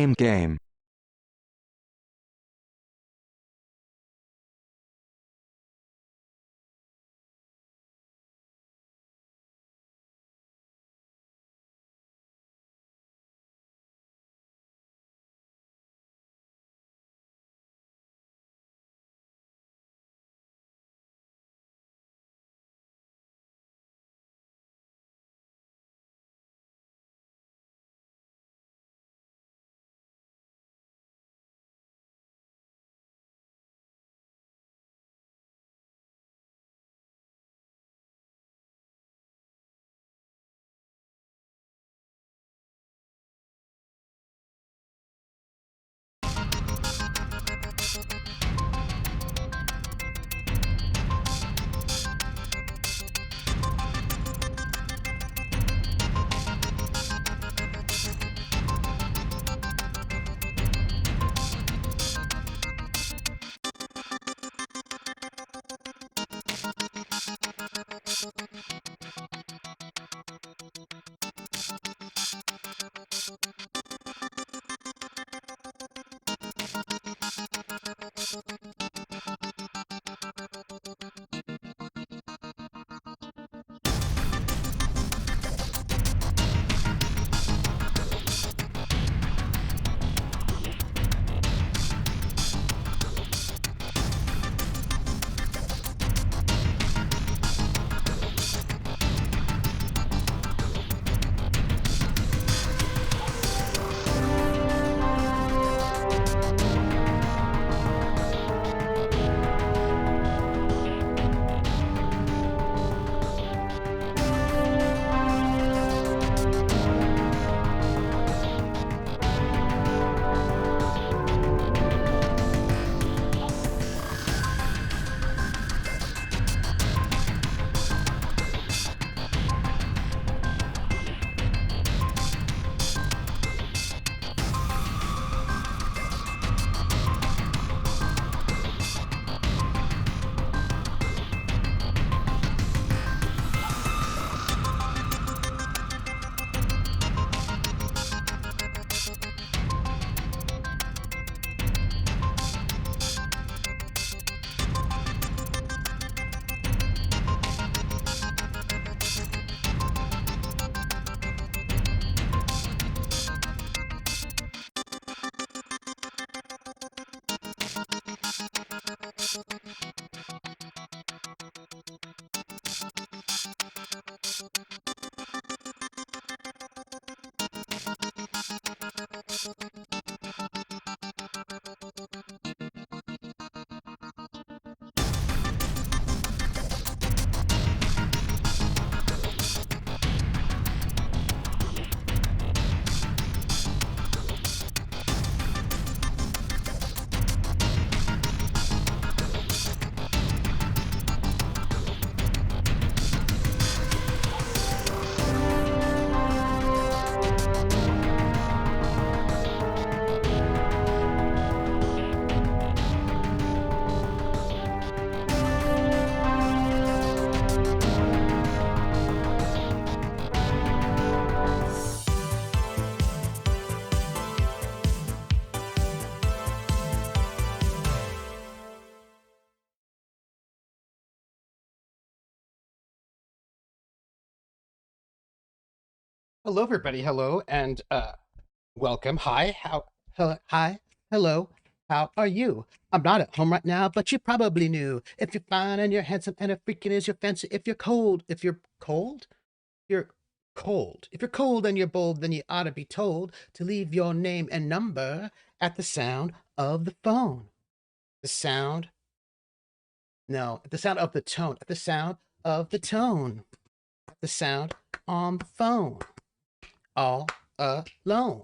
Name game. Hello, everybody. Hello, and welcome. Hi, hello. How are you? I'm not at home right now, but you probably knew. If you're fine and you're handsome and if freaking is your fancy, you're cold. If you're cold and you're bold, then you ought to be told to leave your name and number at the sound of the phone. The sound, no, at the sound of the tone. At the sound of the tone. At the sound on the phone. All alone.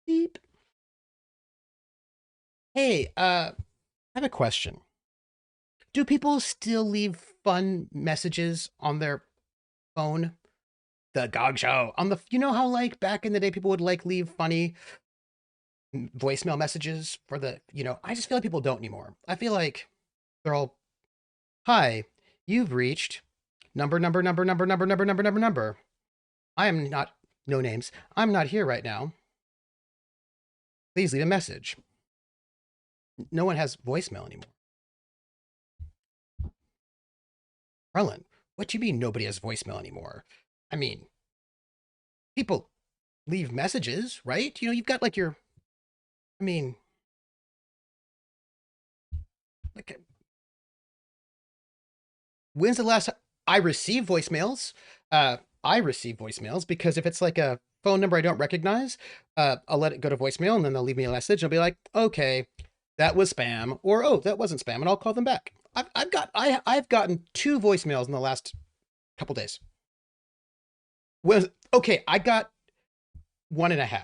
Beep. Hey, I have a question. Do people still leave fun messages on their phone? The Gog Show on the. You know how like back in the day people would like leave funny voicemail messages for the. I just feel like people don't anymore. I feel like they're all, "Hi, you've reached number. I am not no names. I'm not here right now. please leave a message. No one has voicemail anymore. Harlan, what do you mean nobody has voicemail anymore? I mean, people leave messages, right? You know, you've got like your, I mean, like, when's the last time I receive voicemails? I receive voicemails because if it's like a phone number I don't recognize, I'll let it go to voicemail and then they'll leave me a message. I'll be like, okay, that was spam, or oh, that wasn't spam, and I'll call them back. I've gotten 2 voicemails in the last couple days. Well, okay, I got 1.5.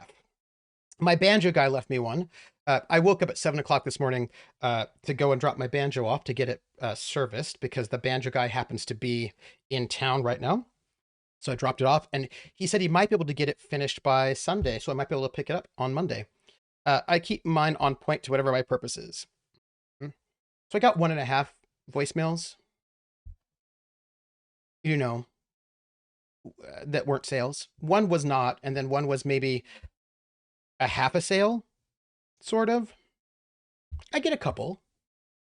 My banjo guy left me one. I woke up at 7 o'clock this morning to go and drop my banjo off to get it serviced because the banjo guy happens to be in town right now. So I dropped it off, and he said he might be able to get it finished by Sunday, so I might be able to pick it up on Monday. I keep mine on point to whatever my purpose is. So I got 1.5 voicemails, you know, that weren't sales. One was not, and then one was maybe a half a sale, sort of. I get a couple,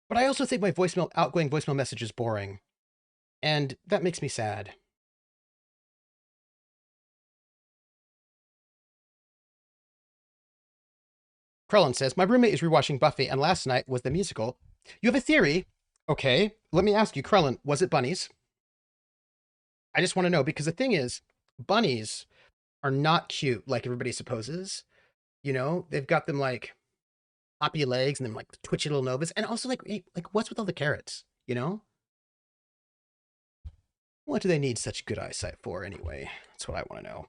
but I also think my outgoing voicemail message is boring, and that makes me sad. Krellin says, my roommate is rewatching Buffy, and last night was the musical. You have a theory? Okay, let me ask you, Krellin, was it bunnies? I just want to know, because the thing is, bunnies are not cute like everybody supposes. You know, they've got them like hoppy legs and them like twitchy little novas, and also like what's with all the carrots? You know, what do they need such good eyesight for anyway? That's what I want to know.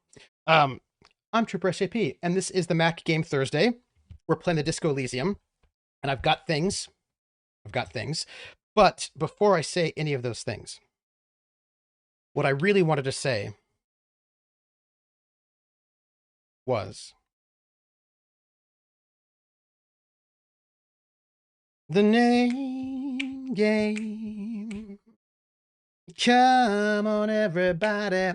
I'm Trooper SAP, and this is the Mac Game Thursday. We're playing the Disco Elysium, and I've got things. But before I say any of those things, what I really wanted to say was the name game. Come on, everybody.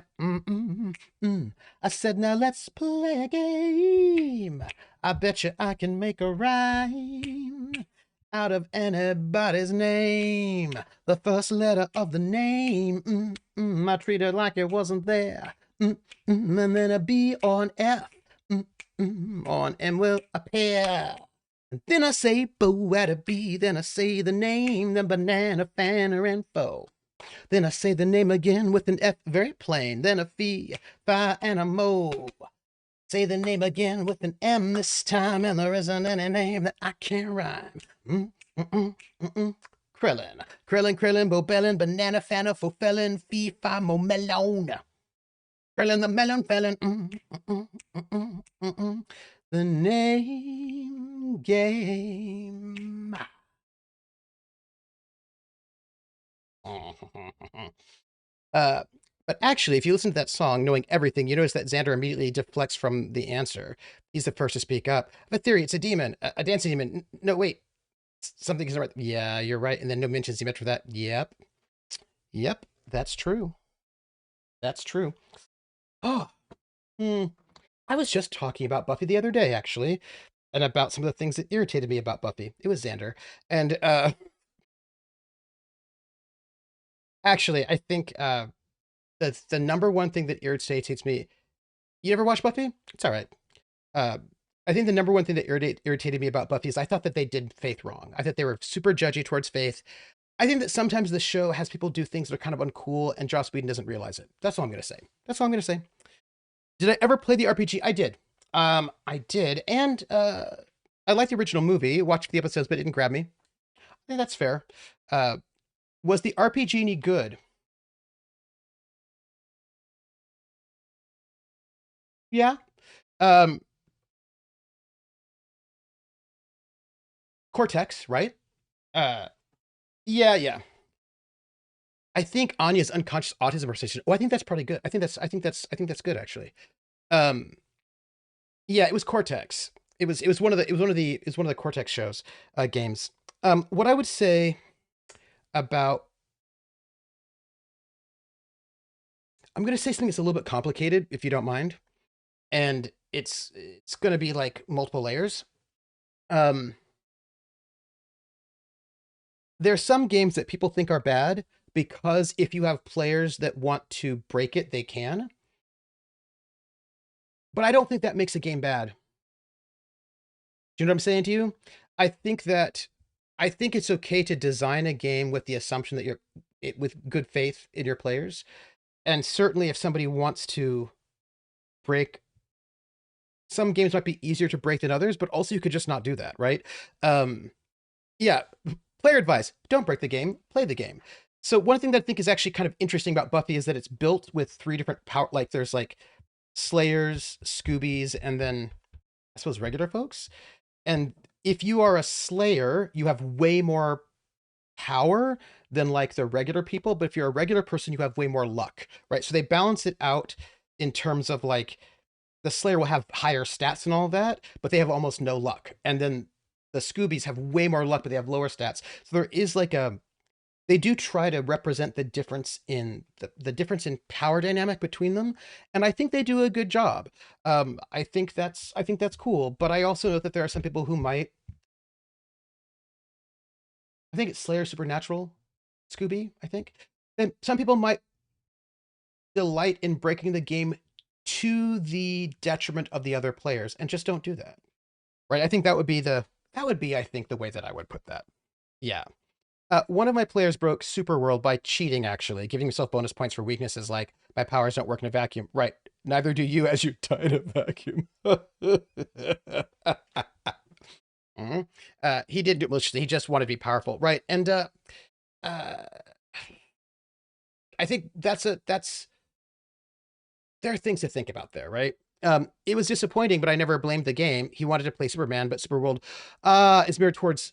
I said, now let's play a game. I bet you I can make a rhyme out of anybody's name. The first letter of the name, I treat it like it wasn't there. And then a B or an F, on M will appear. And then I say bo at a B, then I say the name, then banana, fanner, and foe. Then I say the name again with an F, very plain. Then a fee, fi, and a mo. Say the name again with an M this time, and there isn't any name that I can't rhyme. Krillin, bobellin, banana, fanner, felon, fee, fi, mo, melon. Krillin the melon felon. The name game. But actually, if you listen to that song, knowing everything, you notice that Xander immediately deflects from the answer. He's the first to speak up. I have a theory. It's a demon, a dancing demon. No, wait. Something isn't right. Yeah, you're right. And then no mentions he met for that. Yep. That's true. Oh, I was just talking about Buffy the other day, actually, and about some of the things that irritated me about Buffy. It was Xander. And actually, I think that's the number one thing that irritates me. You ever watch Buffy? It's all right. I think the number one thing that irritated me about Buffy is I thought that they did Faith wrong. I thought they were super judgy towards Faith. I think that sometimes the show has people do things that are kind of uncool, and Joss Whedon doesn't realize it. That's all I'm going to say. Did I ever play the RPG? I did. I did, and I liked the original movie. Watched the episodes, but it didn't grab me. I think that's fair. Was the RPG any good? Yeah. Um, Cortex, right? Uh, yeah. I think Anya's unconscious autism versation. Oh, I think that's probably good. I think that's good actually. Um, yeah, it was Cortex. It was one of the Cortex shows, games. What I would say about I'm going to say something that's a little bit complicated, if you don't mind, and it's going to be like multiple layers. Um, there's some games that people think are bad because if you have players that want to break it, they can. But I don't think that makes a game bad. Do you know what I'm saying to you? I think that I think it's okay to design a game with the assumption that with good faith in your players. And certainly if somebody wants to break, some games might be easier to break than others, but also you could just not do that, right? Um, yeah, player advice, don't break the game, play the game. So one thing that I think is actually kind of interesting about Buffy is that it's built with three different power, like there's like Slayers, Scoobies, and then I suppose regular folks. And if you are a Slayer, you have way more power than like the regular people, but if you're a regular person, you have way more luck, right? So they balance it out in terms of like the Slayer will have higher stats and all of that, but they have almost no luck. And then the Scoobies have way more luck, but they have lower stats. So there is like a they do try to represent the difference in the difference in power dynamic between them, and I think they do a good job. I think that's cool, but I also know that there are some people who might. I think it's Slayer Supernatural, Scooby. I think, and some people might delight in breaking the game to the detriment of the other players, and just don't do that. Right? I think that would be I think the way that I would put that. Yeah. One of my players broke Super World by cheating, actually, giving himself bonus points for weaknesses like my powers don't work in a vacuum. Right. Neither do you as you die in a vacuum. Mhm. He didn't do much. He just wanted to be powerful. Right. And uh, I think that's there are things to think about there, right? It was disappointing, but I never blamed the game. He wanted to play Superman, but Superworld is mirrored towards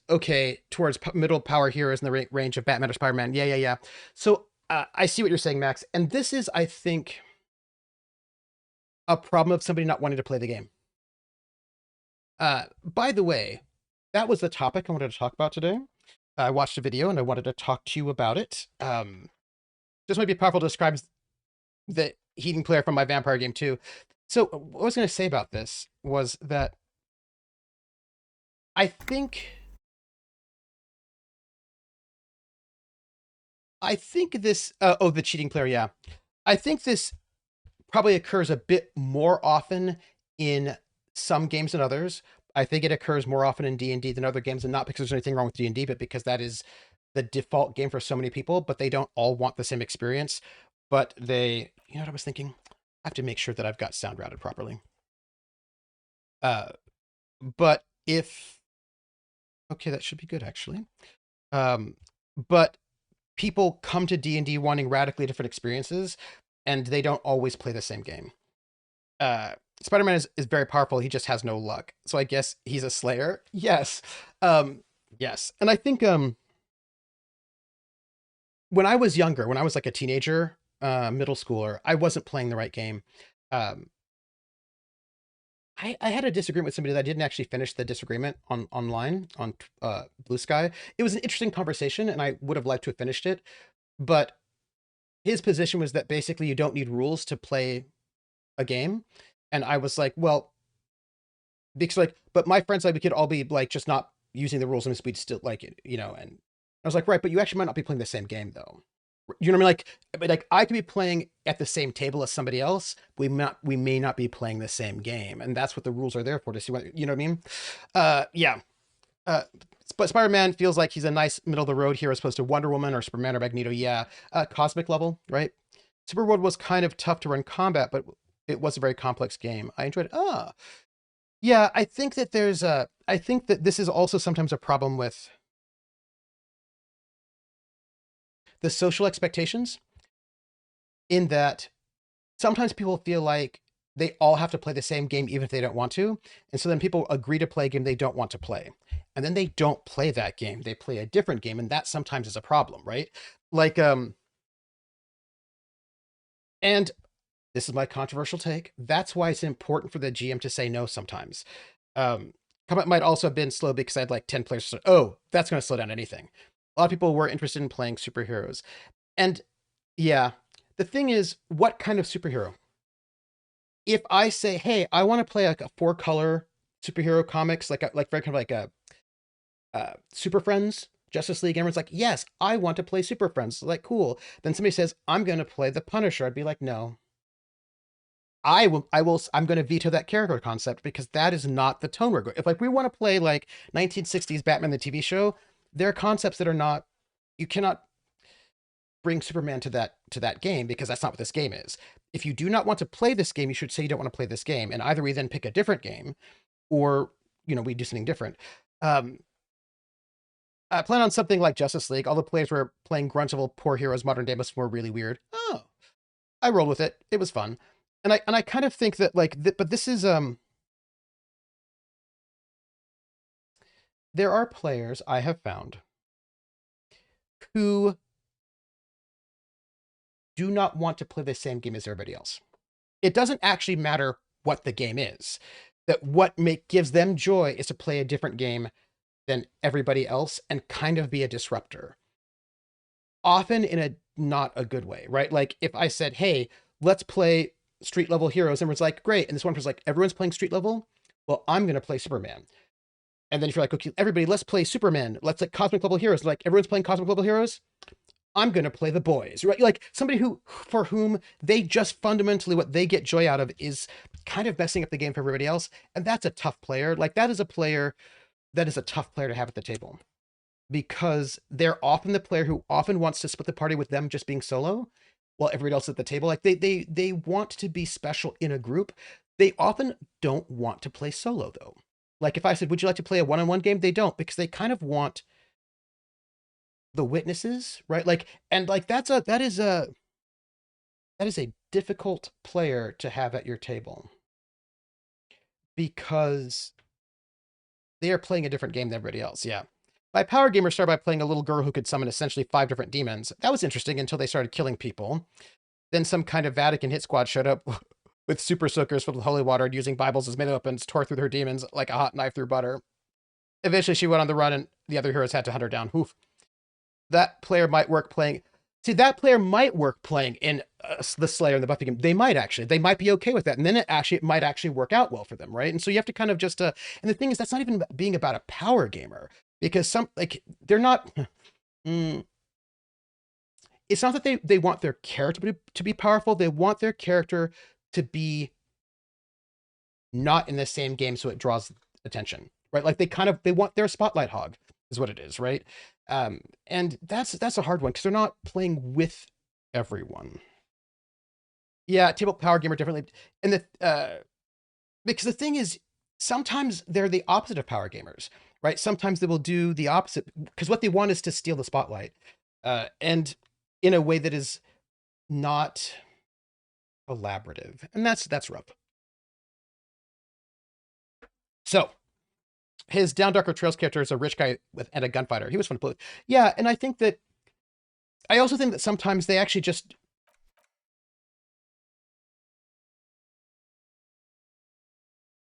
middle power heroes in the range of Batman or Spider-Man. Yeah, yeah, yeah. So I see what you're saying, Max, and this is, I think, a problem of somebody not wanting to play the game. By the way, that was the topic I wanted to talk about today. I watched a video and I wanted to talk to you about it. This might be powerful to describe the heating player from my vampire game too. So what I was going to say about this was that I think I think this the cheating player, yeah. I think this probably occurs a bit more often in some games than others. I think it occurs more often in D&D than other games, and not because there's anything wrong with D&D, but because that is the default game for so many people, but they don't all want the same experience. But you know what I was thinking? I have to make sure that I've got sound routed properly. Uh, but if okay, that should be good actually. Um, but people come to D&D wanting radically different experiences, and they don't always play the same game. Uh, Spider-Man is very powerful. He just has no luck. So I guess he's a slayer. Yes. Yes. And I think when I was younger, when I was like a teenager, middle schooler, I wasn't playing the right game. Um, I had a disagreement with somebody that I didn't actually finish the disagreement online on Blue Sky. It was an interesting conversation, and I would have liked to have finished it. But his position was that basically you don't need rules to play a game. And I was like, well, because like, but my friends, like, we could all be like just not using the rules and we'd still like it, you know. And I was like, right, but you actually might not be playing the same game though. You know what I mean? Like I could be playing at the same table as somebody else. We may not be playing the same game, and that's what the rules are there for, to see what, you know what I mean? Yeah. Uh, but Spider-Man feels like he's a nice middle of the road here as opposed to Wonder Woman or Superman or Magneto. Yeah. Cosmic level, right? Superworld was kind of tough to run combat, but it was a very complex game. I enjoyed it. Yeah, I think that this is also sometimes a problem with the social expectations, in that sometimes people feel like they all have to play the same game even if they don't want to. And so then people agree to play a game they don't want to play. And then they don't play that game. They play a different game. And that sometimes is a problem, right? Like, and this is my controversial take. That's why it's important for the GM to say no sometimes. Combat might also have been slow because I had like 10 players. So, oh, that's going to slow down anything. A lot of people were interested in playing superheroes. And yeah, the thing is, what kind of superhero? If I say, hey, I want to play like a 4-color superhero comics, like very kind of like a Super Friends, Justice League, and everyone's like, yes, I want to play Super Friends. Like, cool. Then somebody says, I'm going to play the Punisher. I'd be like, no, I'm going to veto that character concept because that is not the tone we're going. If like we want to play like 1960s Batman the TV show, there are concepts that are not. You cannot bring Superman to that game because that's not what this game is. If you do not want to play this game, you should say you don't want to play this game, and either we then pick a different game, or we do something different. I plan on something like Justice League. All the players were playing Grunchable, Poor Heroes, Modern Day must were really weird. Oh, I rolled with it. It was fun, and I kind of think that but this is there are players I have found who do not want to play the same game as everybody else. It doesn't actually matter what the game is. That what gives them joy is to play a different game than everybody else and kind of be a disruptor. Often in a not a good way, right? Like if I said, hey, let's play street level heroes, everyone's like, great. And this one was like, everyone's playing street level. Well, I'm going to play Superman. And then if you're like, okay, everybody, let's play Superman. Let's like cosmic level heroes. Like everyone's playing cosmic level heroes. I'm going to play the boys, right? Like somebody for whom they just fundamentally what they get joy out of is kind of messing up the game for everybody else. And that's a tough player. Like that is a tough player to have at the table because they're often the player who often wants to split the party with them just being solo while everybody else at the table. Like they want to be special in a group. They often don't want to play solo though. Like if I said, would you like to play a one-on-one game? They don't because they kind of want the witnesses, right? Like, and like that is a difficult player to have at your table because they are playing a different game than everybody else. Yeah. My power gamer started by playing a little girl who could summon essentially 5 different demons. That was interesting until they started killing people. Then some kind of Vatican hit squad showed up with super soakers filled with holy water and using Bibles as melee weapons, tore through her demons like a hot knife through butter. Eventually she went on the run and the other heroes had to hunt her down. Oof. That player might work playing. See, that player might work playing in the Slayer and the Buffy game. They might actually. They might be okay with that. And then it might actually work out well for them, right? And so you have to kind of just, and the thing is, that's not even being about a power gamer because they're not, it's not that they want their character to be powerful. They want their character to be not in the same game so it draws attention, right? Like they want their spotlight hog is what it is, right? And that's a hard one because they're not playing with everyone. Yeah, table power gamer differently. And because the thing is, sometimes they're the opposite of power gamers, right? Sometimes they will do the opposite because what they want is to steal the spotlight, and in a way that is not collaborative, and that's rough. So his Down Darker Trails character is a rich guy and a gunfighter. He was fun to play with. Yeah, and I also think that sometimes they actually just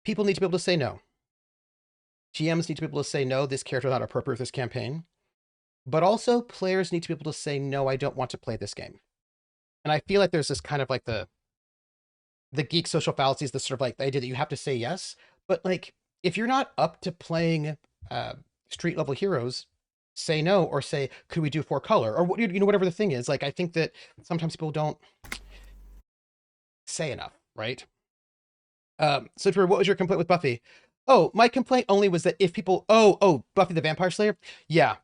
people need to be able to say no. GMs need to be able to say no, this character is not appropriate for this campaign. But also players need to be able to say no, I don't want to play this game. And I feel like there's this kind of like the geek social fallacies, the sort of like the idea that you have to say yes. But like if you're not up to playing street level heroes, say no, or say, could we do 4 color? Or whatever the thing is. Like I think that sometimes people don't say enough, right? So Drew, what was your complaint with Buffy? Oh, my complaint only was that if people Buffy the Vampire Slayer? Yeah.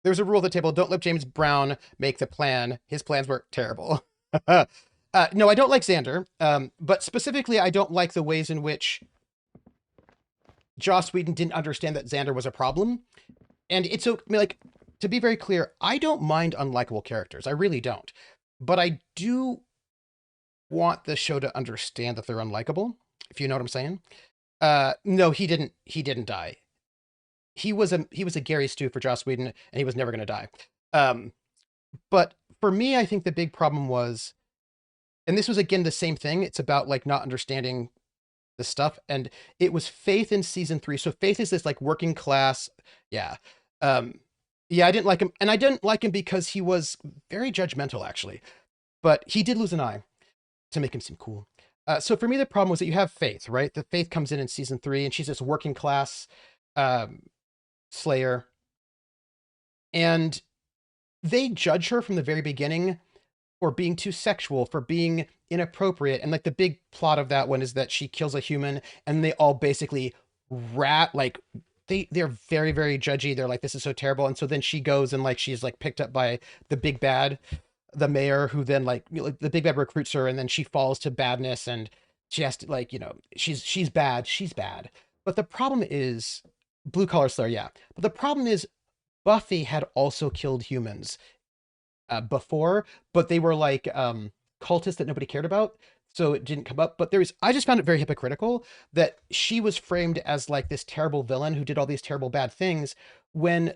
There's a rule at the table, don't let James Brown make the plan. His plans were terrible. No, I don't like Xander, but specifically, I don't like the ways in which Joss Whedon didn't understand that Xander was a problem. And it's so, I mean, like, to be very clear, I don't mind unlikable characters. I really don't. But I do want the show to understand that they're unlikable, if you know what I'm saying. No, he didn't die. He was a Gary Stu for Joss Whedon, and he was never going to die. But for me, I think the big problem was, and this was again the same thing. It's about like not understanding the stuff, and it was Faith in season 3. So Faith is this like working class, yeah, yeah. I didn't like him, and I didn't like him because he was very judgmental, actually. But he did lose an eye to make him seem cool. So for me, the problem was that you have Faith, right? The Faith comes in season 3, and she's this working class um, Slayer, and they judge her from the very beginning for being too sexual, for being inappropriate. And like the big plot of that one is that she kills a human, and they all basically like they're very, very judgy. They're like, this is so terrible. And so then she goes and like she's like picked up by the big bad, the mayor, who then like, like the big bad recruits her, and then she falls to badness, and she has to like, she's bad, she's bad. But the problem is blue collar Slayer, yeah. But the problem is Buffy had also killed humans before, but they were like cultists that nobody cared about, so it didn't come up. But I just found it very hypocritical that she was framed as like this terrible villain who did all these terrible bad things, when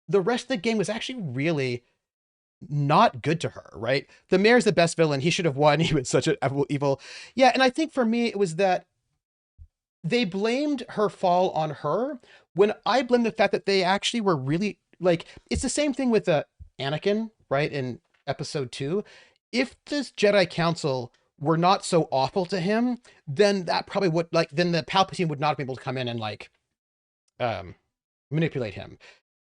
the rest of the game was actually really not good to her, right? The mayor's the best villain. He should have won. He was such an evil. Yeah, and I think for me it was that they blamed her fall on her, when I blame the fact that they actually were really like, it's the same thing with Anakin, right? In episode 2. If this Jedi Council were not so awful to him, then that probably would like, then the Palpatine would not have been able to come in and like um manipulate him.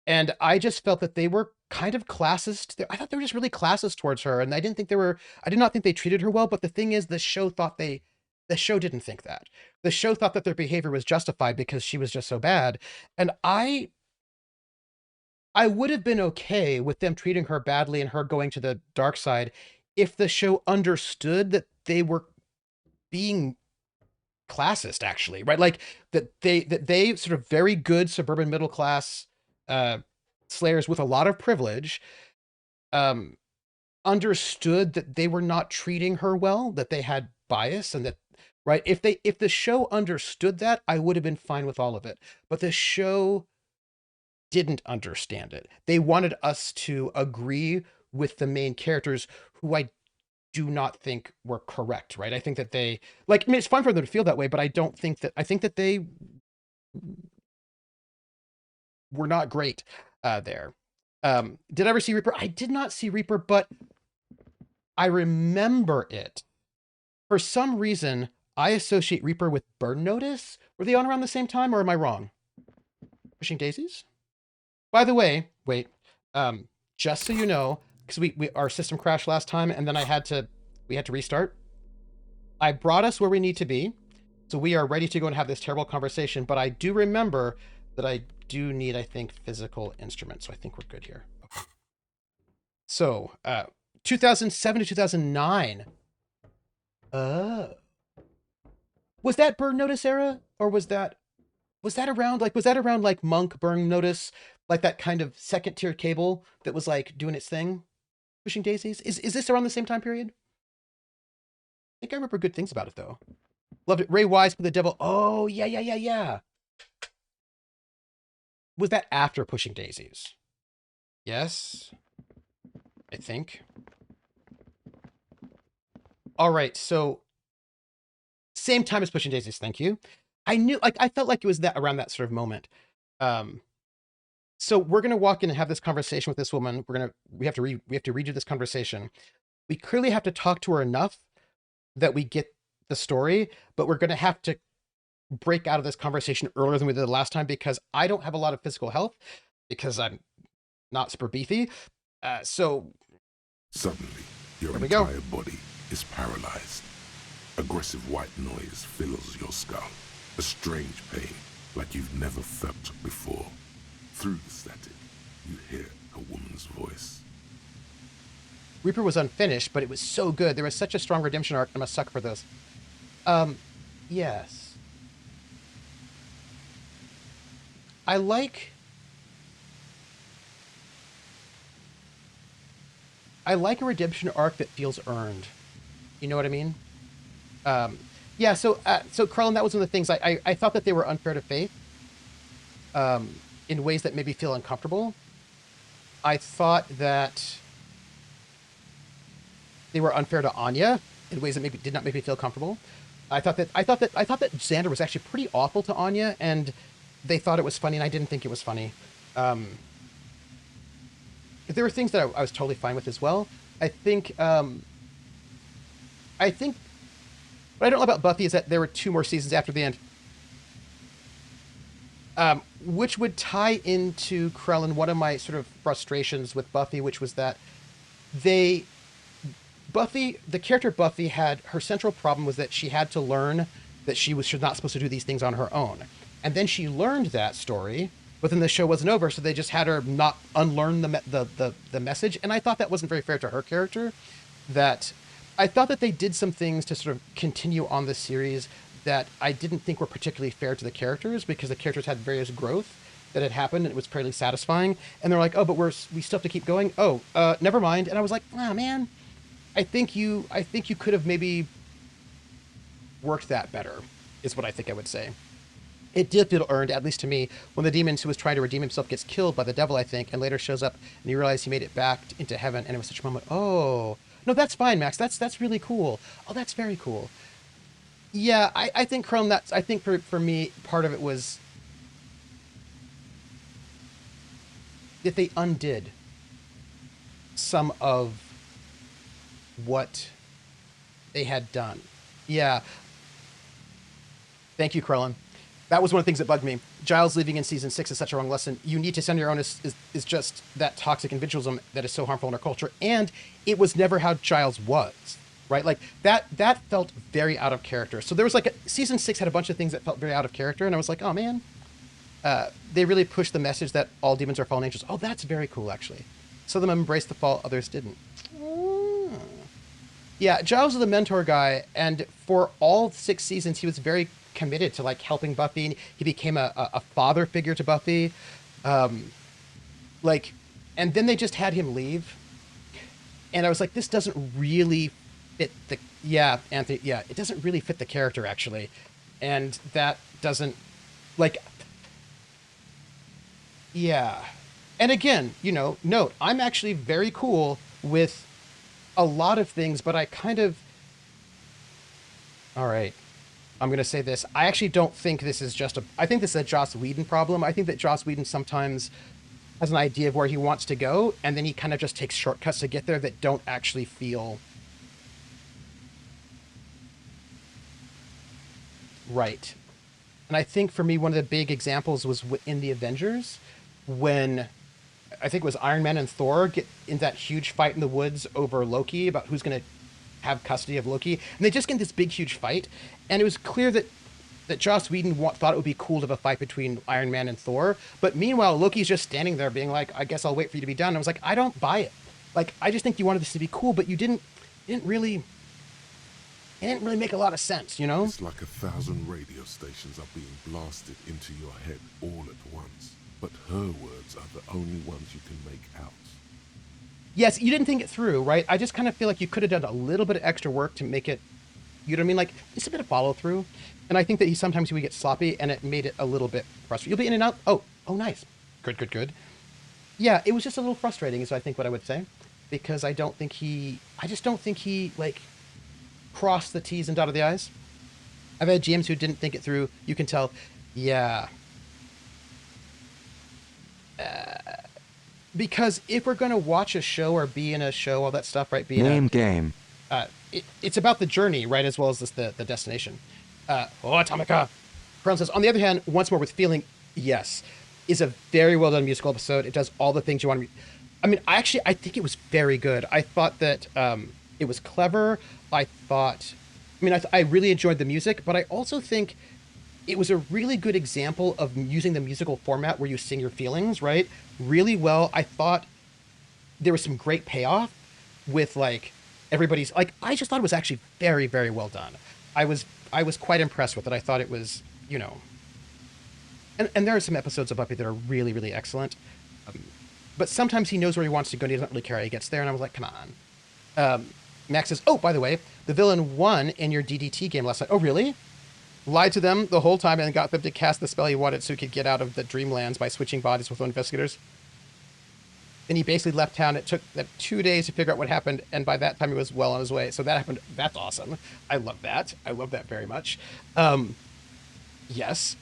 And I just felt that they were kind of classist. I thought they were just really classist towards her, and I did not think they treated her well. But the thing is, the show didn't think that. The show thought that their behavior was justified because she was just so bad. And I would have been okay with them treating her badly and her going to the dark side if the show understood that they were being classist, actually, right? Like that they sort of very good suburban middle class uh Slayers with a lot of privilege um understood that they were not treating her well, that they had bias, and that, right, if the show understood that, I would have been fine with all of it. But the show didn't understand it. They wanted us to agree with the main characters, who I do not think were correct, right? I think that they like, I mean, it's fine for them to feel that way, but I think that they were not great there. Did I ever see Reaper? I did not see Reaper, but I remember it. For some reason, I associate Reaper with Burn Notice. Were they on around the same time, or am I wrong? Pushing Daisies? By the way, wait, just so you know, because our system crashed last time, and then we had to restart. I brought us where we need to be, so we are ready to go and have this terrible conversation. But I do remember that I do need, I think, physical instruments. So I think we're good here. Okay. So, 2007 to 2009. Was that Burn Notice era, or was that around like Monk Burn Notice, like that kind of second tier cable that was like doing its thing, pushing daisies? Is this around the same time period? I think I remember good things about it though. Loved it. Ray Wise for the Devil. Oh yeah, yeah, yeah, yeah. Was that after Pushing Daisies? Yes, I think. All right, so same time as Pushing Daisies. Thank you. I knew, like, I felt like it was that around that sort of moment. Um, so we're gonna walk in and have this conversation with this woman. We have to redo this conversation. We clearly have to talk to her enough that we get the story, but we're gonna have to break out of this conversation earlier than we did the last time, because I don't have a lot of physical health because I'm not super beefy. So Suddenly, your there we go. entire body is paralyzed. Aggressive white noise fills your skull. A strange pain, like you've never felt before. Through the static, you hear a woman's voice. Reaper was unfinished, but it was so good. There was such a strong redemption arc. I'm a sucker for this. Yes. I like a redemption arc that feels earned. You know what I mean? Yeah, so Carlin, that was one of the things I thought that they were unfair to Faith, in ways that made me feel uncomfortable. I thought that they were unfair to Anya in ways that maybe did not make me feel comfortable. I thought that Xander was actually pretty awful to Anya, and they thought it was funny, and I didn't think it was funny. There were things that I was totally fine with as well. I think What I don't know about Buffy is that there were 2 more seasons after the end, which would tie into Krellin. One of my sort of frustrations with Buffy, which was that they the character Buffy had her central problem was that she had to learn that she was not supposed to do these things on her own, and then she learned that story. But then the show wasn't over, so they just had her not unlearn the message, and I thought that wasn't very fair to her character. That I thought that they did some things to sort of continue on the series that I didn't think were particularly fair to the characters because the characters had various growth that had happened and it was fairly satisfying. And they're like, oh, but we still have to keep going. Oh, never mind. And I was like, oh man, I think you could have maybe worked that better, is what I think I would say. It did feel earned, at least to me, when the demon who was trying to redeem himself gets killed by the devil, I think, and later shows up and you realize he made it back into heaven, and it was such a moment. Oh, no, that's fine, Max. That's really cool. Oh, that's very cool. Yeah, I think Chrome. That's I think for me, part of it was that they undid some of what they had done. Yeah, thank you, Krellin. That was one of the things that bugged me. Giles leaving in season 6 is such a wrong lesson. You need to send your own is just that toxic individualism that is so harmful in our culture. And it was never how Giles was, right? Like that felt very out of character. So there was like season 6 had a bunch of things that felt very out of character. And I was like, oh man, they really pushed the message that all demons are fallen angels. Oh, that's very cool, actually. Some of them embraced the fall, others didn't. Oh. Yeah, Giles was the mentor guy, and for all 6 seasons, he was very committed to like helping Buffy. He became a father figure to Buffy. Um, like, and then they just had him leave, and I was like, this doesn't really fit the. Yeah, Anthony. Yeah, it doesn't really fit the character actually, and that doesn't like. Yeah, and again, note I'm actually very cool with a lot of things, but I kind of. All right. I'm going to say this. I actually don't think this is just a. I think this is a Joss Whedon problem. I think that Joss Whedon sometimes has an idea of where he wants to go, and then he kind of just takes shortcuts to get there that don't actually feel right. And I think for me, one of the big examples was in the Avengers when I think it was Iron Man and Thor get in that huge fight in the woods over Loki about who's going to have custody of Loki, and they just get in this big, huge fight. And it was clear that Joss Whedon thought it would be cool to have a fight between Iron Man and Thor, but meanwhile Loki's just standing there being like, "I guess I'll wait for you to be done." And I was like, I don't buy it. Like, I just think you wanted this to be cool, but you didn't really, it didn't really make a lot of sense, you know? It's like 1,000 radio stations are being blasted into your head all at once. But her words are the only ones you can make out. Yes, you didn't think it through, right? I just kind of feel like you could have done a little bit of extra work to make it, you know what I mean? Like, just a bit of follow through. And I think that sometimes he would get sloppy and it made it a little bit frustrating. You'll be in and out. Oh, nice. Good. Yeah, it was just a little frustrating is I think what I would say. Because I just don't think he, like, crossed the T's and dotted the I's. I've had GMs who didn't think it through. You can tell, yeah. Because if we're going to watch a show or be in a show, all that stuff, right? Name game. It's about the journey, right, as well as the destination. Atomica. Crown says, on the other hand, once more with feeling, yes, is a very well done musical episode. It does all the things you want to. I mean, I think it was very good. I thought that it was clever. I really enjoyed the music, but I also think it was a really good example of using the musical format where you sing your feelings, right? Really well. I thought there was some great payoff with like everybody's like I just thought it was actually very, very well done. I was quite impressed with it. I thought it was, and there are some episodes of Buffy that are really, really excellent. But sometimes he knows where he wants to go and he doesn't really care how he gets there. And I was like, come on. Max says, oh, by the way, the villain won in your DDT game last night. Oh, really? Lied to them the whole time and got them to cast the spell he wanted so he could get out of the Dreamlands by switching bodies with investigators. Then he basically left town. It took them 2 days to figure out what happened, and by that time he was well on his way. So that happened. That's awesome. I love that. I love that very much. Yes.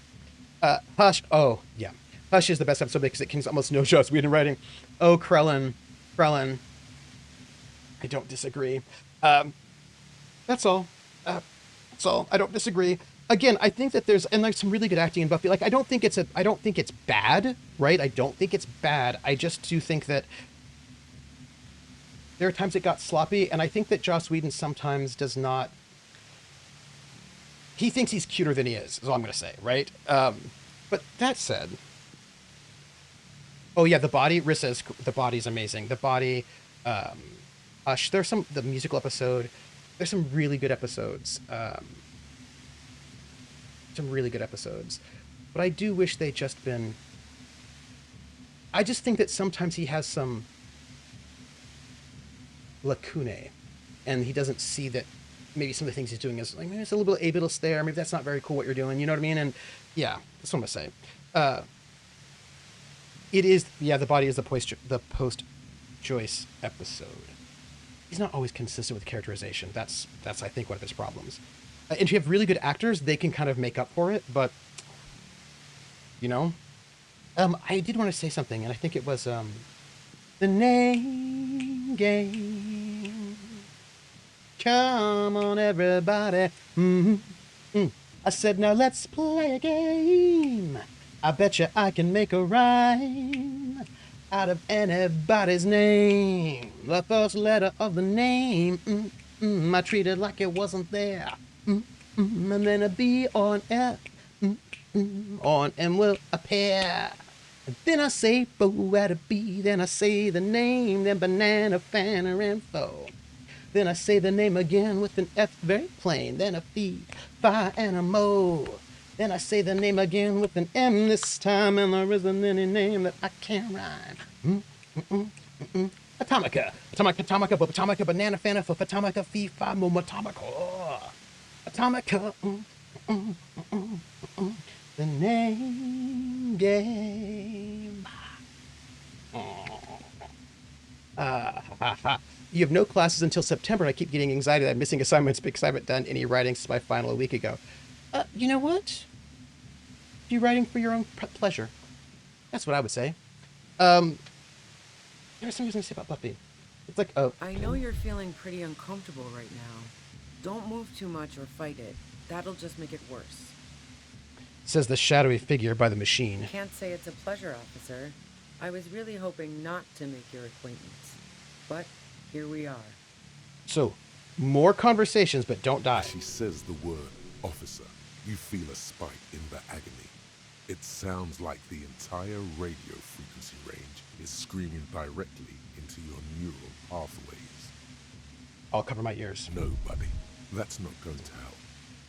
Hush. Oh, yeah. Hush is the best episode because it contains almost no Joss Whedon writing. Oh, Krellin. I don't disagree. That's all. So I don't disagree. Again, I think that there's and there's some really good acting in Buffy. Like I don't think it's bad, right? I don't think it's bad. I just do think that there are times it got sloppy, and I think that Joss Whedon sometimes does not. He thinks he's cuter than he is all I'm going to say, right? But that said, oh yeah, the body. Riz says the body's amazing. The body, Hush. There's the musical episode. There's some really good episodes. Some really good episodes, but I do wish they'd just been. I just think that sometimes he has some lacunae, and he doesn't see that maybe some of the things he's doing is like maybe it's a little bit ableist there. Maybe that's not very cool what you're doing. You know what I mean? And yeah, that's what I'm gonna say. It is the body is the post Joyce episode. He's not always consistent with characterization. That's I think one of his problems. And if you have really good actors, they can kind of make up for it. But you know, I did want to say something, and I think it was the name game. Come on, everybody. I said, now let's play a game. I bet you I can make a rhyme out of anybody's name. The first letter of the name, I treat it like it wasn't there. And then a B or an F, or an M will appear. And then I say bo at a B, then I say the name, then banana, fanner, and fo. Then I say the name again with an F very plain, then a fee, fi, and a mo. Then I say the name again with an M this time, and there isn't any name that I can't rhyme. Atomica, atomica, atomica, banana, fanner, for atomica, fee, fi, mo, atomica. Atomica, the name game. You have no classes until September, and I keep getting anxiety that I'm missing assignments because I haven't done any writing since my final a week ago. You know what? Do writing for your own pleasure. That's what I would say. There was something I was going to say about Buffy. It's like, I know you're feeling pretty uncomfortable right now. Don't move too much or fight it. That'll just make it worse. Says the shadowy figure by the machine. Can't say it's a pleasure, officer. I was really hoping not to make your acquaintance. But here we are. So, more conversations, but don't die. She says the word officer. You feel a spike in the agony. It sounds like the entire radio frequency range is screaming directly into your neural pathways. I'll cover my ears. No, buddy. That's not going to help.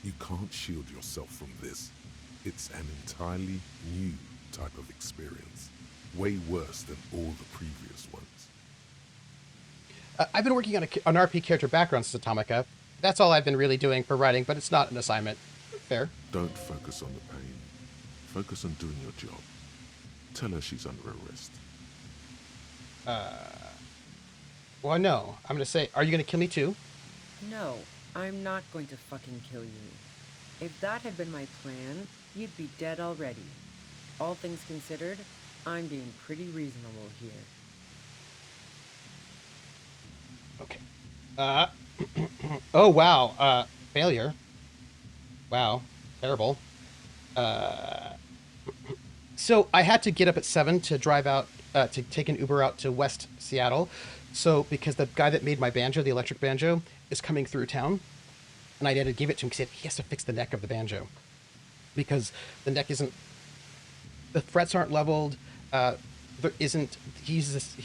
You can't shield yourself from this. It's an entirely new type of experience. Way worse than all the previous ones. I've been working on an RP character background since Atomica. That's all I've been really doing for writing, but it's not an assignment. Fair. Don't focus on the pain. Focus on doing your job. Tell her she's under arrest. Well, no. I'm going to say, are you going to kill me too? No, I'm not going to fucking kill you. If that had been my plan, you'd be dead already. All things considered, I'm being pretty reasonable here. Okay. Oh, wow. Failure. Wow. Terrible. So I had to get up at 7 to drive out, to take an Uber out to West Seattle. So, because the guy that made my banjo, the electric banjo, is coming through town. And I had to give it to him because he has to fix the neck of the banjo. Because the neck isn't, the frets aren't leveled. There isn't, he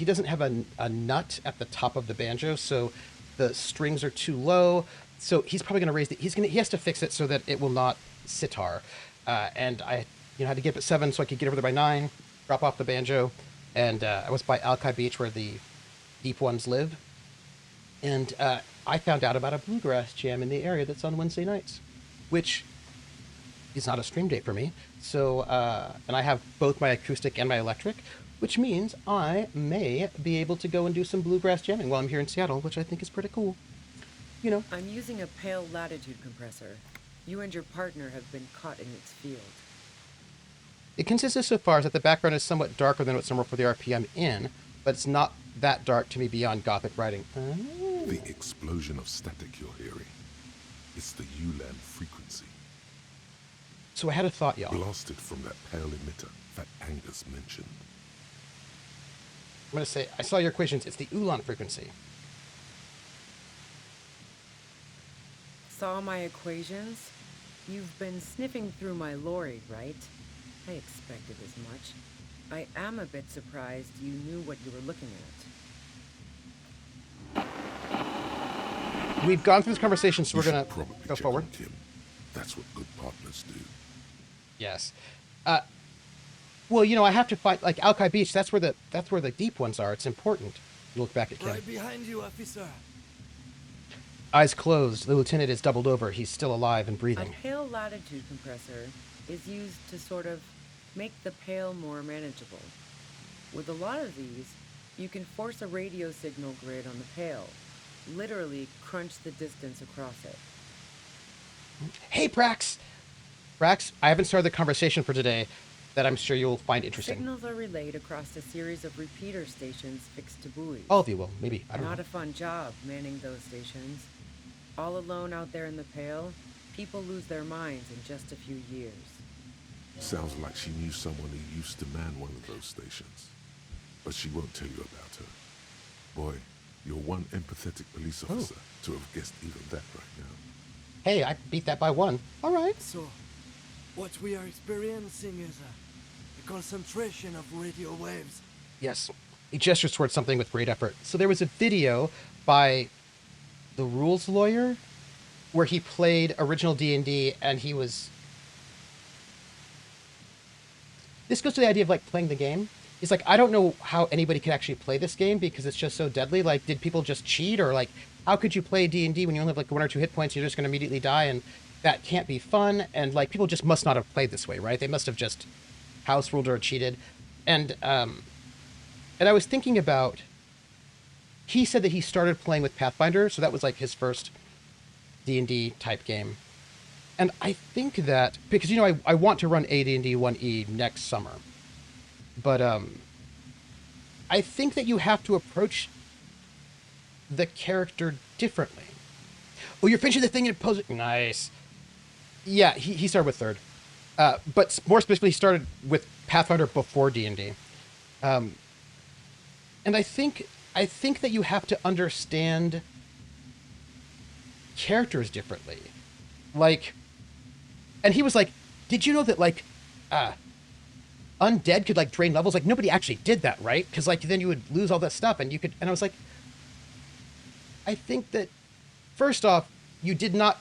doesn't have a nut at the top of the banjo. So the strings are too low. So he's probably going to raise he has to fix it so that it will not sitar. And I, had to get up at 7 so I could get over there by 9, drop off the banjo. And I was by Alki Beach where the deep ones live. And I found out about a bluegrass jam in the area that's on Wednesday nights, which is not a stream date for me. So, and I have both my acoustic and my electric, which means I may be able to go and do some bluegrass jamming while I'm here in Seattle, which I think is pretty cool. I'm using a pale latitude compressor. You and your partner have been caught in its field. It consists so far as that the background is somewhat darker than what's normal for the RP I'm in, but it's not that dark to me beyond gothic writing. The explosion of static you're hearing. It's the ULAN frequency, So I had a thought, y'all. blasted from that pale emitter that Angus mentioned. I'm going to say, I saw your equations. It's the Ulan frequency. Saw my equations? You've been sniffing through my lorry, right? I expected as much. I am a bit surprised you knew what you were looking at. We've gone through this conversation, so You we're going should to probably go check forward. on Kim. That's what good partners do. Yes. Well, I have to find, like, Alki Beach, that's where the deep ones are. It's important. You look back at Kim. Right behind you, officer. Eyes closed. The lieutenant is doubled over. He's still alive and A breathing. pale latitude compressor is used to sort of make the pale more manageable. With a lot of these, you can force a radio signal grid on the pale, literally crunch the distance across it. Hey, Prax! Prax, I haven't started the conversation for today that I'm sure you'll find interesting. Signals are relayed across a series of repeater stations fixed to buoys. All of you will, maybe. I don't Not know. a fun job manning those stations. All alone out there in the pale, people lose their minds in just a few years. Sounds like she knew someone who used to man one of those stations. But she won't tell you about her. Boy, you're one empathetic police officer to have guessed even that right now. Hey, I beat that by one. All right. So, what we are experiencing is a concentration of radio waves. Yes. He gestures towards something with great effort. So there was a video by the rules lawyer where he played original D&D and he was... This goes to the idea of, like, playing the game. He's like, I don't know how anybody could actually play this game because it's just so deadly. Like, did people just cheat? Or, like, how could you play D&D when you only have, like, 1 or 2 hit points and you're just going to immediately die? And that can't be fun. And, like, people just must not have played this way, right? They must have just house ruled or cheated. And I was thinking about... He said that he started playing with Pathfinder, so that was, like, his first D&D type game. And I think that... Because, I want to run AD&D 1E next summer. But I think that you have to approach the character differently. Oh, you're finishing the thing and posing. Nice. Yeah, he started with 3rd. But more specifically, he started with Pathfinder before D&D. And I think that you have to understand characters differently. Like, and he was like, did you know that, like, undead could, like, drain levels? Like, nobody actually did that, right? Because, like, then you would lose all that stuff and you could... And I was like, I think that, first off, you did not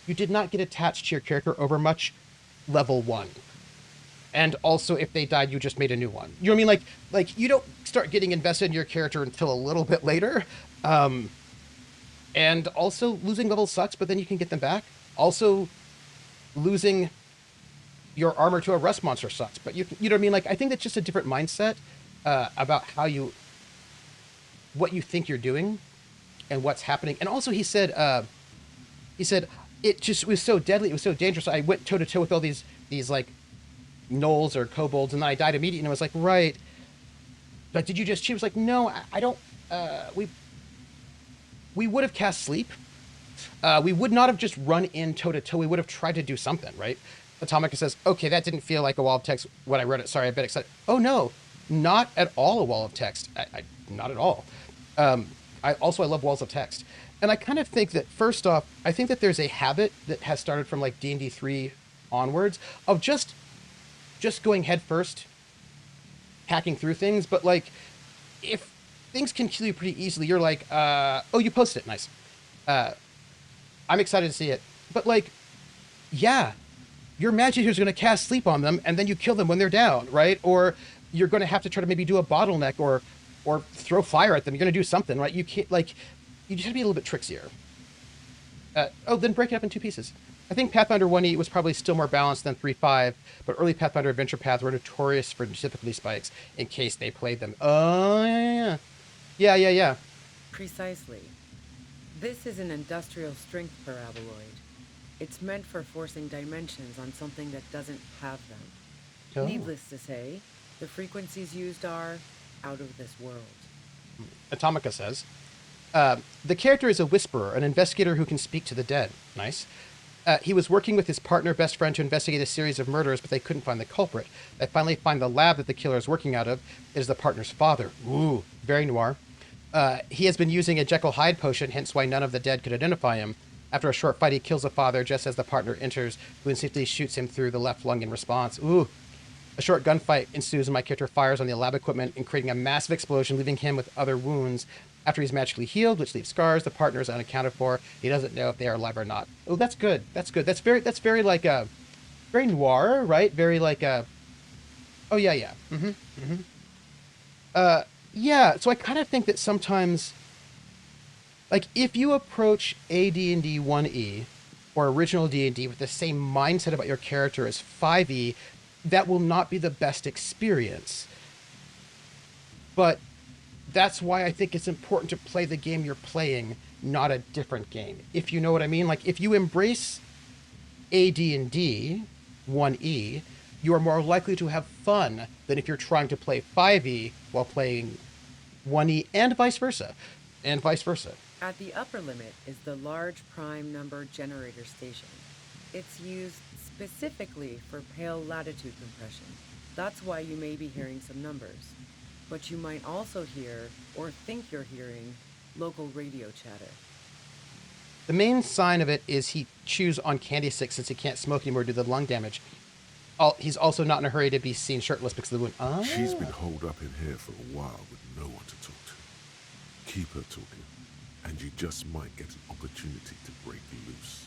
get attached to your character over much level 1. And also, if they died, you just made a new one. You know what I mean? Like you don't start getting invested in your character until a little bit later. And also, losing levels sucks, but then you can get them back. Also, losing your armor to a rust monster sucks, but you know what I mean? Like, I think that's just a different mindset about what you think you're doing and what's happening. And also, he said it just was so deadly, it was so dangerous. I went toe to toe with all these like gnolls or kobolds, and then I died immediately. And I was like, right, but did you just cheat? I was like, no, I don't. We would have cast sleep. We would not have just run in toe to toe. We would have tried to do something, right? Atomica says, okay, that didn't feel like a wall of text when I read it. Sorry, I bet excited. Oh, no, not at all a wall of text. Not at all. I love walls of text. And I kind of think that, first off, I think that there's a habit that has started from, like, D&D 3 onwards of just going head first, hacking through things. But, like, if things can kill you pretty easily, you're like, oh, you posted it. Nice. I'm excited to see it. But, like, yeah, your magic is going to cast sleep on them, and then you kill them when they're down, right? Or you're going to have to try to maybe do a bottleneck or throw fire at them. You're going to do something, right? You can't, like, you just have to be a little bit trickier. Then break it up in 2 pieces. I think Pathfinder 1E was probably still more balanced than 3.5, but early Pathfinder adventure paths were notorious for difficulty spikes in case they played them. Oh, yeah. Precisely. This is an industrial strength paraboloid. It's meant for forcing dimensions on something that doesn't have them. Oh. Needless to say, the frequencies used are out of this world. Atomica says. The character is a whisperer, an investigator who can speak to the dead. Nice. He was working with his partner, best friend, to investigate a series of murders, but they couldn't find the culprit. They finally find the lab that the killer is working out of. It is the partner's father. Ooh, very noir. He has been using a Jekyll Hyde potion, hence why none of the dead could identify him. After a short fight, he kills the father just as the partner enters, who instinctively shoots him through the left lung in response. Ooh. A short gunfight ensues, and my character fires on the lab equipment and creating a massive explosion, leaving him with other wounds. After he's magically healed, which leaves scars, the partner is unaccounted for. He doesn't know if they are alive or not. Oh, that's good. That's good. That's very like a very noir, right? Very like a. Oh yeah, yeah. Yeah. So I kind of think that sometimes, like, if you approach AD&D 1E or original D&D with the same mindset about your character as 5E, that will not be the best experience. But that's why I think it's important to play the game you're playing, not a different game. If you know what I mean? Like, if you embrace AD&D 1E, you are more likely to have fun than if you're trying to play 5E while playing 1E, and vice versa. And vice versa. At the upper limit is the large prime number generator station. It's used specifically for pale latitude compression. That's why you may be hearing some numbers. But you might also hear, or think you're hearing, local radio chatter. The main sign of it is he chews on candy sticks since he can't smoke anymore due to the lung damage. He's also not in a hurry to be seen shirtless because of the wound. Oh. She's been holed up in here for a while with no one to talk to. Keep her talking, and you just might get an opportunity to break loose.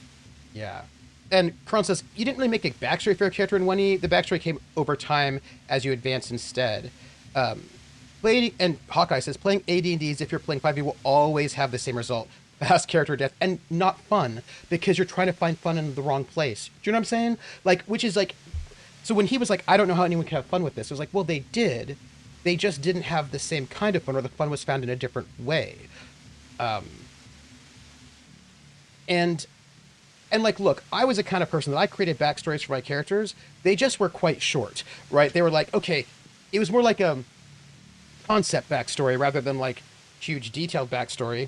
Yeah. And Kron says, you didn't really make a backstory for your character in 1E. The backstory came over time as you advance instead. And Hawkeye says, playing AD&D as if you're playing 5e will always have the same result. Fast character death, and not fun, because you're trying to find fun in the wrong place. Do you know what I'm saying? Like, which is like, so when he was like, I don't know how anyone can have fun with this, it was like, well, they did. They just didn't have the same kind of fun, or the fun was found in a different way. And like, look, I was the kind of person that I created backstories for my characters. They just were quite short, right? They were like, okay, it was more like a concept backstory rather than like huge detailed backstory.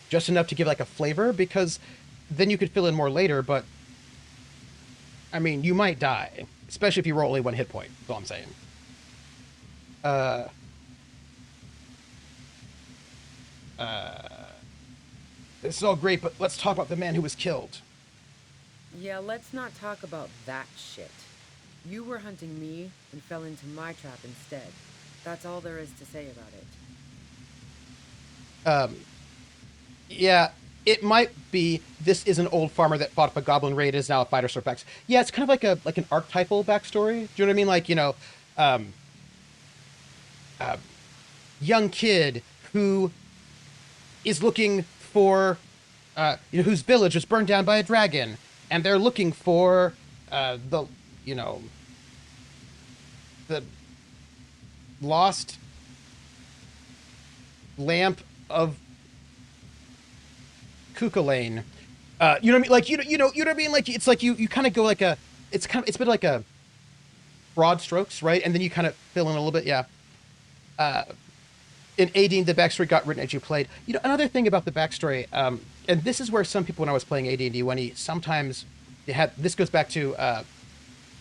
Just enough to give like a flavor, because then you could fill in more later, but I mean, you might die, especially if you roll only one hit point. That's all I'm saying. This is all great, but let's talk about the man who was killed. Yeah, let's not talk about that shit. You were hunting me and fell into my trap instead. That's all there is to say about it. Yeah, it might be this is an old farmer that fought up a goblin raid, is now a fighter surfacts. Yeah, it's kind of like an archetypal backstory. Do you know what I mean? Like, you know, young kid who is looking for, whose village was burned down by a dragon, and they're looking for the lost lamp of Cuchulainn. You know what I mean? Like, you know what I mean? Like, it's like you kind of go like it's been like a broad strokes, right? And then you kind of fill in a little bit, yeah. In AD&D, the backstory got written as you played. You know, another thing about the backstory, and this is where some people, when I was playing AD&D 1E, sometimes they had, this goes back to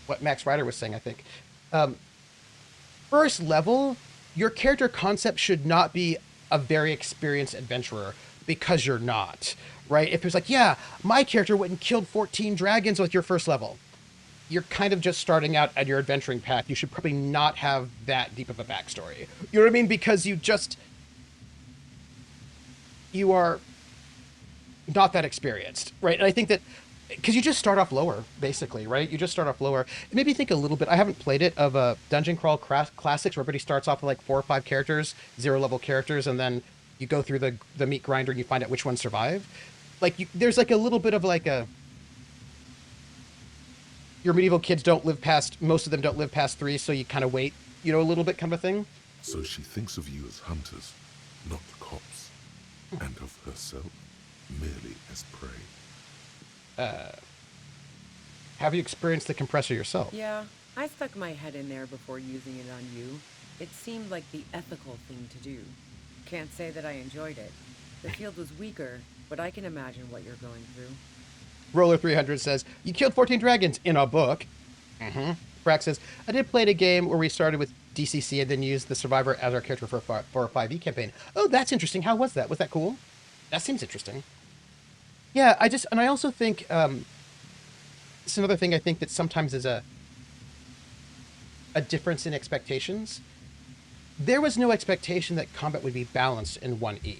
what Max Ryder was saying, I think. First level, your character concept should not be a very experienced adventurer, because you're not, right? If it's like, yeah, my character went and killed 14 dragons with your first level, you're kind of just starting out at your adventuring path. You should probably not have that deep of a backstory. You know what I mean? Because you are not that experienced, right? And I think that because you just start off lower, basically, right? You just start off lower. Maybe think a little bit. I haven't played it, of a Dungeon Crawl Classics where everybody starts off with like 4 or 5 characters, 0 level characters, and then you go through the meat grinder and you find out which ones survive. Like, there's like a little bit of like your medieval kids most of them don't live past 3, so you kind of wait, a little bit kind of a thing. So she thinks of you as hunters, not cops, and of herself merely as prey. Have you experienced the compressor yourself? Yeah, I stuck my head in there before using it on you. It seemed like the ethical thing to do. Can't say that I enjoyed it. The field was weaker, but I can imagine what you're going through. Roller 300 says, you killed 14 dragons in a book. Mm-hmm. Brack says, I did play a game where we started with DCC and then used the survivor as our character for a 5e campaign. Oh, that's interesting. How was that? Was that cool? That seems interesting. Yeah, I also think, it's another thing I think that sometimes is a difference in expectations. There was no expectation that combat would be balanced in 1E,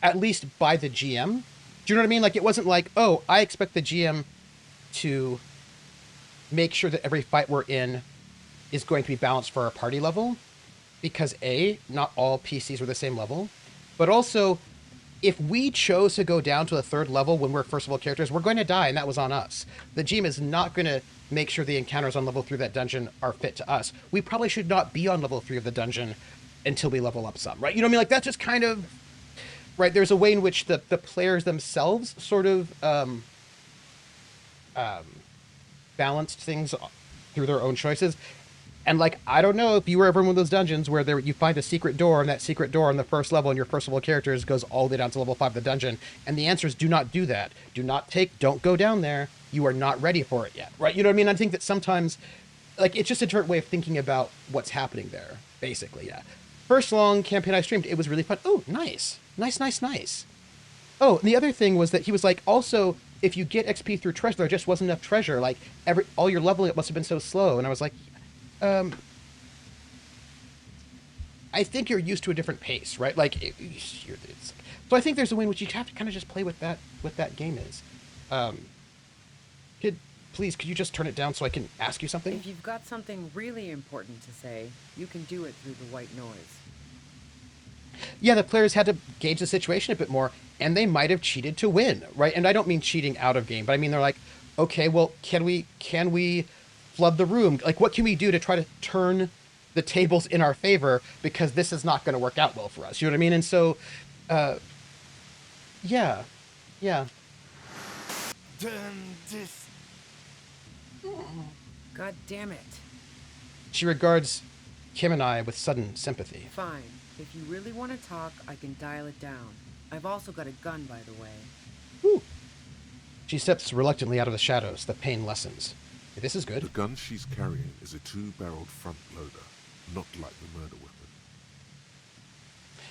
at least by the GM. Do you know what I mean? Like, it wasn't like, oh, I expect the GM to make sure that every fight we're in is going to be balanced for our party level, because A, not all PCs were the same level, but also, if we chose to go down to a third level when we're first level characters, we're going to die, and that was on us. The GM is not going to make sure the encounters on level 3 of that dungeon are fit to us. We probably should not be on level 3 of the dungeon until we level up some, right? You know what I mean? Like, that's just kind of, right? There's a way in which the players themselves sort of balanced things through their own choices. And, like, I don't know if you were ever in one of those dungeons where you find a secret door, and that secret door on the first level and your first level characters goes all the way down to level 5 of the dungeon. And the answer is do not do that. Don't go down there. You are not ready for it yet, right? You know what I mean? I think that sometimes, like, it's just a different way of thinking about what's happening there, basically, yeah. First long campaign I streamed, it was really fun. Oh, nice. Nice. Oh, and the other thing was that he was like, also, if you get XP through treasure, there just wasn't enough treasure. Like, all your leveling up must have been so slow. And I was like, I think you're used to a different pace, right? Like, so I think there's a way in which you have to kind of just play with what that game is. Could you just turn it down so I can ask you something? If you've got something really important to say, you can do it through the white noise. Yeah, the players had to gauge the situation a bit more, and they might have cheated to win, right? And I don't mean cheating out of game, but I mean they're like, okay, well, can we flood the room? Like, what can we do to try to turn the tables in our favor, because this is not going to work out well for us? You know what I mean? And so, yeah. Turn this. God damn it. She regards Kim and I with sudden sympathy. Fine. If you really want to talk, I can dial it down. I've also got a gun, by the way. Whew. She steps reluctantly out of the shadows. The pain lessens. This is good. The gun she's carrying is a 2-barreled front loader, not like the murder weapon.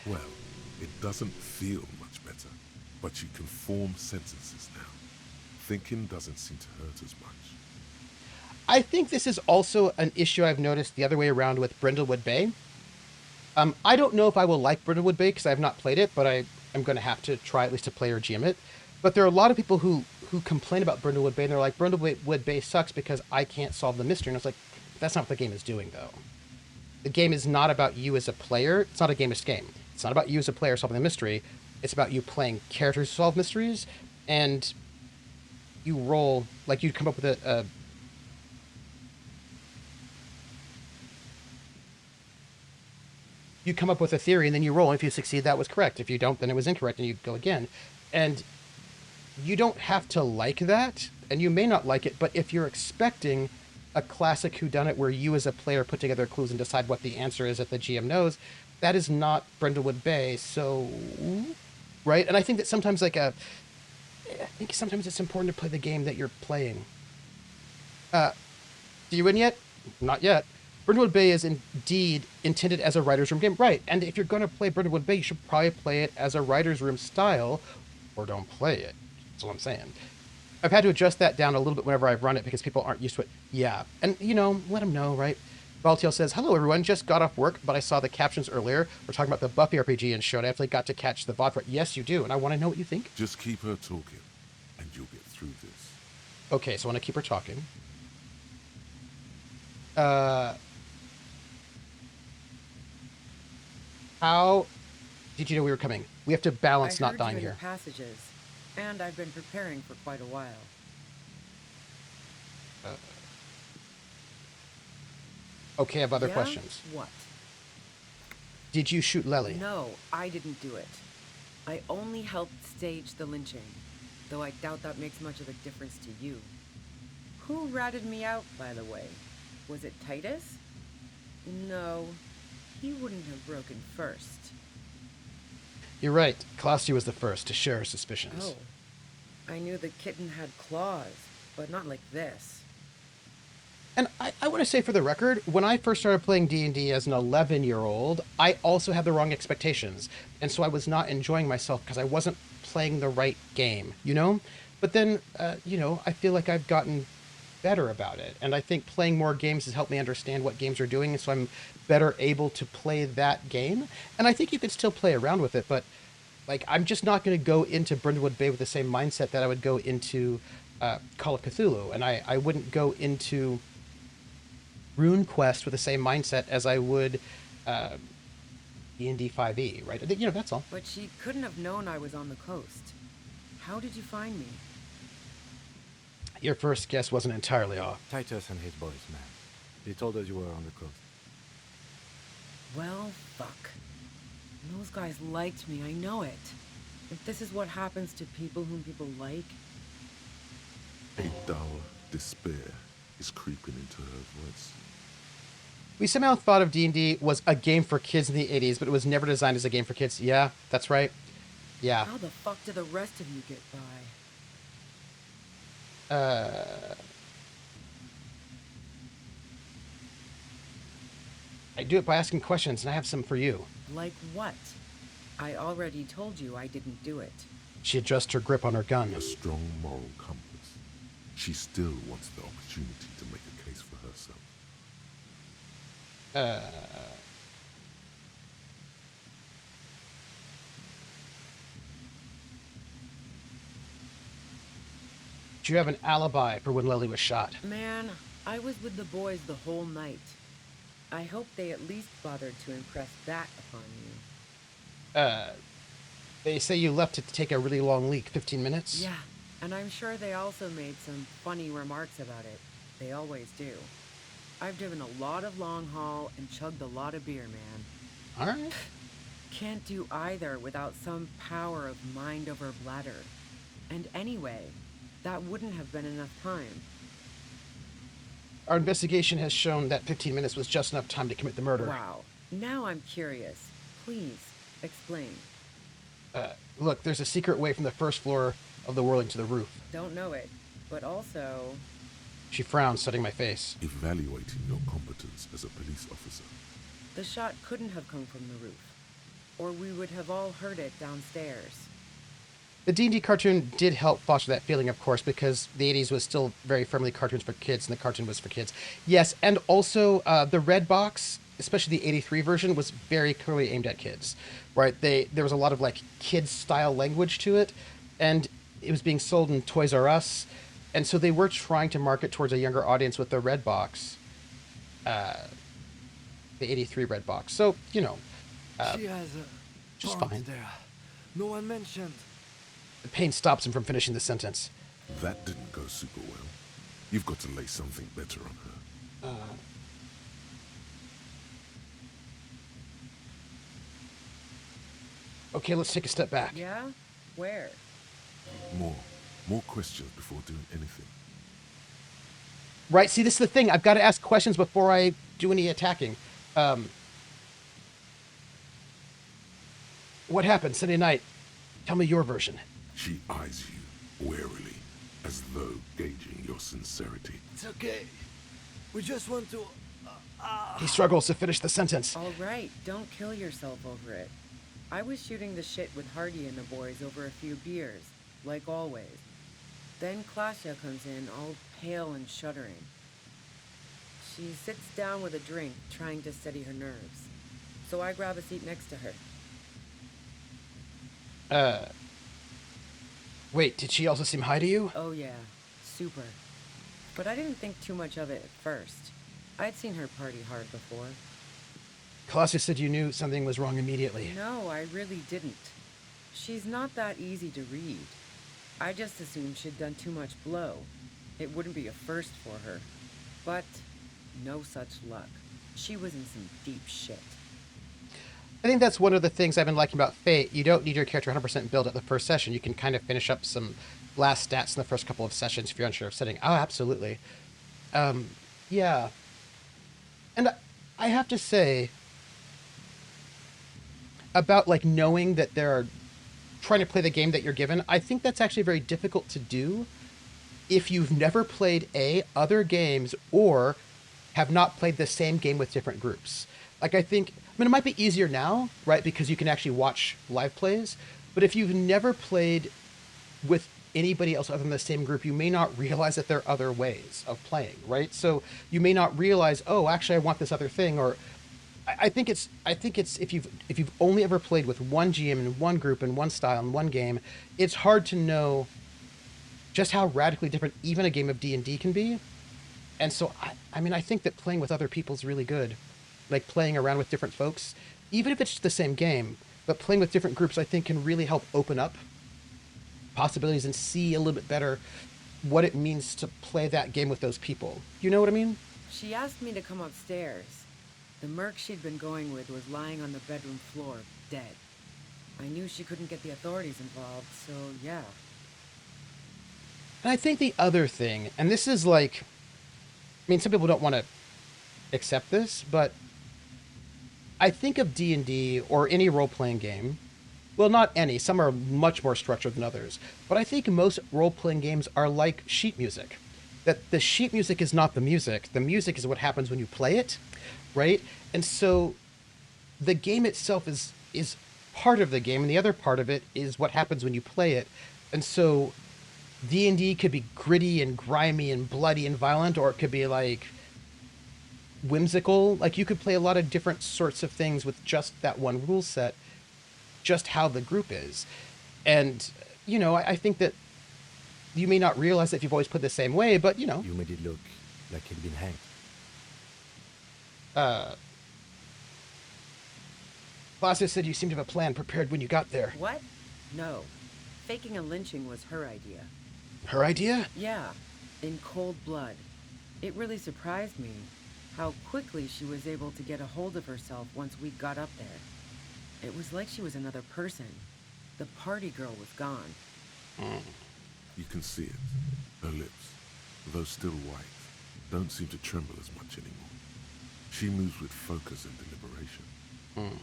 Well, it doesn't feel much better, but she can form sentences now. Thinking doesn't seem to hurt as much. I think this is also an issue I've noticed the other way around with Brindlewood Bay. I don't know if I will like Brindlewood Bay because I have not played it, but I'm going to have to try at least to play or GM it. But there are a lot of people who complain about Brindlewood Bay, and they're like, Brindlewood Bay sucks because I can't solve the mystery. And it's like, that's not what the game is doing, though. The game is not about you as a player. It's not a game-based game. It's not about you as a player solving the mystery. It's about you playing characters who solve mysteries, and you roll, like, you come up with a you come up with a theory, and then you roll. And if you succeed, that was correct. If you don't, then it was incorrect, and you go again. And you don't have to like that, and you may not like it, but if you're expecting a classic whodunit where you as a player put together clues and decide what the answer is that the GM knows, that is not Brindlewood Bay, so... Right? And I think that sometimes, sometimes it's important to play the game that you're playing. Do you win yet? Not yet. Brindlewood Bay is indeed intended as a writer's room game. Right, and if you're going to play Brindlewood Bay, you should probably play it as a writer's room style, or don't play it. That's what I'm saying. I've had to adjust that down a little bit whenever I've run it because people aren't used to it. Yeah, and, let them know, right? Baltiel says, hello, everyone. Just got off work, but I saw the captions earlier. We're talking about the Buffy RPG and show, and I actually got to catch the VOD for it. Yes, you do, and I want to know what you think. Just keep her talking, and you'll get through this. Okay, so I want to keep her talking. How did you know we were coming? We have to balance not dying here. Passages, and I've been preparing for quite a while. Okay, I have other questions. What? Did you shoot Lely? No, I didn't do it. I only helped stage the lynching, though I doubt that makes much of a difference to you. Who ratted me out, by the way? Was it Titus? No, he wouldn't have broken first. You're right. Colossi was the first to share her suspicions. Oh, I knew the kitten had claws, but not like this. And I want to say for the record, when I first started playing D&D as an 11-year-old, I also had the wrong expectations. And so I was not enjoying myself because I wasn't playing the right game, you know? But then, I feel like I've gotten better about it. And I think playing more games has helped me understand what games are doing. And so I'm better able to play that game. And I think you could still play around with it. But, like, I'm just not going to go into Brindlewood Bay with the same mindset that I would go into Call of Cthulhu. And I wouldn't go into RuneQuest with the same mindset as I would D&D 5e, right? That's all. But she couldn't have known I was on the coast. How did you find me? Your first guess wasn't entirely off. Titus and his boys, man. He told us you were on the coast. Well, fuck. Those guys liked me, I know it. If this is what happens to people whom people like... A dull despair is creeping into her voice. We somehow thought of D&D was a game for kids in the 80s, but it was never designed as a game for kids. Yeah, that's right. Yeah. How the fuck do the rest of you get by? I do it by asking questions, and I have some for you. Like what? I already told you I didn't do it. She adjusts her grip on her gun. A strong moral compass. She still wants the opportunity to make a case for herself. Do you have an alibi for when Lily was shot? Man, I was with the boys the whole night. I hope they at least bothered to impress that upon you. They say you left it to take a really long leak, 15 minutes? Yeah, and I'm sure they also made some funny remarks about it. They always do. I've driven a lot of long haul and chugged a lot of beer, man. All right. Can't do either without some power of mind over bladder. And anyway, that wouldn't have been enough time. Our investigation has shown that 15 minutes was just enough time to commit the murder. Wow. Now I'm curious. Please, explain. Look, there's a secret way from the first floor of the whirling to the roof. Don't know it, but also... She frowned, studying my face. Evaluating your competence as a police officer. The shot couldn't have come from the roof, or we would have all heard it downstairs. The D&D cartoon did help foster that feeling, of course, because the 80s was still very firmly cartoons for kids, and the cartoon was for kids. Yes, and also the red box, especially the 83 version, was very clearly aimed at kids, right? There was a lot of, like, kids-style language to it, and it was being sold in Toys R Us, and so they were trying to market towards a younger audience with the red box, the 83 red box. So, she has a just pond fine. there. No one mentioned. The pain stops him from finishing the sentence. That didn't go super well. You've got to lay something better on her. Okay, let's take a step back. Yeah? Where? More questions before doing anything. Right, see, this is the thing. I've got to ask questions before I do any attacking. What happened Sunday night? Tell me your version. She eyes you warily, as though gauging your sincerity. It's okay. We just want to... He struggles to finish the sentence. All right, don't kill yourself over it. I was shooting the shit with Hardy and the boys over a few beers, like always. Then Klasha comes in, all pale and shuddering. She sits down with a drink, trying to steady her nerves. So I grab a seat next to her. Wait, did she also seem high to you? Oh yeah, super. But I didn't think too much of it at first. I'd seen her party hard before. Colossus said you knew something was wrong immediately. No, I really didn't. She's not that easy to read. I just assumed she'd done too much blow. It wouldn't be a first for her. But no such luck. She was in some deep shit. I think that's one of the things I've been liking about Fate. You don't need your character 100% build at the first session. You can kind of finish up some last stats in the first couple of sessions if you're unsure of setting. Oh, absolutely. Yeah. And I have to say, about like knowing that there are trying to play the game that you're given. I think that's actually very difficult to do if you've never played other games or have not played the same game with different groups. Like I mean, it might be easier now, right? Because you can actually watch live plays. But if you've never played with anybody else other than the same group, you may not realize that there are other ways of playing, right? So you may not realize, oh, actually, I want this other thing, or I think it's if you've only ever played with one GM and one group and one style and one game, it's hard to know just how radically different even a game of D&D can be. And so I mean I think that playing with other people is really good, like playing around with different folks, even if it's just the same game, but playing with different groups I think can really help open up possibilities and see a little bit better what it means to play that game with those people. You know what I mean? She asked me to come upstairs. The merc she'd been going with was lying on the bedroom floor, dead. I knew she couldn't get the authorities involved, so yeah. And I think the other thing, and this is like, I mean, some people don't want to accept this, but I think of D&D or any role-playing game. Well, not any. Some are much more structured than others. But I think most role-playing games are like sheet music. That the sheet music is not the music. The music is what happens when you play it, right? And so the game itself is part of the game, and the other part of it is what happens when you play it. And so D&D could be gritty and grimy and bloody and violent, or it could be like whimsical. Like you could play a lot of different sorts of things with just that one rule set, just how the group is. And, you know, I think that you may not realize that if you've always played the same way, but, you know. You made it look like he'd been hanged. Plaza said you seemed to have a plan prepared when you got there. What? No. Faking a lynching was her idea. Her idea? Yeah, in cold blood. It really surprised me how quickly she was able to get a hold of herself once we got up there. It was like she was another person. The party girl was gone. You can see it. Her lips, though still white, don't seem to tremble as much anymore. She moves with focus and deliberation.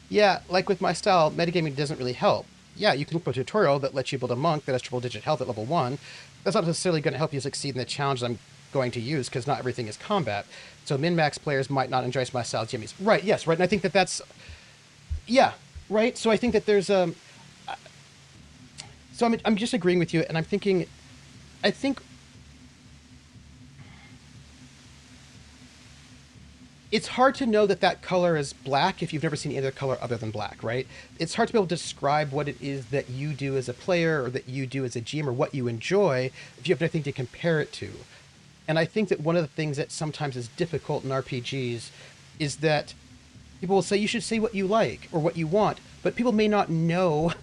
Yeah, like with my style, metagaming doesn't really help. Yeah, you can look at a tutorial that lets you build a monk that has triple digit health at level 1. That's not necessarily going to help you succeed in the challenge I'm going to use, because not everything is combat. So min-max players might not enjoy my style jimmies. Right, yes, right, and I think that that's... Yeah, right? So I think that there's a... So I'm just agreeing with you, and I'm thinking... I think... It's hard to know that that color is black if you've never seen any other color other than black, right? It's hard to be able to describe what it is that you do as a player or that you do as a GM or what you enjoy if you have nothing to compare it to. And I think that one of the things that sometimes is difficult in RPGs is that people will say you should say what you like or what you want, but people may not know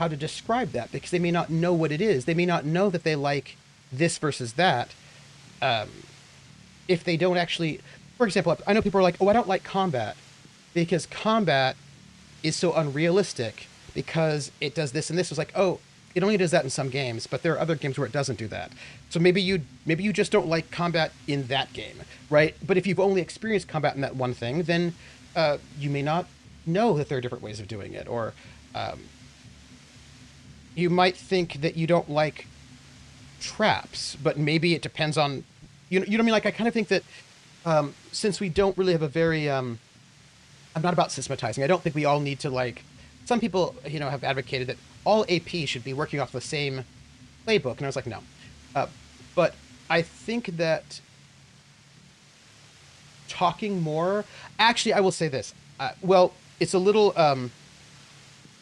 how to describe that because they may not know what it is. They may not know that they like this versus that if they don't actually... For example, I know people are like, oh, I don't like combat because combat is so unrealistic because it does this and this. It's like, oh, it only does that in some games, but there are other games where it doesn't do that. So maybe you just don't like combat in that game, right? But if you've only experienced combat in that one thing, then you may not know that there are different ways of doing it. Or you might think that you don't like traps, but maybe it depends on, you know what I mean? Like, I kind of think that since we don't really have a very, I'm not about systematizing. I don't think we all need to, like, some people, you know, have advocated that all AP should be working off the same playbook. And I was like, no. But I think that talking more, actually, I will say this. Well, it's a little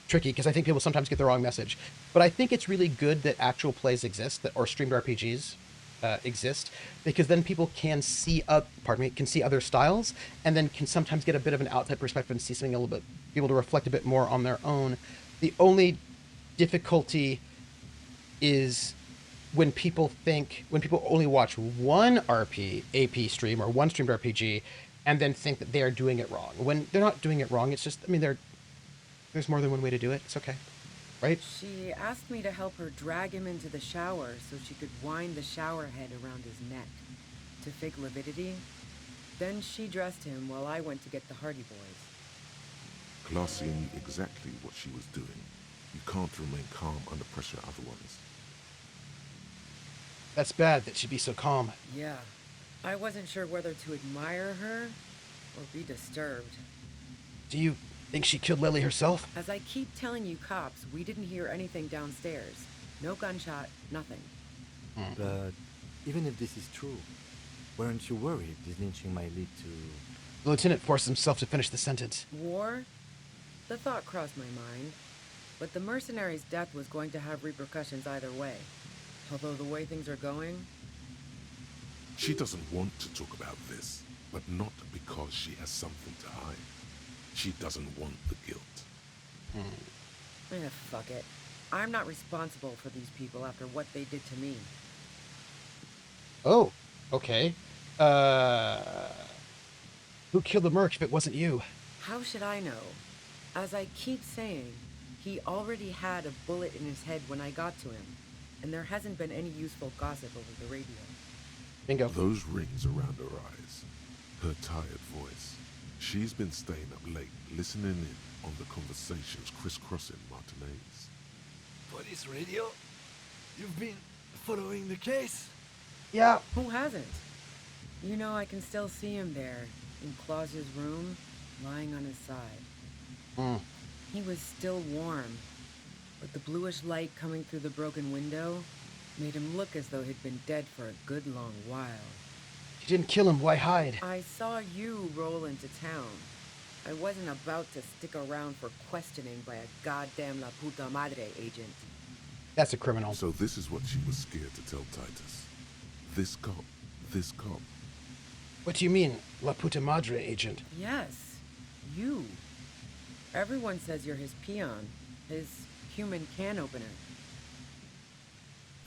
tricky because I think people sometimes get the wrong message. But I think it's really good that actual plays exist, or streamed RPGs exist, because then people can see can see other styles, and then can sometimes get a bit of an outside perspective and see something a little bit, be able to reflect a bit more on their own. The only difficulty is when people only watch one AP stream or one streamed RPG, and then think that they are doing it wrong. When they're not doing it wrong, it's just, I mean, there's more than one way to do it. It's okay. Right? She asked me to help her drag him into the shower so she could wind the shower head around his neck to fake lividity. Then she dressed him while I went to get the Hardy Boys. Classy knew exactly what she was doing. You can't remain calm under pressure otherwise. That's bad that she'd be so calm. Yeah. I wasn't sure whether to admire her or be disturbed. Do you think she killed Lily herself? As I keep telling you cops, we didn't hear anything downstairs. No gunshot, nothing. But even if this is true, weren't you worried this lynching might lead to... The lieutenant forced himself to finish the sentence. War? The thought crossed my mind. But the mercenary's death was going to have repercussions either way. Although the way things are going... She doesn't want to talk about this, but not because she has something to hide. She doesn't want the guilt. Fuck it. I'm not responsible for these people after what they did to me. Oh, okay. Who killed the merc if it wasn't you? How should I know? As I keep saying, he already had a bullet in his head when I got to him, and there hasn't been any useful gossip over the radio. Bingo. Those rings around her eyes, her tired voice. She's been staying up late, listening in on the conversations crisscrossing Martinez. Police radio? You've been following the case? Yeah. Who hasn't? You know, I can still see him there, in Claus's room, lying on his side. He was still warm, but the bluish light coming through the broken window made him look as though he'd been dead for a good long while. You didn't kill him, why hide? I saw you roll into town. I wasn't about to stick around for questioning by a goddamn La Puta Madre agent. That's a criminal. So this is what she was scared to tell Titus. This cop. What do you mean, La Puta Madre agent? Yes, you. Everyone says you're his peon, his human can opener.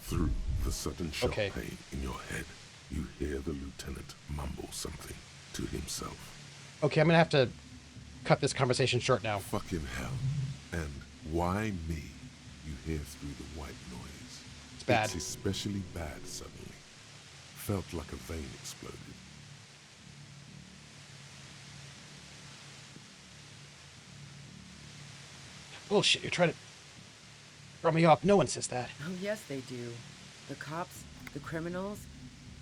Through the sudden sharp Okay. pain in your head, you hear the lieutenant mumble something to himself. Okay, I'm gonna have to cut this conversation short now. Fucking hell. And why me? You hear through the white noise. It's bad. It's especially bad suddenly. Felt like a vein exploded. Bullshit, you're trying to throw me off. No one says that. Oh, yes, they do. The cops, the criminals.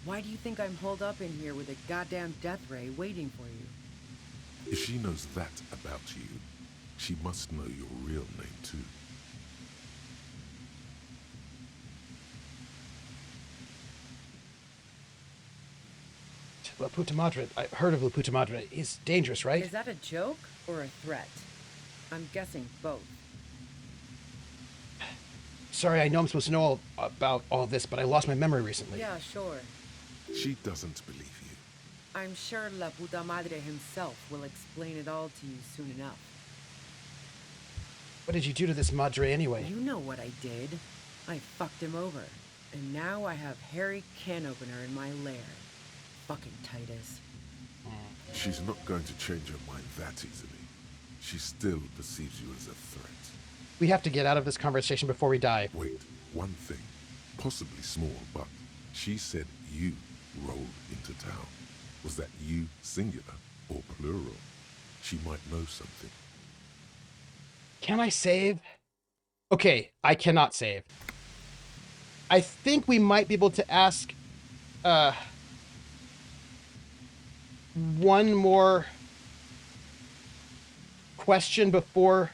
Why do you think I'm holed up in here with a goddamn death ray waiting for you? If she knows that about you, she must know your real name too. La Puta Madre. I heard of La Puta Madre. He's dangerous, right? Is that a joke or a threat? I'm guessing both. Sorry, I know I'm supposed to know all about all this, but I lost my memory recently. Yeah, sure. She doesn't believe you. I'm sure La Puta Madre himself will explain it all to you soon enough. What did you do to this Madre anyway? You know what I did. I fucked him over. And now I have Harry Can Opener in my lair. Fucking Titus. She's not going to change her mind that easily. She still perceives you as a threat. We have to get out of this conversation before we die. Wait, one thing. Possibly small, but she said you rolled into town. Was that you singular or plural? She might know something. Can I save? Okay, I cannot save. I think we might be able to ask one more question before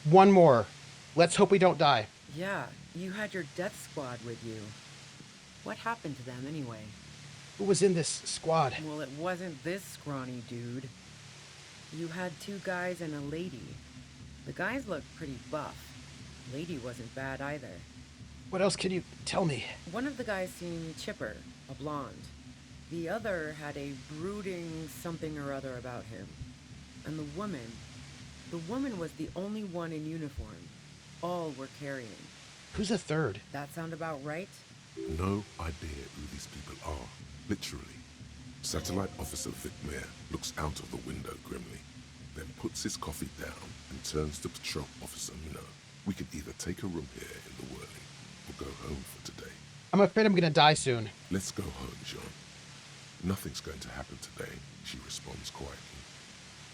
one more. Let's hope we don't die. Yeah, you had your death squad with you. What happened to them anyway? Who was in this squad? Well, it wasn't this scrawny dude. You had two guys and a lady. The guys looked pretty buff. Lady wasn't bad either. What else can you tell me? One of the guys seemed chipper, a blonde. The other had a brooding something or other about him. And the woman was the only one in uniform. All were carrying. Who's the third? That sound about right? No idea who these people are, literally. Satellite Officer Vic Mayer looks out of the window grimly, then puts his coffee down and turns to Patrol Officer Minot. We could either take a room here in the Whirling or go home for today. I'm afraid I'm gonna die soon. Let's go home, John. Nothing's going to happen today, she responds quietly.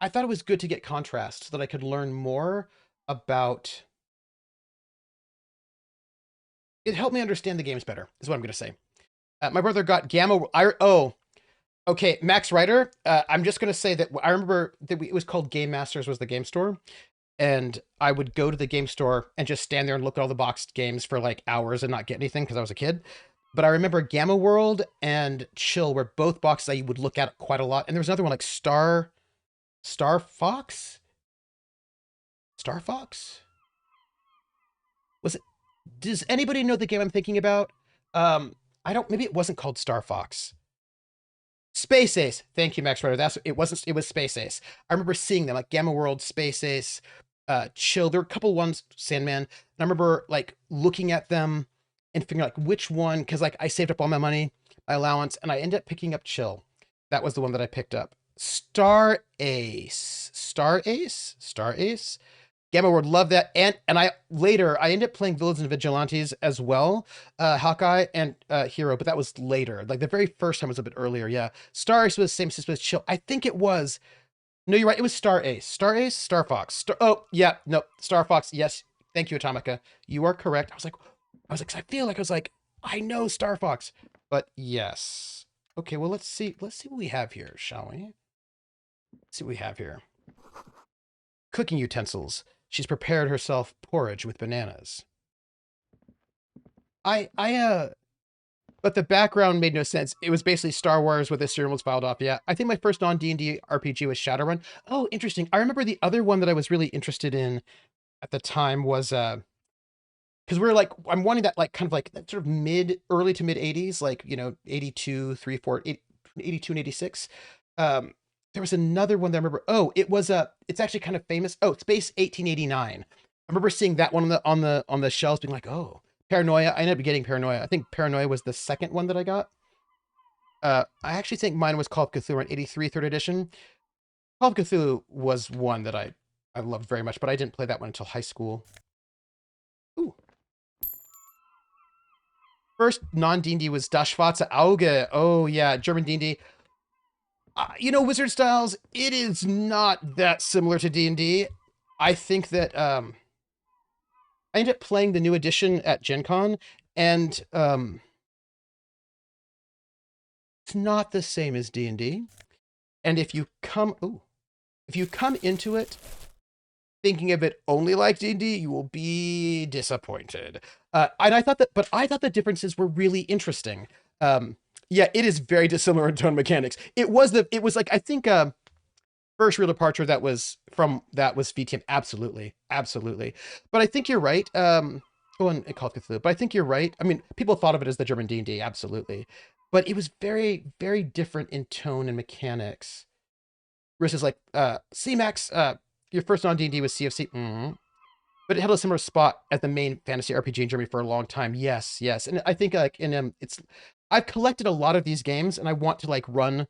I thought it was good to get contrast so that I could learn more about. It helped me understand the games better, is what I'm going to say. My brother got Gamma. Okay, Max Ryder. I'm just going to say that I remember that it was called Game Masters was the game store, and I would go to the game store and just stand there and look at all the boxed games for like hours and not get anything because I was a kid. But I remember Gamma World and Chill were both boxes I would look at quite a lot. And there was another one like Star Fox? Star Fox? Was it? Does anybody know the game I'm thinking about? I don't. Maybe it wasn't called Star Fox. Space Ace. Thank you, Max Rider. That's it. Wasn't. It was Space Ace. I remember seeing them like Gamma World, Space Ace, Chill. There were a couple ones, Sandman. And I remember like looking at them and figuring like which one, because like I saved up all my money, my allowance, and I ended up picking up Chill. That was the one that I picked up. Star Ace. Star Ace? Star Ace? Gamma World, love that. And I later I ended up playing Villains and Vigilantes as well, Hawkeye and Hero, but that was later. Like the very first time was a bit earlier. Yeah, Star Ace was the same system as Chill. I think it was. No, you're right. It was Star Ace. Star Ace. Star Fox. Oh yeah, no, Star Fox. Yes, thank you, Atomica. You are correct. I feel like I was like I know Star Fox, but yes. Okay, well let's see. Let's see what we have here, shall we? Let's see what we have here. Cooking utensils. She's prepared herself porridge with bananas. But the background made no sense. It was basically Star Wars with the serial was filed off. Yeah, I think my first non-D&D RPG was Shadowrun. Oh, interesting. I remember the other one that I was really interested in at the time was because we're like I'm wanting that like kind of like that sort of early to mid 80s, like 82, 3, 4, 82 and 86. There was another one that I remember. Oh, it's actually kind of famous. Oh, Space 1889. I remember seeing that one on the shelves, being like, oh, Paranoia. I ended up getting Paranoia. I think Paranoia was the second one that I got. I actually think mine was Call of Cthulhu in 83 third edition. Call of Cthulhu was one that I loved very much, but I didn't play that one until high school. Ooh. First non-D&D was Das Schwarze Auge. Oh yeah, German D&D. Wizard Styles, it is not that similar to D&D. I think that I ended up playing the new edition at Gen Con, and it's not the same as D&D. And if you come into it thinking of it only like D&D, you will be disappointed. And I thought the differences were really interesting. Yeah, it is very dissimilar in tone mechanics. It was like I think first real departure that was VTM. Absolutely. But I think you're right. And Call of Cthulhu. But I think you're right. I mean, people thought of it as the German D&D, absolutely. But it was very, very different in tone and mechanics. Versus like CMAX, your first on D&D was CFC. Mm-hmm. But it held a similar spot at the main fantasy RPG in Germany for a long time. Yes. And I think like I've collected a lot of these games, and I want to like run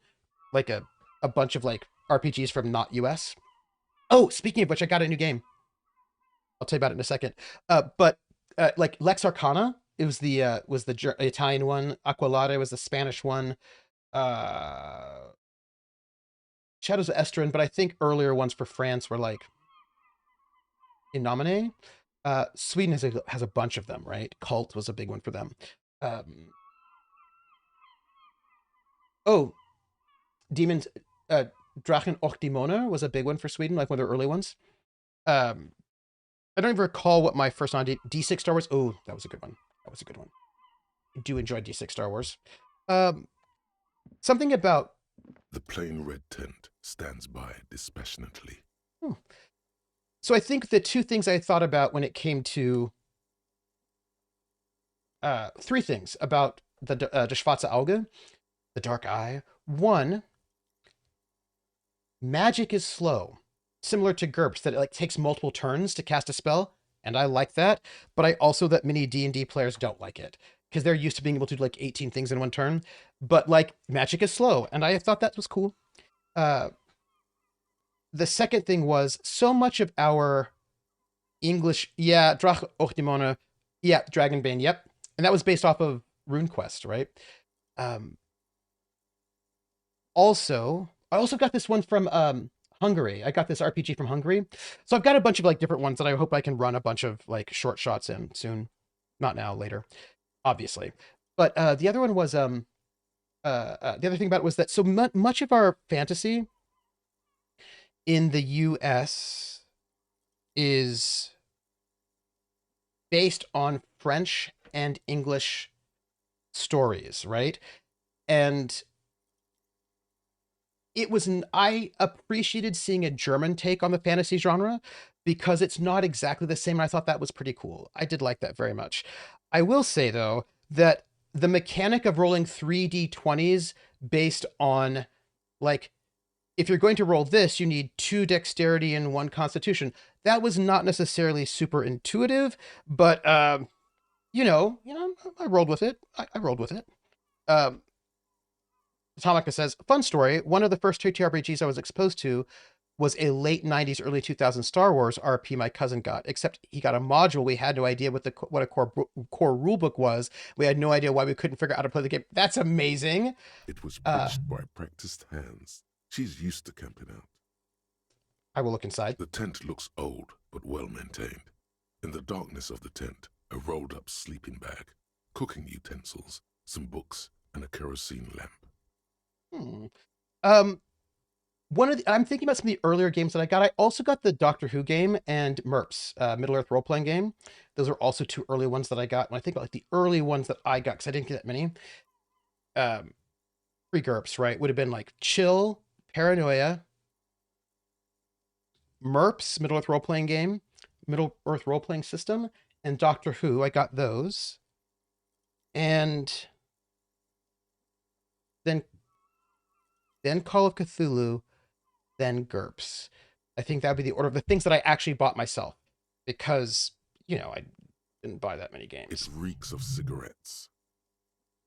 like a bunch of like RPGs from not US. Oh, speaking of which, I got a new game. I'll tell you about it in a second. But like Lex Arcana, it was the Italian one. Aqualade was the Spanish one. Shadows of Estrin, but I think earlier ones for France were like Innomine. Sweden has a bunch of them, right? Cult was a big one for them. Demons, Drachen och Demoner was a big one for Sweden, like one of their early ones. I don't even recall what my first on D6 Star Wars. Oh, that was a good one. I do enjoy D6 Star Wars. Something about the plain red tent stands by dispassionately. So I think the two things I thought about when it came to three things about the Schwarze Auge, the dark eye. One, magic is slow, similar to GURPS, that it like takes multiple turns to cast a spell, and I like that. But I also that many D&D players don't like it because they're used to being able to do like 18 things in one turn. But like magic is slow, and I thought that was cool. The second thing was so much of our English, Drach och Demoner, Dragonbane, yep, and that was based off of RuneQuest, right? I also got this one from Hungary. I got this RPG from Hungary. So I've got a bunch of like different ones that I hope I can run a bunch of like short shots in soon. Not now, later, obviously. But the other one was the other thing about it was that so much of our fantasy in the US is based on French and English stories, right? And I appreciated seeing a German take on the fantasy genre because it's not exactly the same. And I thought that was pretty cool. I did like that very much. I will say though that the mechanic of rolling 3d20s based on like if you're going to roll this, you need 2 dexterity and 1 constitution. That was not necessarily super intuitive, but I rolled with it. I rolled with it. Um, Tomica says, fun story. One of the first TTRPGs I was exposed to was a late 90s, early 2000s Star Wars RP my cousin got, except he got a module. We had no idea what a core rulebook was. We had no idea why we couldn't figure out how to play the game. That's amazing. It was pitched by practiced hands. She's used to camping out. I will look inside. The tent looks old, but well maintained. In the darkness of the tent, a rolled up sleeping bag, cooking utensils, some books, and a kerosene lamp. I'm thinking about some of the earlier games that I got. I also got the Doctor Who game and MERPS, Middle Earth role playing game. Those are also 2 early ones that I got. When I think about like the early ones that I got, because I didn't get that many. Pre-GURPS, right? Would have been like Chill, Paranoia, MERPS, Middle Earth role playing game, Middle Earth role playing system, and Doctor Who. I got those, and then Call of Cthulhu, then GURPS. I think that would be the order of the things that I actually bought myself because, I didn't buy that many games. It reeks of cigarettes.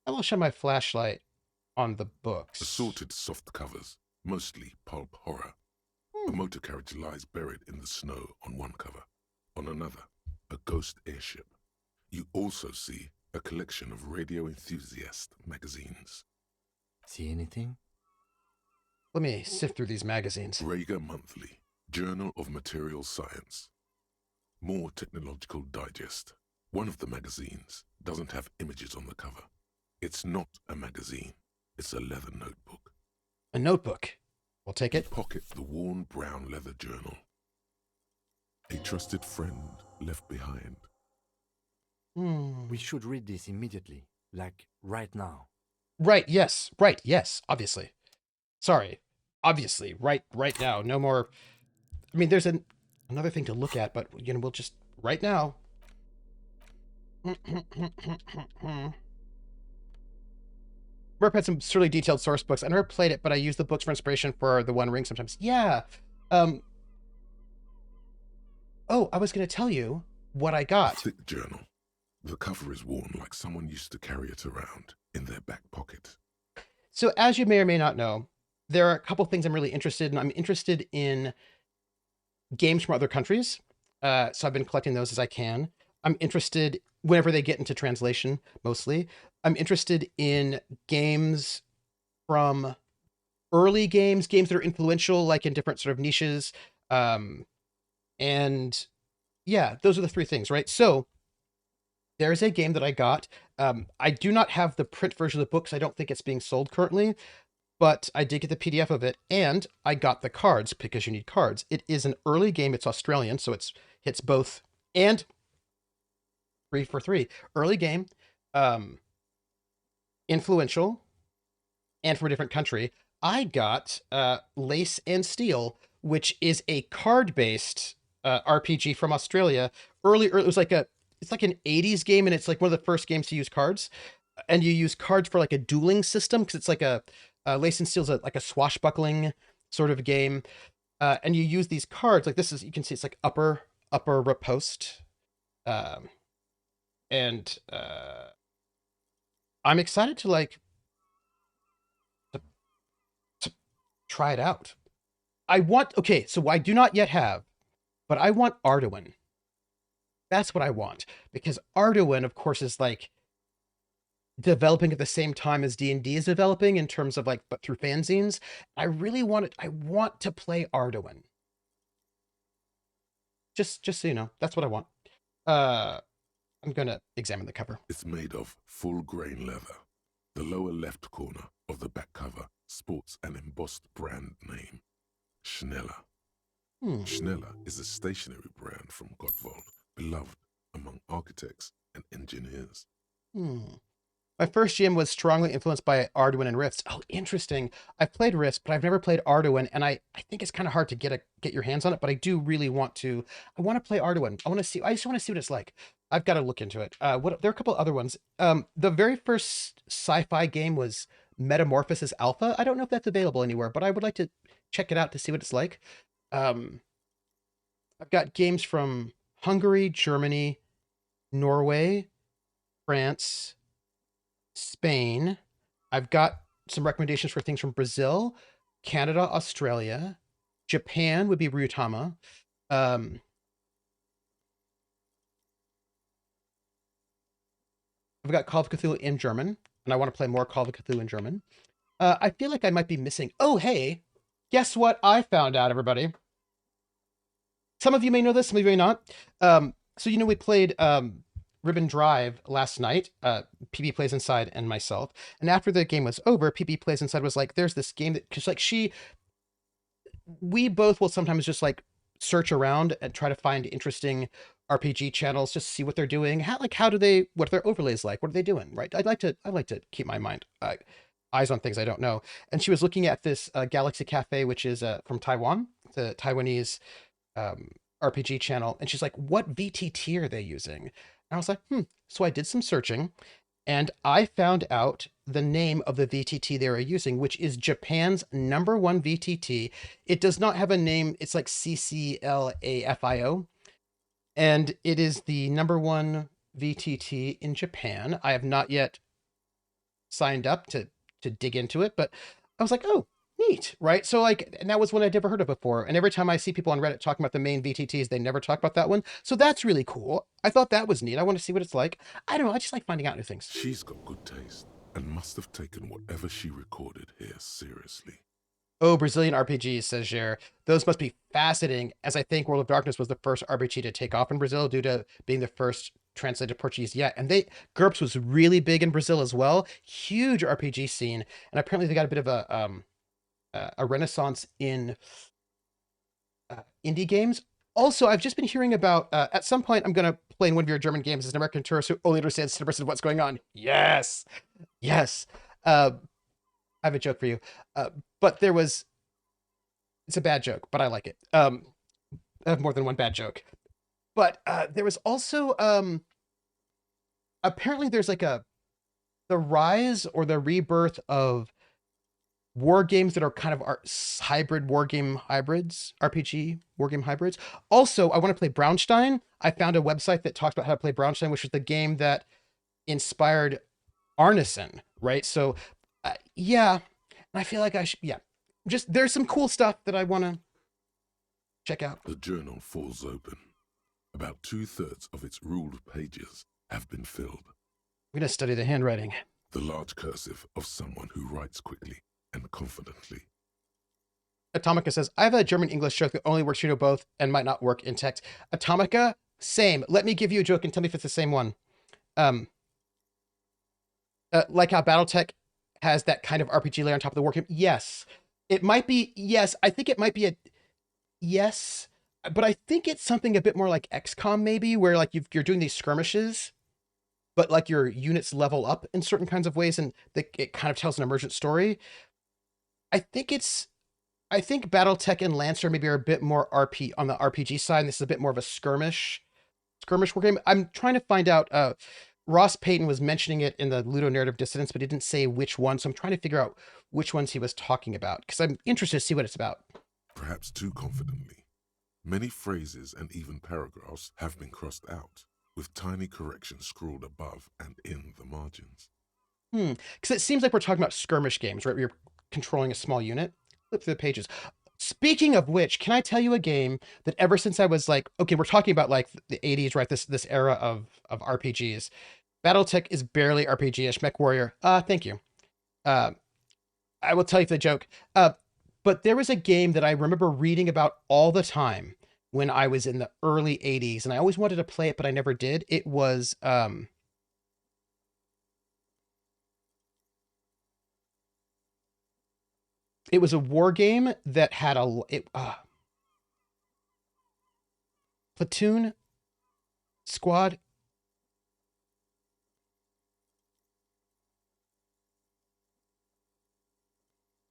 I will shine my flashlight on the books. Assorted soft covers, mostly pulp horror. A motor carriage lies buried in the snow on one cover. On another, a ghost airship. You also see a collection of radio enthusiast magazines. See anything? Let me sift through these magazines. Rager Monthly, Journal of Material Science. More Technological Digest. One of the magazines doesn't have images on the cover. It's not a magazine. It's a leather notebook. A notebook. We'll take it. Pocket the worn brown leather journal. A trusted friend left behind. We should read this immediately, like right now. Right, yes, obviously. Sorry, obviously, right now. No more. I mean, there's another thing to look at, but we'll just right now. Merp had some really detailed source books. I never played it, but I use the books for inspiration for the One Ring sometimes. Yeah. Oh, I was going to tell you what I got. Thick journal. The cover is worn like someone used to carry it around in their back pocket. So as you may or may not know, there are a couple things I'm really interested in. I'm interested in games from other countries. So I've been collecting those as I can. I'm interested whenever they get into translation, mostly. I'm interested in games from early games that are influential, like in different sort of niches. And yeah, those are the 3 things, right? So there's a game that I got. I do not have the print version of the book, so I don't think it's being sold currently, but I did get the PDF of it, and I got the cards because you need cards. It is an early game. It's Australian, so hits both, and 3 for 3. Early game, influential, and from a different country. I got Lace and Steel, which is a card-based RPG from Australia. Early, it was like it's like an 80s game, and it's like one of the first games to use cards. And you use cards for like a dueling system, because it's like Lace and Steel's like a swashbuckling sort of game. And you use these cards, like this is, you can see it's like upper riposte. And I'm excited to try it out. So I do not yet have, but I want Arduin. That's what I want, because Arduin, of course, is like developing at the same time as D&D is developing in terms of like, but through fanzines. I want to play Arduin. Just so you know, that's what I want. I'm gonna examine the cover. It's made of full grain leather. The lower left corner of the back cover sports an embossed brand name, Schneller. Schneller is a stationery brand from Gottwald, beloved among architects and engineers. My first GM was strongly influenced by Arduin and Rifts. Oh, interesting. I've played Rifts, but I've never played Arduin, and I think it's kind of hard to get your hands on it, but I do really want to. I want to play Arduin. I just want to see what it's like. I've got to look into it. There are a couple other ones. The very first sci-fi game was Metamorphosis Alpha. I don't know if that's available anywhere, but I would like to check it out to see what it's like. I've got games from Hungary, Germany, Norway, France, Spain. I've got some recommendations for things from Brazil, Canada, Australia. Japan would be Ryutama. I've got Call of Cthulhu in German, and I want to play more Call of Cthulhu in German. I feel like I might be missing. Oh, hey, guess what I found out, everybody? Some of you may know this, some of you may not. So, we played Ribbon Drive last night. PB Plays Inside and myself. And after the game was over, PB Plays Inside was like, there's this game that, because like we both will sometimes just like search around and try to find interesting RPG channels, just see what they're doing. What are their overlays like? What are they doing? Right. I'd like to keep my mind, eyes on things I don't know. And she was looking at this Galaxy Cafe, which is from Taiwan, the Taiwanese RPG channel. And she's like, what VTT are they using? And I was like, So I did some searching and I found out the name of the VTT they were using, which is Japan's #1 VTT. It does not have a name. It's like CCLAFIO. And it is the #1 VTT in Japan. I have not yet signed up to dig into it, but I was like, oh, neat, right? So and that was one I'd never heard of before. And every time I see people on Reddit talking about the main VTTs, they never talk about that one. So that's really cool. I thought that was neat. I want to see what it's like. I don't know. I just like finding out new things. She's got good taste and must have taken whatever she recorded here seriously. Oh, Brazilian RPGs, says Jer. Those must be fascinating, as I think World of Darkness was the first RPG to take off in Brazil due to being the first translated Portuguese yet. And GURPS was really big in Brazil as well. Huge RPG scene. And apparently they got a bit of a renaissance in indie games. Also, I've just been hearing about, at some point, I'm going to play in one of your German games as an American tourist who only understands 10% of what's going on. Yes. I have a joke for you. But it's a bad joke, but I like it. I have more than one bad joke. But there was also, apparently there's like the rise or the rebirth of war games that are kind of hybrid war game hybrids, RPG war game hybrids. Also, I want to play Braunstein. I found a website that talks about how to play Braunstein, which is the game that inspired Arneson, right? So, yeah, and I feel like I should, just there's some cool stuff that I want to check out. The journal falls open. About 2/3 of its ruled pages have been filled. I'm going to study the handwriting. The large cursive of someone who writes quickly and confidently. Atomica says, I have a German-English joke that only works, both and might not work in text. Atomica, same. Let me give you a joke and tell me if it's the same one. Like how Battletech has that kind of RPG layer on top of the war game. Yes. It might be, yes. I think it might be yes. But I think it's something a bit more like XCOM maybe, where like you're doing these skirmishes, but like your units level up in certain kinds of ways and it kind of tells an emergent story. I think Battletech and Lancer maybe are a bit more on the RPG side, and this is a bit more of a skirmish war game. I'm trying to find out. Ross Payton was mentioning it in the Ludo Narrative Dissidence, but he didn't say which one. So I'm trying to figure out which ones he was talking about because I'm interested to see what it's about. Perhaps too confidently. Many phrases and even paragraphs have been crossed out, with tiny corrections scrawled above and in the margins. Because it seems like we're talking about skirmish games, right? Where you're controlling a small unit. Flip through the pages. Speaking of which, can I tell you a game that ever since I was like, okay, we're talking about like the 80s, right? This era of RPGs. BattleTech is barely RPG-ish. Mech Warrior. Thank you. Uh, I will tell you the joke. But there was a game that I remember reading about all the time when I was in the early 80s, and I always wanted to play it, but I never did. It was a war game that had platoon squad.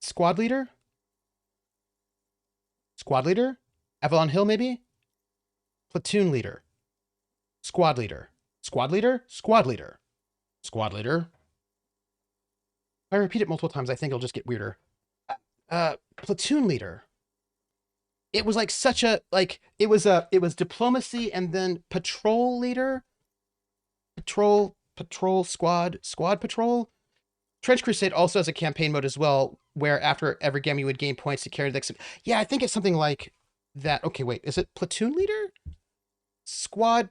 Squad leader? Squad leader? Avalon Hill, maybe? Platoon leader. Squad leader. Squad leader? Squad leader. Squad leader. If I repeat it multiple times, I think it'll just get weirder. Platoon leader. It was like such a, like, it was diplomacy and then patrol leader. Patrol, squad patrol. Trench Crusade also has a campaign mode as well, where after every game you would gain points to carry the. Yeah, I think it's something like that. Okay, wait, is it platoon leader? Squad,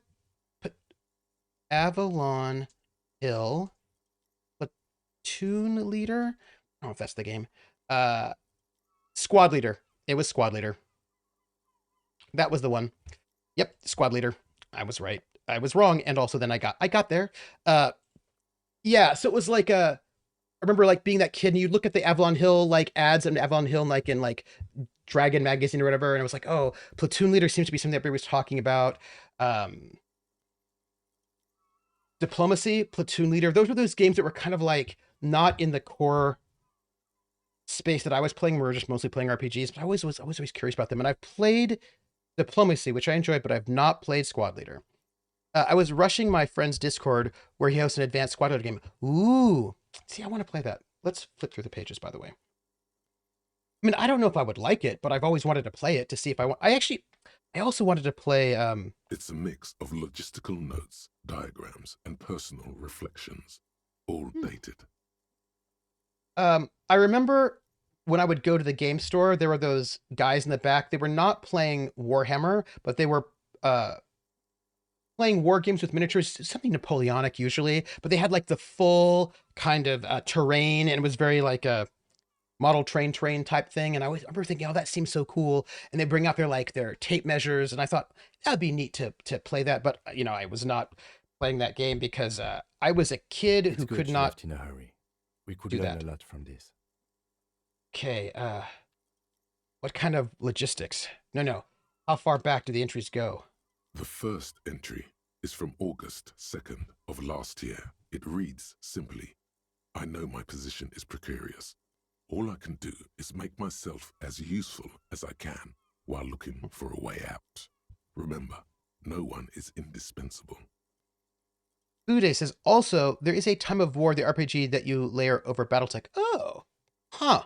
Avalon Hill, platoon leader. I don't know if that's the game. Squad leader. It was squad leader. That was the one. Yep, squad leader. I was right. I was wrong, and also then I got there. Yeah, so it was like I remember like being that kid and you look at the Avalon Hill like ads and Avalon Hill like in like Dragon magazine or whatever, and it was like, oh, platoon leader seems to be something that everybody was talking about. Diplomacy, platoon leader. Those were those games that were kind of like not in the core space that I was playing. We were just mostly playing RPGs, but I was always curious about them. And I've played Diplomacy, which I enjoyed, but I've not played Squad Leader. I was rushing my friend's Discord where he hosts an advanced Squad Leader game. Ooh, see, I want to play that. Let's flip through the pages, by the way. I mean, I don't know if I would like it, but I've always wanted to play it to see if I want. I also wanted to play. It's a mix of logistical notes, diagrams, and personal reflections, all dated. I remember when I would go to the game store, there were those guys in the back. They were not playing Warhammer, but they were playing war games with miniatures, something Napoleonic usually, but they had like the full kind of terrain, and it was very like a model train type thing. And I remember thinking, oh, that seems so cool. And they bring out their tape measures, and I thought that would be neat to play that. But I was not playing that game because I was a kid who could not. Left in a hurry. We could learn a lot from this. Okay, what kind of logistics? No. How far back do the entries go? The first entry is from August 2nd of last year. It reads simply, I know my position is precarious. All I can do is make myself as useful as I can while looking for a way out. Remember, no one is indispensable. Uday says, also, there is a Time of War, the RPG that you layer over BattleTech. Oh, huh.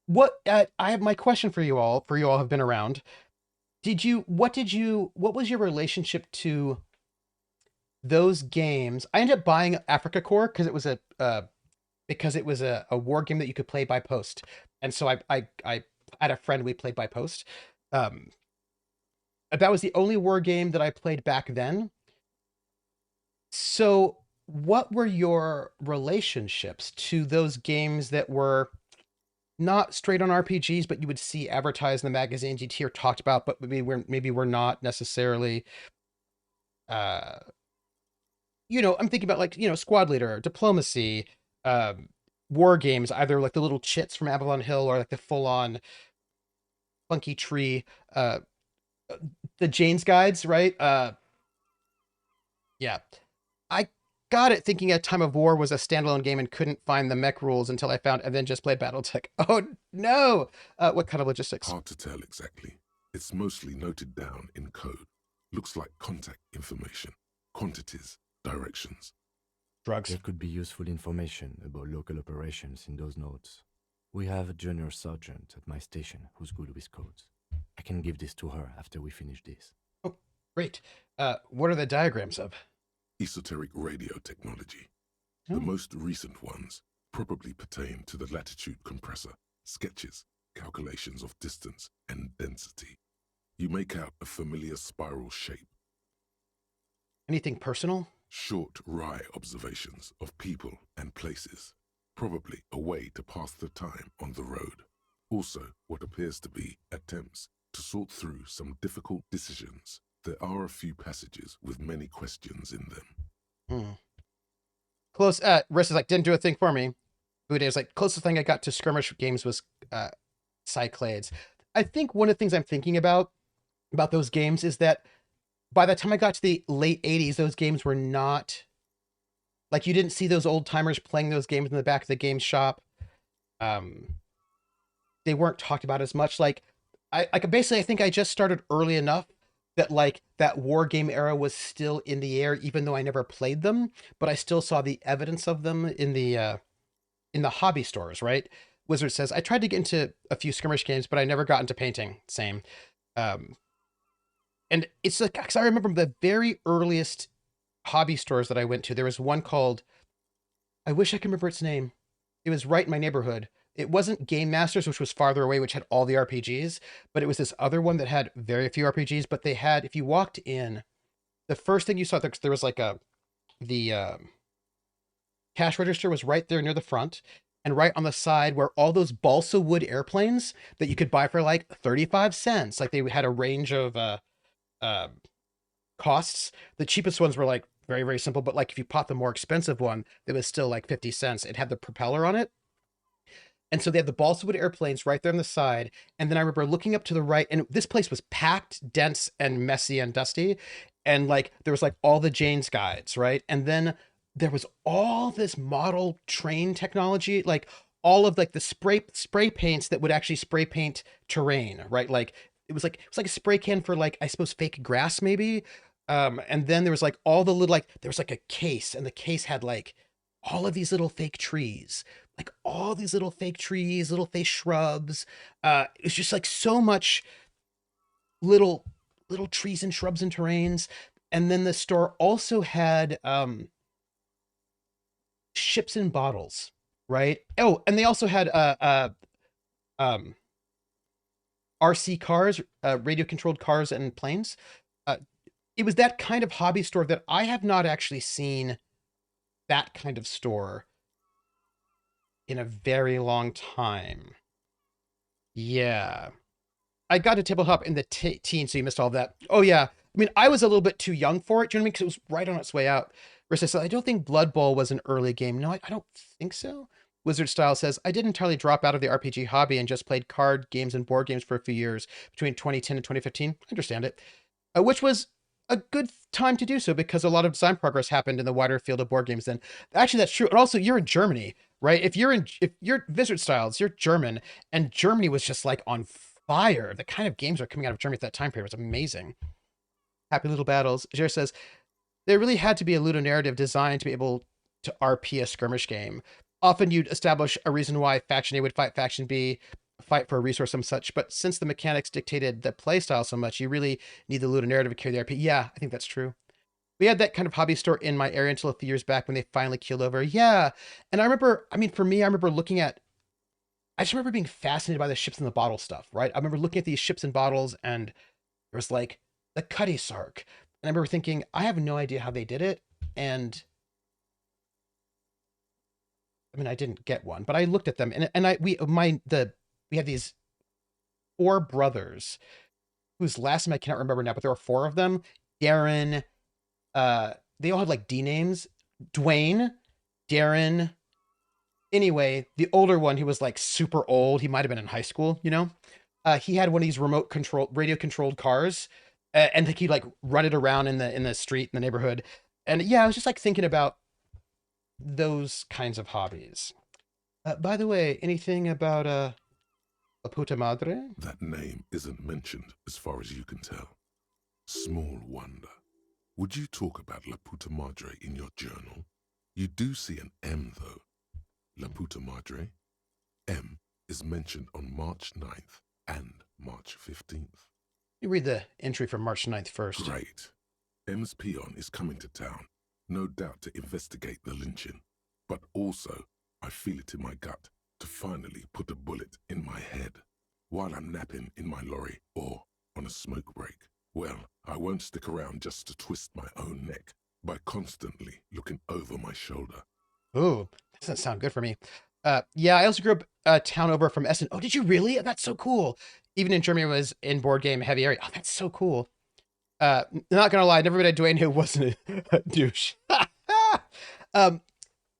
What, I have my question for you all have been around. What was your relationship to those games? I ended up buying Africa Corps because it was a war game that you could play by post. And so I had a friend, we played by post. That was the only war game that I played back then. So what were your relationships to those games that were not straight on RPGs, but you would see advertised in the magazines you'd hear talked about, but maybe we're not necessarily, I'm thinking about like, Squad Leader, Diplomacy, war games, either like the little chits from Avalon Hill or like the full on Funky Tree, the Jane's Guides, right? Yeah. I got it thinking a Time of War was a standalone game and couldn't find the mech rules until I found and then just played BattleTech. Oh no! What kind of logistics? Hard to tell exactly. It's mostly noted down in code. Looks like contact information, quantities, directions. Drugs. There could be useful information about local operations in those notes. We have a junior sergeant at my station who's good with codes. I can give this to her after we finish this. Oh, great. What are the diagrams of? Esoteric radio technology. The most recent ones probably pertain to the latitude compressor, sketches, calculations of distance and density. You make out a familiar spiral shape. Anything personal? Short, wry observations of people and places, probably a way to pass the time on the road. Also, what appears to be attempts to sort through some difficult decisions. There are a few passages with many questions in them. Hmm. Close. Riss is like, didn't do a thing for me. Uday is like, closest thing I got to skirmish games was Cyclades. I think one of the things I'm thinking about those games is that by the time I got to the late 80s, those games were not like, you didn't see those old timers playing those games in the back of the game shop. They weren't talked about as much. Like, I basically, I think I just started early enough that like that war game era was still in the air, even though I never played them, but I still saw the evidence of them in the hobby stores, right? Wizard says, I tried to get into a few skirmish games, but I never got into painting. Same. And it's like, cause I remember the very earliest hobby stores that I went to. There was one called, I wish I could remember its name. It was right in my neighborhood. It wasn't Game Masters, which was farther away, which had all the RPGs, but it was this other one that had very few RPGs. But they had, if you walked in, the first thing you saw, there was like the cash register was right there near the front, and right on the side were all those balsa wood airplanes that you could buy for like 35 cents. Like, they had a range of costs. The cheapest ones were like very, very simple, but like if you bought the more expensive one, it was still like 50 cents. It had the propeller on it. And so they had the balsa wood airplanes right there on the side. And then I remember looking up to the right, and this place was packed, dense, and messy and dusty. And like there was like all the Jane's guides, right? And then there was all this model train technology, like all of like the spray paints that would actually spray paint terrain, right? Like it was like a spray can for like, I suppose, fake grass maybe. And then there was like all the little, like there was like a case, and the case had like all of these little fake trees, like all these little fake trees, little fake shrubs. It was just like so much little trees and shrubs and terrains. And then the store also had ships and bottles, right? Oh, and they also had um RC cars, radio controlled cars and planes. It was that kind of hobby store that I have not actually seen that kind of store in a very long time. Yeah. I got to tabletop in the teen, so you missed all of that. Oh, yeah. I mean, I was a little bit too young for it. Do you know what I mean? Because it was right on its way out. Versus, I don't think Blood Bowl was an early game. No, I don't think so. Wizard Style says, I did entirely drop out of the RPG hobby and just played card games and board games for a few years between 2010 and 2015. I understand it. Which was a good time to do so because a lot of design progress happened in the wider field of board games then. Actually, that's true. And also, you're in Germany, right? If you're Wizard Styles, you're German, and Germany was just like on fire. The kind of games are coming out of Germany at that time period was amazing. Happy Little Battles. Jer says, there really had to be a ludonarrative designed to be able to RP a skirmish game. Often you'd establish a reason why faction A would fight faction B, fight for a resource and such, but since the mechanics dictated the playstyle so much, you really need the ludonarrative to carry the RP. Yeah, I think that's true. We had that kind of hobby store in my area until a few years back when they finally keeled over. Yeah. And I remember, I mean, for me, I remember looking at, I just remember being fascinated by the ships in the bottle stuff, right? I remember looking at these ships and bottles, and there was like the Cuddy Sark. And I remember thinking, I have no idea how they did it. And I mean, I didn't get one, but I looked at them, and we had these four brothers whose last name I cannot remember now, but there were four of them. Darren, they all had like D names. Dwayne, Darren. Anyway, the older one, he was like super old. He might have been in high school, you know? He had one of these radio controlled cars, and he'd like run it around in the street, in the neighborhood. And yeah, I was just like thinking about those kinds of hobbies. By the way, anything about La Puta Madre? That name isn't mentioned as far as you can tell. Small wonder. Would you talk about La Puta Madre in your journal? You do see an M though. La Puta Madre. M is mentioned on March 9th and March 15th. You read the entry from March 9th first. Great. M's peon is coming to town, no doubt to investigate the lynching, but also, I feel it in my gut to finally put a bullet in my head while I'm napping in my lorry or on a smoke break. Well, I won't stick around just to twist my own neck, by constantly looking over my shoulder. Ooh, that doesn't sound good for me. Yeah, I also grew up a town over from Essen. Oh, did you really? That's so cool. Even in Germany, was in board game heavy area. Oh, that's so cool. Not gonna lie, never met a Dwayne who wasn't a douche. um,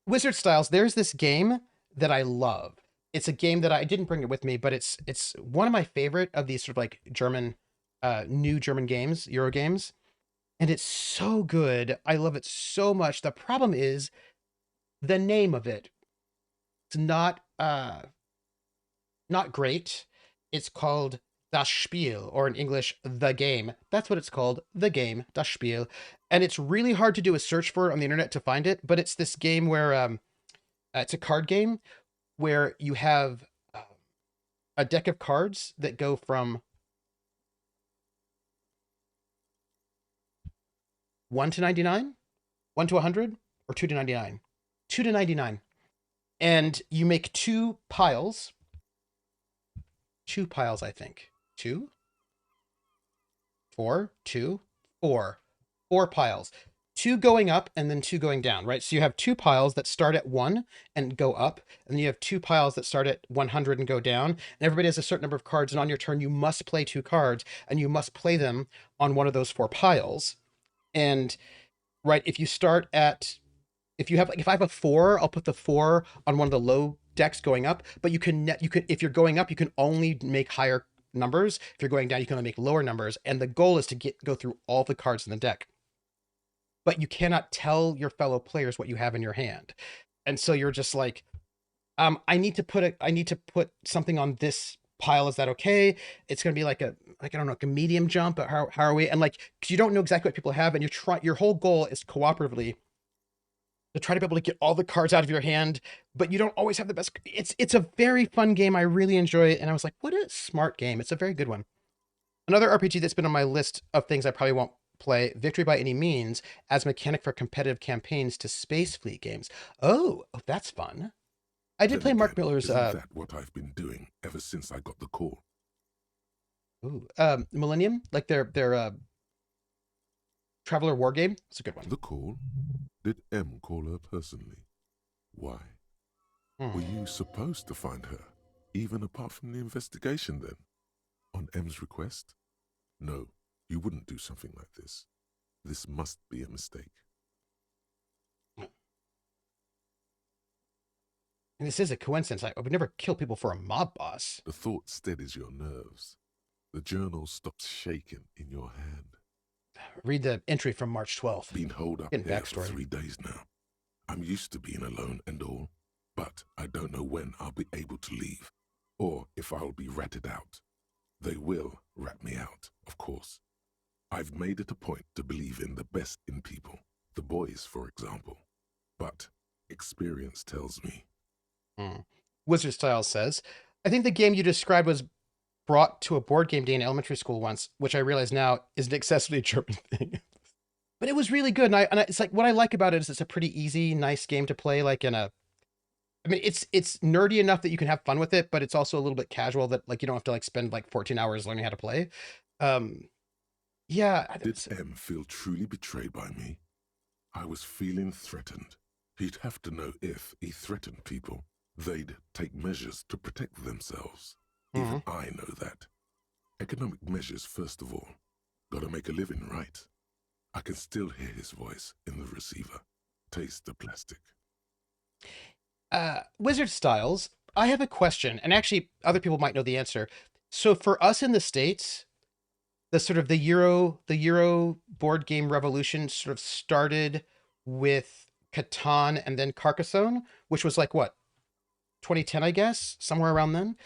Wizard Styles. There's this game that I love. It's a game that I didn't bring it with me, but it's one of my favorite of these sort of like German, new German games, Euro games, and it's so good. I love it so much. The problem is the name of it. It's not great. It's called Das Spiel, or in English, The Game. That's what it's called, The Game, Das Spiel. And it's really hard to do a search for it on the internet to find it, but it's this game where it's a card game where you have a deck of cards that go from 1 to 99, 1 to 100, or 2 to 99. 2 to 99. And you make two piles, I think. Two, four, two, four, four piles. Two going up and then two going down, right? So you have two piles that start at 1 and go up, and then you have two piles that start at 100 and go down. And everybody has a certain number of cards, and on your turn, you must play two cards, and you must play them on one of those four piles. And right, if you start at, if I have a 4, I'll put the 4 on one of the low decks going up, but you can if you're going up, you can only make higher numbers. If you're going down, you can only make lower numbers, and the goal is to go through all the cards in the deck. But you cannot tell your fellow players what you have in your hand. And so you're just like, I need to put something on this pile. Is that okay? It's going to be like I don't know, like a medium jump, but how are we? And like, cause you don't know exactly what people have, and your whole goal is cooperatively to try to be able to get all the cards out of your hand, but you don't always have the best. It's a very fun game. I really enjoy it. And I was like, what a smart game. It's a very good one. Another RPG that's been on my list of things I probably won't play, Victory by Any Means, as a mechanic for competitive campaigns to Space Fleet games. Oh, that's fun. I did Then play Mark again, Miller's isn't that what I've been doing ever since I got the call? Millennium, like their Traveler War game. It's a good one. The call? Did M call her personally? Why? Were you supposed to find her, even apart from the investigation then? On M's request? No, you wouldn't do something like this. This must be a mistake. And this is a coincidence. I would never kill people for a mob boss. The thought steadies your nerves. The journal stops shaking in your hand. Read the entry from March 12th. Been holed up Getting here backstory. for 3 days now. I'm used to being alone and all, but I don't know when I'll be able to leave, or if I'll be ratted out. They will rat me out, of course. I've made it a point to believe in the best in people, the boys, for example. But experience tells me. Wizard Styles says, I think the game you described was brought to a board game day in elementary school once, which I realize now is an excessively German thing. But it was really good. And it's like, what I like about it is it's a pretty easy, nice game to play. Like it's nerdy enough that you can have fun with it, but it's also a little bit casual that like, you don't have to like spend like 14 hours learning how to play. Yeah. Did M feel truly betrayed by me? I was feeling threatened. He'd have to know if he threatened people, they'd take measures to protect themselves. Even I know that. Economic measures, first of all. Gotta make a living, right? I can still hear his voice in the receiver. Taste the plastic. Wizard Styles, I have a question, and actually other people might know the answer. So for us in the States, the sort of the Euro board game revolution sort of started with Catan and then Carcassonne, which was like what, 2010, I guess, somewhere around then.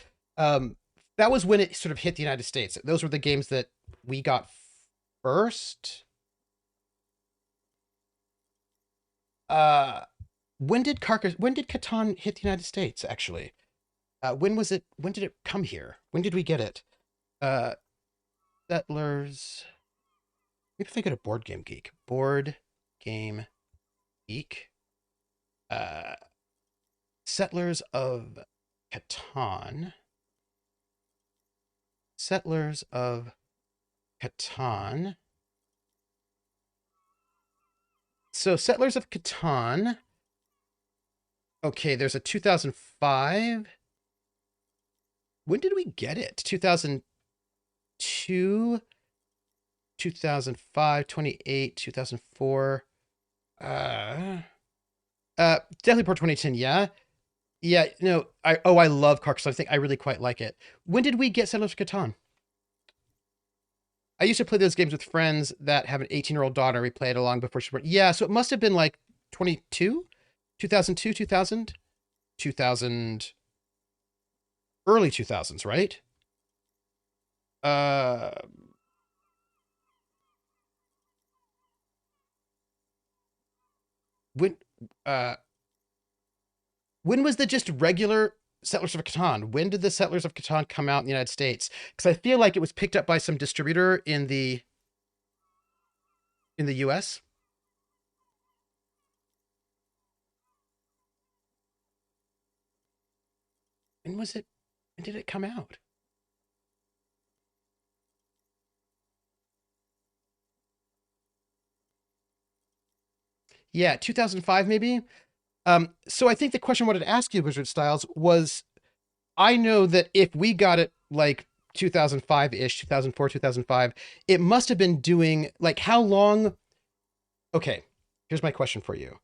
That was when it sort of hit the United States. Those were the games that we got first. When did Catan hit the United States, actually? When did it come here? When did we get it? Settlers. Maybe if I go to Board Game Geek. Board Game Geek. Settlers of Catan. Settlers of Catan. So Settlers of Catan. Okay, there's a 2005. When did we get it? 2002, 2005, 28, 2004. Definitely before 2010, yeah. Yeah, no, I love Carcassonne. I think I really quite like it. When did we get Settlers of Catan? I used to play those games with friends that have an 18-year-old daughter. We played along before she was born. Yeah, so it must have been like 22, 2002, 2000, 2000, early 2000s, right? Uh, when uh when was the just regular Settlers of Catan? When did the Settlers of Catan come out in the United States? Because I feel like it was picked up by some distributor in the US. When was it? When did it come out? Yeah, 2005 maybe. So I think the question I wanted to ask you, Wizard Styles, was I know that if we got it like 2005-ish, 2004, 2005, it must have been doing like how long? Okay, here's my question for you.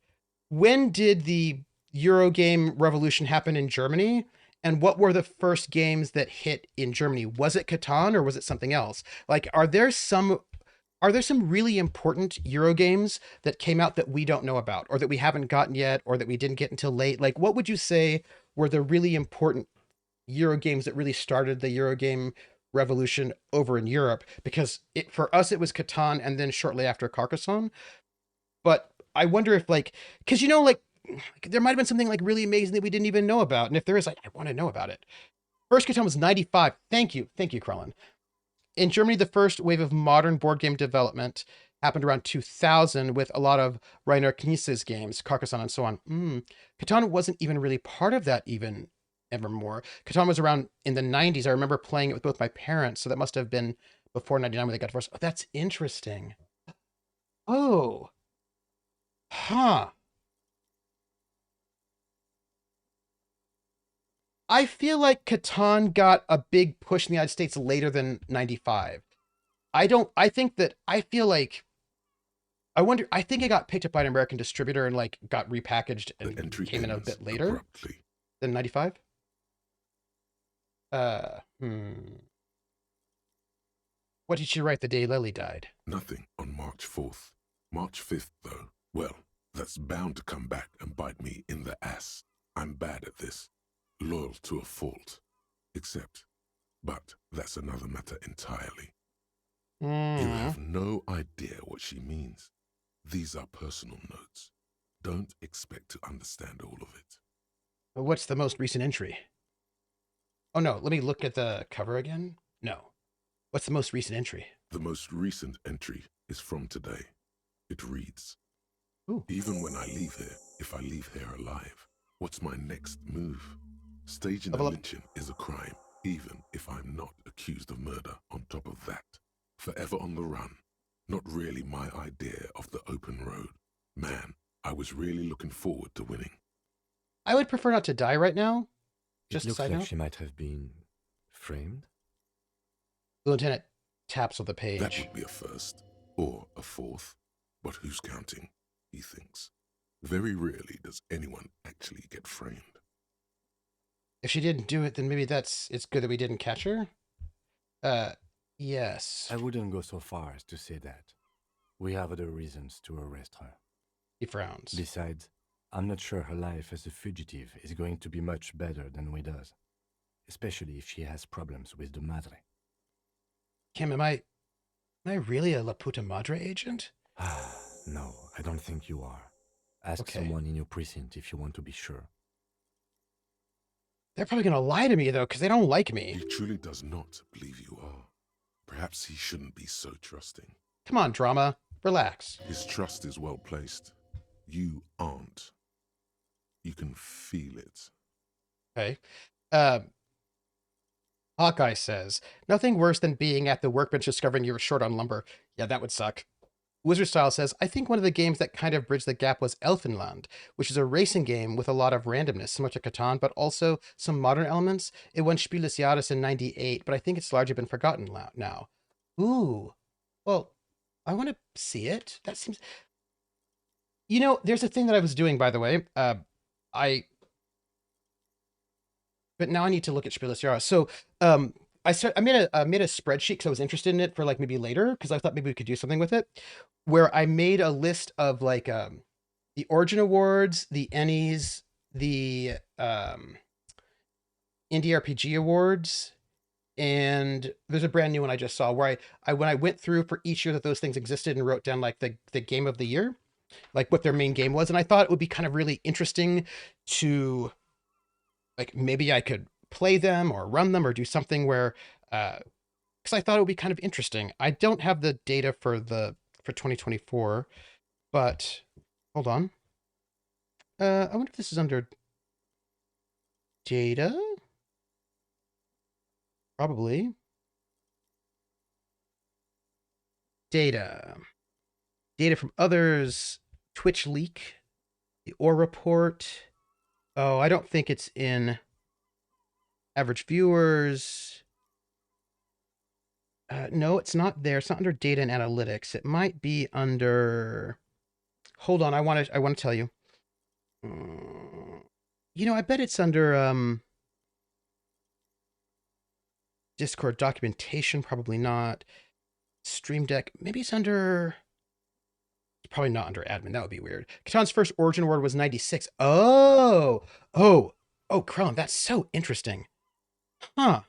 When did the Eurogame revolution happen in Germany? And what were the first games that hit in Germany? Was it Catan or was it something else? Like, are there some really important Euro games that came out that we don't know about, or that we haven't gotten yet, or that we didn't get until late? Like, what would you say were the really important Euro games that really started the Eurogame revolution over in Europe? Because for us, it was Catan, and then shortly after Carcassonne. But I wonder if because like there might have been something like really amazing that we didn't even know about, and if there is, I want to know about it. First Catan was 95. Thank you, Krellin. In Germany, the first wave of modern board game development happened around 2000 with a lot of Rainer Knies's games, Carcassonne and so on. Catan wasn't even really part of that even evermore. Catan was around in the 90s. I remember playing it with both my parents, so that must have been before 99 when they got divorced. Oh, that's interesting. Oh, huh. I feel like Catan got a big push in the United States later than 95. I think that I feel like I think it got picked up by an American distributor and like got repackaged The and entry came in a ends bit later abruptly. than 95. Hmm. What did she write the day Lily died? Nothing on March 4th. March 5th, though. Well, that's bound to come back and bite me in the ass. I'm bad at this. Loyal to a fault. But that's another matter entirely. You have no idea what she means. These are personal notes. Don't expect to understand all of it. What's the most recent entry? Oh no, let me look at the cover again. No. What's the most recent entry? The most recent entry is from today. It reads, Ooh. even when I leave here, if I leave here alive, what's my next move? Staging a Level up. lynching is a crime, even if I'm not accused of murder on top of that. Forever on the run. Not really my idea of the open road. Man, I was really looking forward to winning. I would prefer not to die right now. Just It a looks side like note. she might have been framed. The lieutenant taps on the That page. would be a first, or a fourth. But who's counting? He thinks. Very rarely does anyone actually get framed. If she didn't do it, then maybe it's good that we didn't catch her. Yes. I wouldn't go so far as to say that. We have other reasons to arrest her. He frowns. Besides, I'm not sure her life as a fugitive is going to be much better than we does, especially if she has problems with the Madre. Kim, am I really a La Puta Madre agent? No, I don't think you are. Ask Okay. someone in your precinct if you want to be sure. They're probably gonna lie to me though, because they don't like me. He truly does not believe you are. Perhaps he shouldn't be so trusting. Come on, drama. Relax. His trust is well placed. You aren't. You can feel it. Okay. Hawkeye says, nothing worse than being at the workbench discovering you were short on lumber. Yeah, that would suck. Wizard Style says, I think one of the games that kind of bridged the gap was Elfenland, which is a racing game with a lot of randomness, similar to Catan, but also some modern elements. It won Spiel des Jahres in 98, but I think it's largely been forgotten now. Ooh. Well, I want to see it. That seems... there's a thing that I was doing, by the way. But now I need to look at Spiel des Jahres. So, I made a spreadsheet because I was interested in it for like maybe later because I thought maybe we could do something with it, where I made a list of like the Origin Awards, the Ennies, the Indie RPG Awards, and there's a brand new one I just saw where I when I went through for each year that those things existed and wrote down like the game of the year, like what their main game was, and I thought it would be kind of really interesting to like maybe I could play them or run them or do something where because I thought it would be kind of interesting. I don't have the data for 2024, but hold on. I wonder if this is under data. Probably. Data. Data from others. Twitch leak. The OR report. Oh, I don't think it's in average viewers. No, it's not there. It's not under data and analytics. It might be under... Hold on, I want to tell you. I bet it's under Discord documentation, probably not. Stream Deck, maybe it's under... It's probably not under admin. That would be weird. Catan's first Origin Award was 96. Oh, Krellin, that's so interesting. Huh.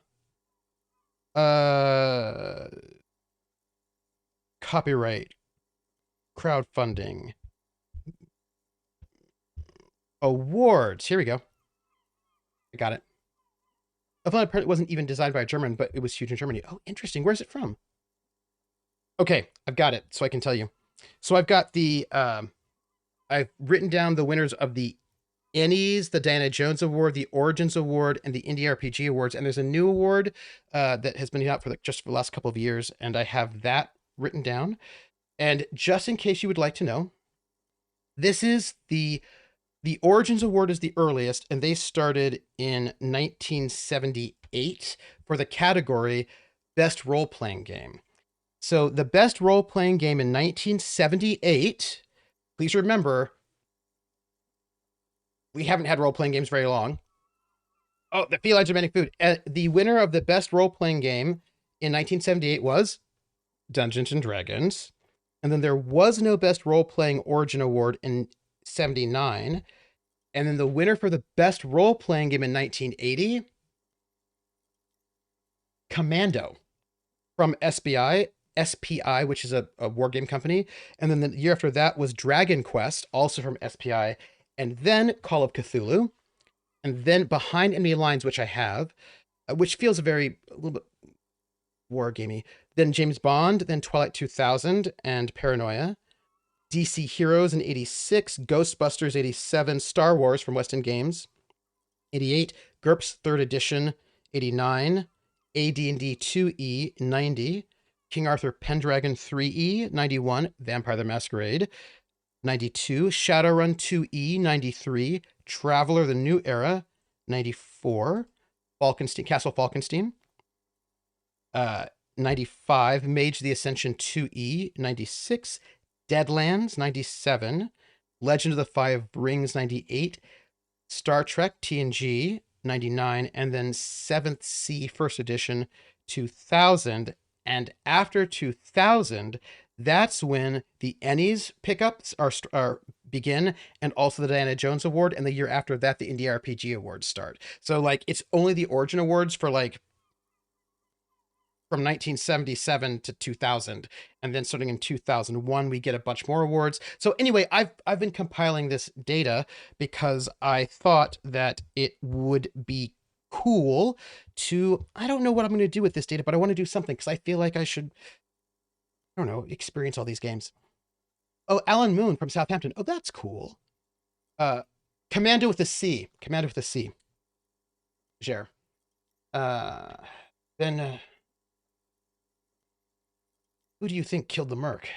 Copyright, crowdfunding, awards. Here we go. I got it. I thought it wasn't even designed by a German, but it was huge in Germany. Oh, interesting. Where's it from? Okay, I've got it, so I can tell you. So I've got I've written down the winners of the Ennies, the Diana Jones Award, the Origins Award, and the Indie RPG Awards. And there's a new award that has been out for just for the last couple of years, and I have that written down. And just in case you would like to know, this is the Origins Award is the earliest, and they started in 1978 for the category Best Role-Playing Game. So the best role-playing game in 1978, please remember, we haven't had role-playing games very long. Oh, the felines are demanding food. The winner of the best role-playing game in 1978 was Dungeons & Dragons. And then there was no best role-playing Origin Award in 79. And then the winner for the best role-playing game in 1980, Commando from SPI, which is a war game company. And then the year after that was Dragon Quest, also from SPI. And then Call of Cthulhu. And then Behind Enemy Lines, which I have, which feels a little bit war gamey. Then James Bond, then Twilight 2000 and Paranoia. DC Heroes in 86, Ghostbusters 87, Star Wars from West End Games 88, GURPS 3rd edition 89, AD&D 2E 90, King Arthur Pendragon 3E 91, Vampire the Masquerade 92, Shadowrun 2E 93, Traveler the New Era 94, Castle Falkenstein 95, Mage the Ascension 2E 96, Deadlands 97, Legend of the Five Rings 98, Star Trek TNG 99, and then 7th Sea First Edition 2000. And after 2000, that's when the Ennies pickups begin, and also the Diana Jones Award, and the year after that, the Indie RPG Awards start. So like it's only the Origin Awards for like from 1977 to 2000, and then starting in 2001 we get a bunch more awards. So anyway, I've been compiling this data because I thought that it would be cool to, I don't know what I'm going to do with this data, but I want to do something because I feel like I should, I don't know, experience all these games. Oh, Alan Moon from Southampton. Oh, that's cool. Commando with a C. Jer. Then who do you think killed the Merc?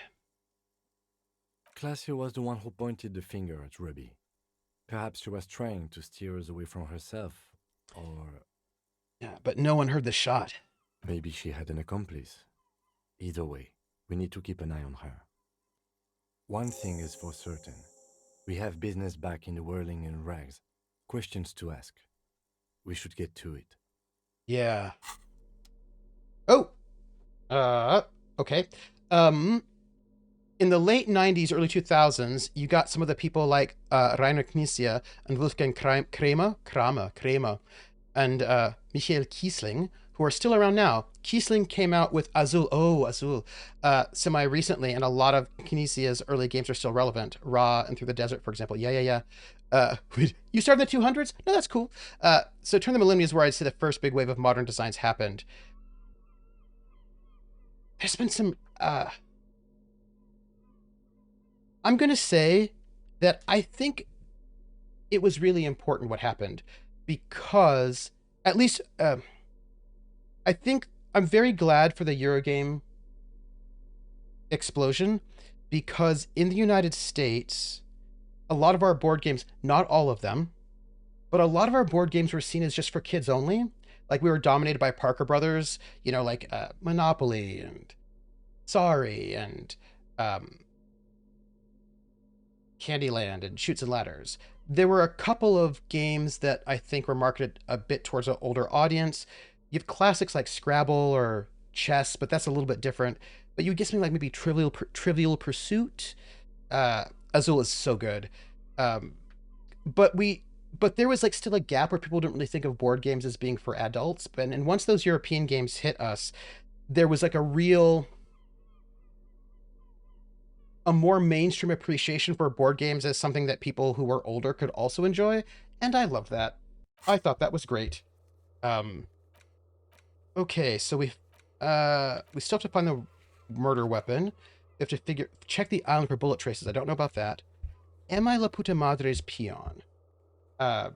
Classia was the one who pointed the finger at Ruby. Perhaps she was trying to steer us away from herself, or Yeah, but no one heard the shot. maybe she had an accomplice. Either way, we need to keep an eye on her. One thing is for certain. We have business back in the whirling and rags. Questions to ask. We should get to it. Yeah. Oh. Okay. In the late 90s, early 2000s, you got some of the people like Rainer Knizia and Wolfgang Kramer, and Michael Kiesling, who are still around now. Kiesling came out with Azul, semi-recently, and a lot of Knizia's early games are still relevant. Ra and Through the Desert, for example. Yeah. You started in the 200s? No, that's cool. So Turn the Millennium is where I'd say the first big wave of modern designs happened. There's been some... I'm going to say that I think it was really important what happened because, at least, I think I'm very glad for the Eurogame explosion because in the United States, a lot of our board games, not all of them, but a lot of our board games were seen as just for kids only. Like we were dominated by Parker Brothers, you know, like Monopoly and Sorry and Candyland and Chutes and Ladders. There were a couple of games that I think were marketed a bit towards an older audience. You have classics like Scrabble or chess, but that's a little bit different. But you get something like maybe Trivial Pursuit. Azul is so good. But there was like still a gap where people didn't really think of board games as being for adults. And once those European games hit us, there was like a more mainstream appreciation for board games as something that people who were older could also enjoy. And I loved that. I thought that was great. Okay, so we still have to find the murder weapon. We have to check the island for bullet traces. I don't know about that. Am I La Puta Madre's peon? I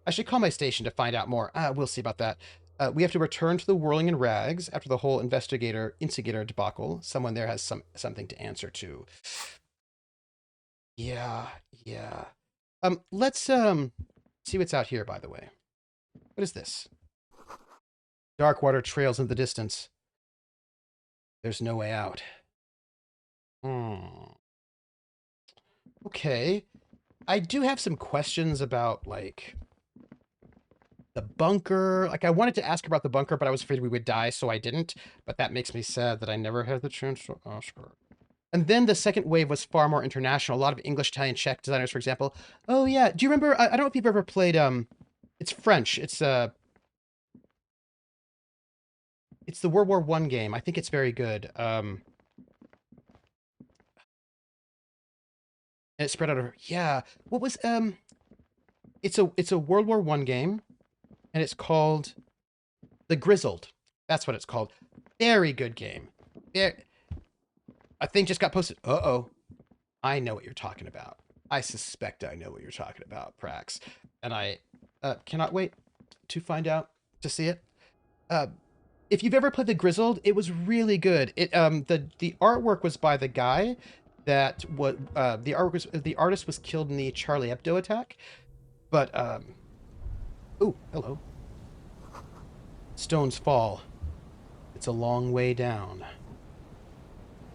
should call my station to find out more. We'll see about that. We have to return to the Whirling in Rags after the whole instigator debacle. Someone there has something to answer to. Yeah. Let's see what's out here, by the way. What is this? Dark water trails in the distance. There's no way out. Okay. I do have some questions about, like, the bunker. Like, I wanted to ask about the bunker, but I was afraid we would die, so I didn't. But that makes me sad that I never had the chance to ask her. And then the second wave was far more international. A lot of English, Italian, Czech designers, for example. Oh, yeah. Do you remember? I don't know if you've ever played... It's French. It's the World War I game. I think it's very good. And it spread out over... Yeah. What was... It's a World War I game. And it's called The Grizzled. That's what it's called. Very good game. A thing just got posted. Uh-oh. I know what you're talking about. I suspect I know what you're talking about, Prax. And I cannot wait to find out, to see it. If you've ever played The Grizzled, it was really good. The artwork was by the guy that the artist was killed in the Charlie Hebdo attack. But oh, hello. Stones fall. It's a long way down.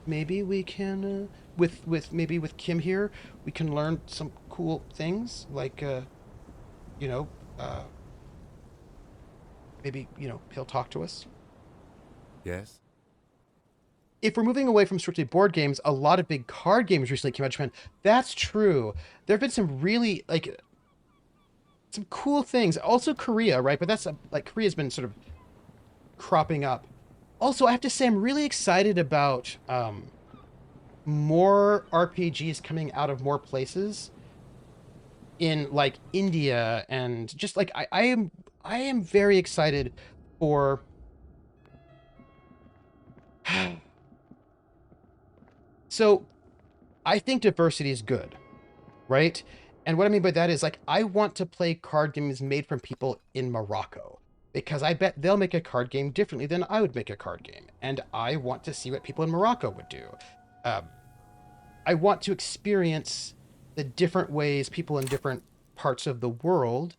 Maybe we can, with Kim here, we can learn some cool things, like, maybe, he'll talk to us. Yes? If we're moving away from strictly board games, a lot of big card games recently came out of Japan. That's true. There have been some really, like, some cool things. Also Korea, right? But that's, Korea's been sort of cropping up. Also, I have to say, I'm really excited about more RPGs coming out of more places in, like, India, and just, like, I am very excited for... So, I think diversity is good, right? And what I mean by that is, like, I want to play card games made from people in Morocco, because I bet they'll make a card game differently than I would make a card game. And I want to see what people in Morocco would do. I want to experience the different ways people in different parts of the world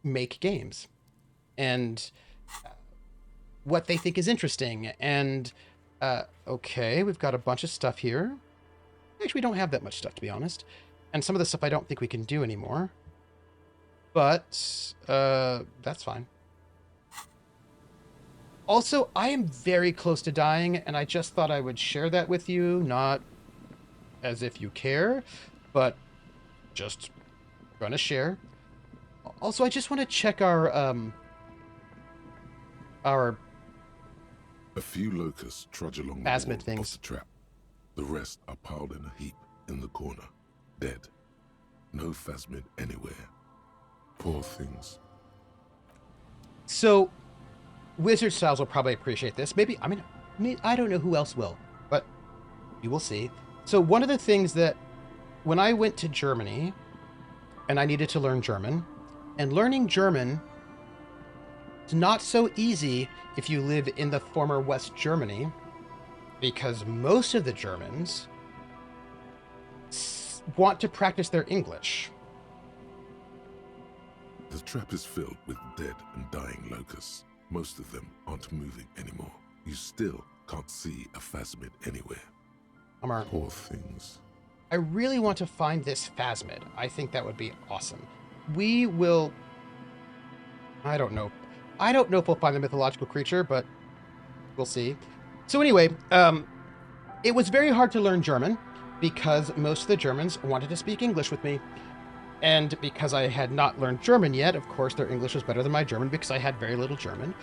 make games and what they think is interesting. And okay, we've got a bunch of stuff here. Actually, we don't have that much stuff, to be honest. And some of the stuff I don't think we can do anymore. But that's fine. Also, I am very close to dying, and I just thought I would share that with you, not as if you care, but just gonna share. Also, I just want to check our A few locusts trudge along the Phasmid wall things. of the trap. The rest are piled in a heap in the corner, dead. No phasmid anywhere. Poor things. So, Wizard Styles will probably appreciate this. Maybe, I mean, I don't know who else will, but you will see. So one of the things that, when I went to Germany, and I needed to learn German, and learning German is not so easy if you live in the former West Germany, because most of the Germans want to practice their English. The trap is filled with dead and dying locusts. Most of them aren't moving anymore. You still can't see a phasmid anywhere. Poor things. I really want to find this phasmid. I think that would be awesome. We will... I don't know. I don't know if we'll find the mythological creature, but we'll see. So anyway, it was very hard to learn German because most of the Germans wanted to speak English with me. And because I had not learned German yet, of course, their English was better than my German because I had very little German.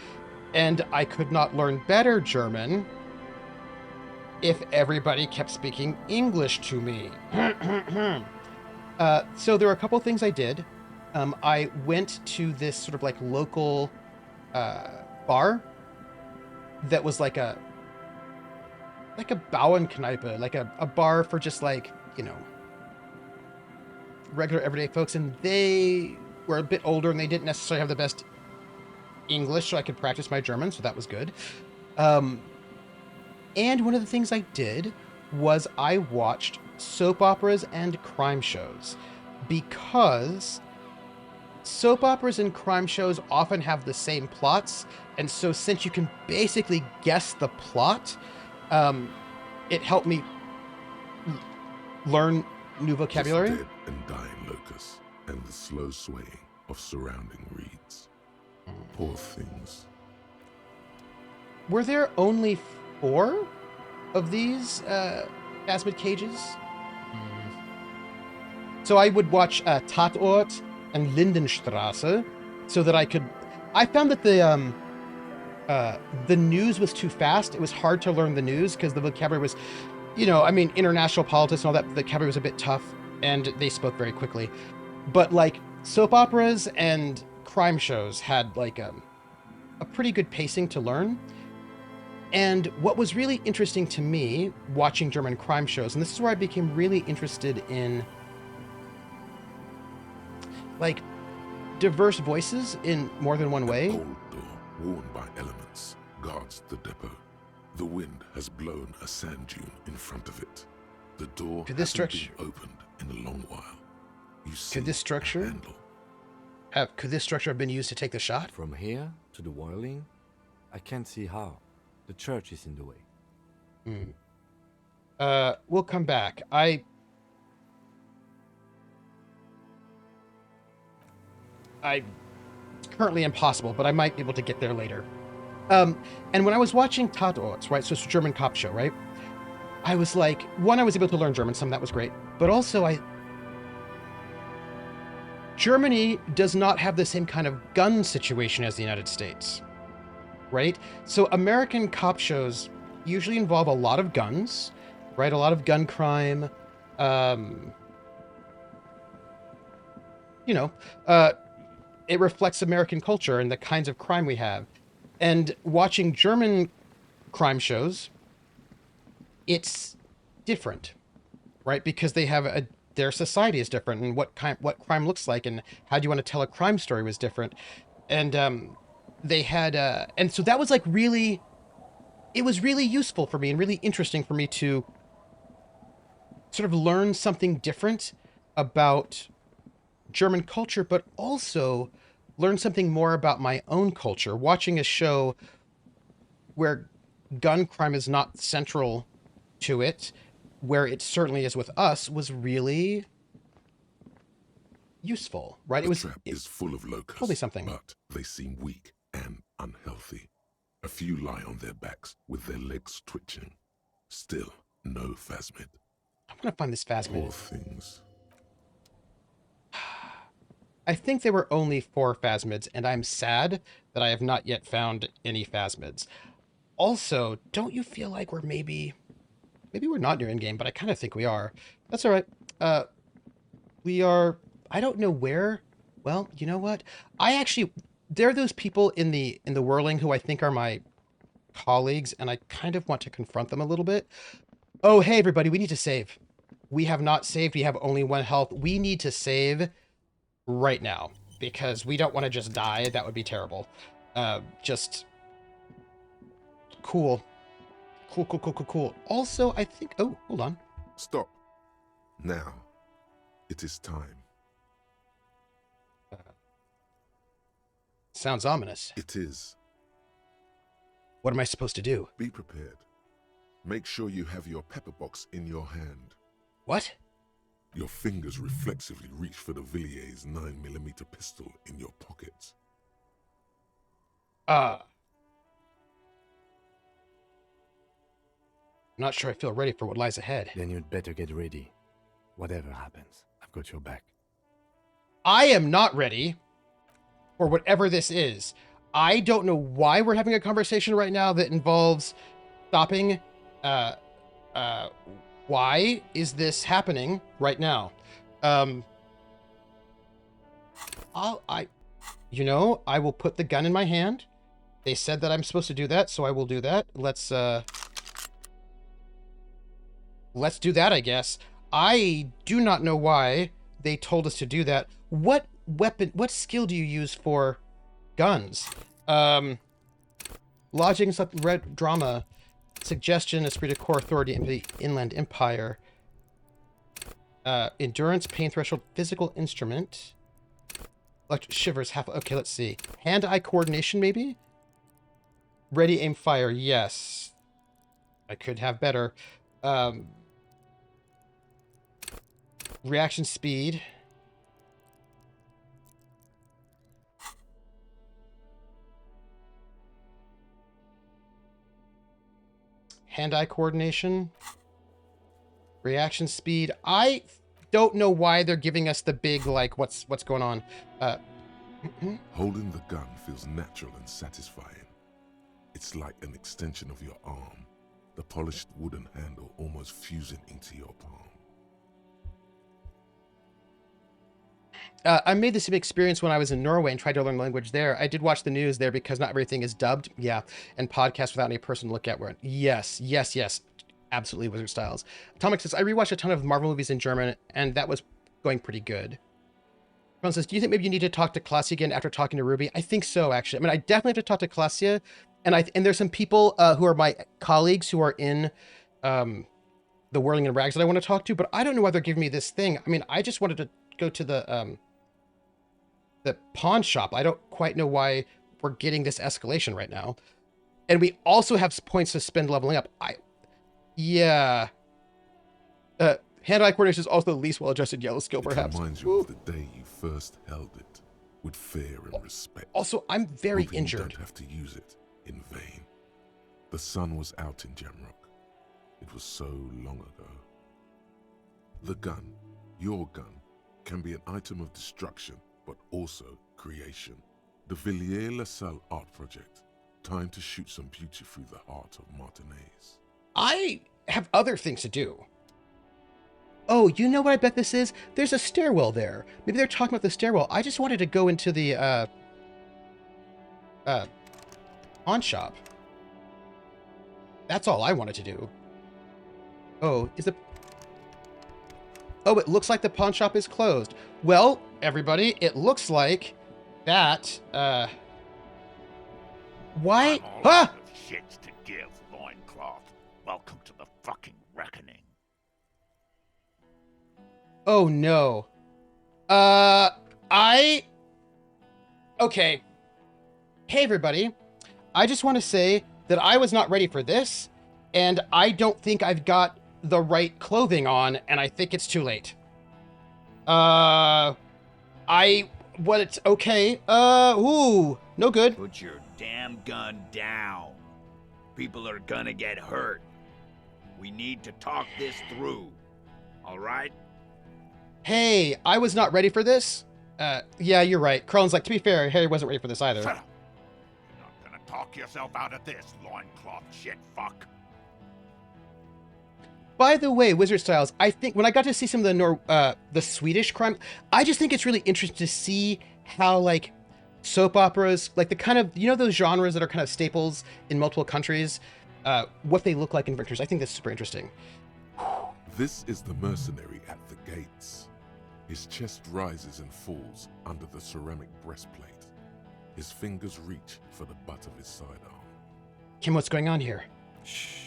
And I could not learn better German if everybody kept speaking English to me. So there were a couple things I did. I went to this sort of like local bar that was like a Bauernkneipe, like a bar for just like, you know, regular everyday folks, and they were a bit older and they didn't necessarily have the best English, so I could practice my German, so that was good. And one of the things I did was I watched soap operas and crime shows, because soap operas and crime shows often have the same plots, and so since you can basically guess the plot, it helped me learn new vocabulary. Just dead and dying locusts, and the slow swaying of surrounding reeds. Poor things. Were there only 4 of these phasmid cages? So I would watch Tatort and Lindenstraße so that I could... I found that the news was too fast. It was hard to learn the news because the vocabulary was, you know, I mean, international politics and all that, the vocabulary was a bit tough and they spoke very quickly. But like soap operas and crime shows had like a pretty good pacing to learn. And what was really interesting to me watching German crime shows, and this is where I became really interested in like diverse voices in more than one way. An old door, worn by elements, guards the depot. The wind has blown a sand dune in front of it. The door hasn't been opened in a long while. You see could this structure have been used to take the shot? From here to the whirling, I can't see how. The church is in the way. We'll come back. It's currently impossible, but I might be able to get there later. And when I was watching Tatorts, right, so it's a German cop show, right? I was like, one, I was able to learn German, some that was great, but also Germany does not have the same kind of gun situation as the United States, right? So American cop shows usually involve a lot of guns, right? A lot of gun crime, it reflects American culture and the kinds of crime we have. And watching German crime shows, it's different, right? Because they have their society is different, and what crime looks like, and how do you want to tell a crime story was different. And they had, and so that was like it was really useful for me and really interesting for me to sort of learn something different about German culture, but also learn something more about my own culture. Watching a show where gun crime is not central to it, where it certainly is with us, was really useful, right? The It was trap is full of totally locusts, something. but they seem weak and unhealthy. A few lie on their backs with their legs twitching. Still, no phasmid. I want to find this Poor phasmid. things. I think there were only 4 phasmids, and I'm sad that I have not yet found any phasmids. Also, don't you feel like we're maybe we're not near endgame, but I kind of think we are. That's all right. We are. I don't know where. Well, you know what? There are those people in the whirling who I think are my colleagues, and I kind of want to confront them a little bit. Oh, hey everybody, we need to save. We have not saved. We have only 1 health. We need to save right now because we don't want to just die. That would be terrible. Just cool. Cool. Also, I think. Oh, hold on. Stop. Now, it is time. Sounds ominous. It is. What am I supposed to do? Be prepared. Make sure you have your pepper box in your hand. What? Your fingers reflexively reach for the Villiers 9mm pistol in your pockets. I'm not sure I feel ready for what lies ahead. Then you'd better get ready. Whatever happens, I've got your back. I am not ready for whatever this is. I don't know why we're having a conversation right now that involves stopping. Why is this happening right now? I will put the gun in my hand. They said that I'm supposed to do that, so I will do that. Let's do that, I guess. I do not know why they told us to do that. What skill do you use for guns? Lodging, red drama, suggestion, esprit de corps, authority, in the Inland Empire. Endurance, pain threshold, physical instrument. Electric shivers, okay, let's see. Hand-eye coordination, maybe? Ready, aim, fire, yes. I could have better. Reaction speed. Hand-eye coordination. Reaction speed. I don't know why they're giving us the big, like, what's going on. Holding the gun feels natural and satisfying. It's like an extension of your arm, the polished wooden handle almost fusing into your palm. I made the same experience when I was in Norway and tried to learn language there. I did watch the news there because not everything is dubbed. Yeah. And podcasts without any person to look at. Yes. Absolutely Wizard Styles. Atomic says, I rewatched a ton of Marvel movies in German, and that was going pretty good. Ron says, do you think maybe you need to talk to Klassia again after talking to Ruby? I think so, actually. I mean, I definitely have to talk to Klassia. And there's some people who are my colleagues who are in the Whirling and Rags that I want to talk to, but I don't know why they're giving me this thing. I mean, I just wanted to go to the pawn shop. I don't quite know why we're getting this escalation right now. And we also have points to spend leveling up. Yeah. Hand-eye coordination is also the least well-adjusted yellow skill, perhaps. It reminds you of the day you first held it, with fear and respect. Also, I'm very hoping injured. You don't have to use it in vain. The sun was out in Jamrock. It was so long ago. The gun, your gun, can be an item of destruction, but also creation. The Villiers-LaSalle art project. Time to shoot some beauty through the heart of Martinez. I have other things to do. Oh, you know what I bet this is? There's a stairwell there. Maybe they're talking about the stairwell. I just wanted to go into the pawn shop. That's all I wanted to do. Oh, Oh, it looks like the pawn shop is closed. Well, everybody, it looks like that, why? I'm all Ah! out of shits to give, loincloth. Welcome to the fucking reckoning. Oh no. I okay. Hey everybody. I just want to say that I was not ready for this, and I don't think I've got the right clothing on, and I think it's too late. What it's okay. Ooh, no good. Put your damn gun down. People are gonna get hurt. We need to talk this through. All right? Hey, I was not ready for this. Yeah, you're right. Crone's like, to be fair, Harry wasn't ready for this either. Shut up! You're not gonna talk yourself out of this, loincloth shit fuck. By the way, Wizard Styles, I think when I got to see some of the Swedish crime, I just think it's really interesting to see how like soap operas, like the kind of, you know, those genres that are kind of staples in multiple countries, what they look like in Victor's. I think that's super interesting. This is the mercenary at the gates. His chest rises and falls under the ceramic breastplate. His fingers reach for the butt of his sidearm. Kim, what's going on here? Shh.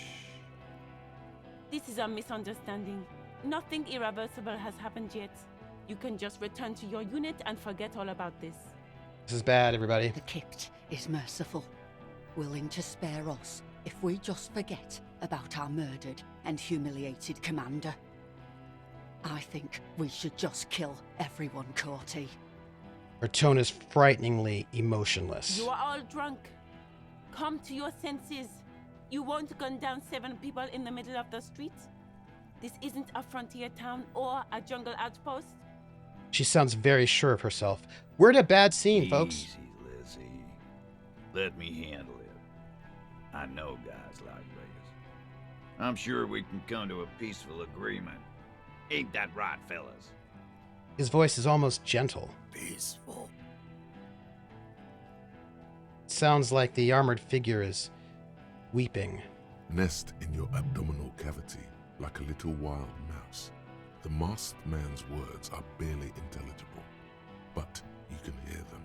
This is a misunderstanding. Nothing irreversible has happened yet. You can just return to your unit and forget all about this. This is bad, everybody. The Kipt is merciful, willing to spare us if we just forget about our murdered and humiliated commander. I think we should just kill everyone, Corty. Her tone is frighteningly emotionless. You are all drunk. Come to your senses. You won't gun down 7 people in the middle of the street. This isn't a frontier town or a jungle outpost. She sounds very sure of herself. We're in a bad scene, folks. Easy, Lizzie. Let me handle it. I know guys like this. I'm sure we can come to a peaceful agreement. Ain't that right, fellas? His voice is almost gentle. Peaceful. It sounds like the armored figure is weeping. Nest in your abdominal cavity like a little wild mouse. The masked man's words are barely intelligible, but you can hear them.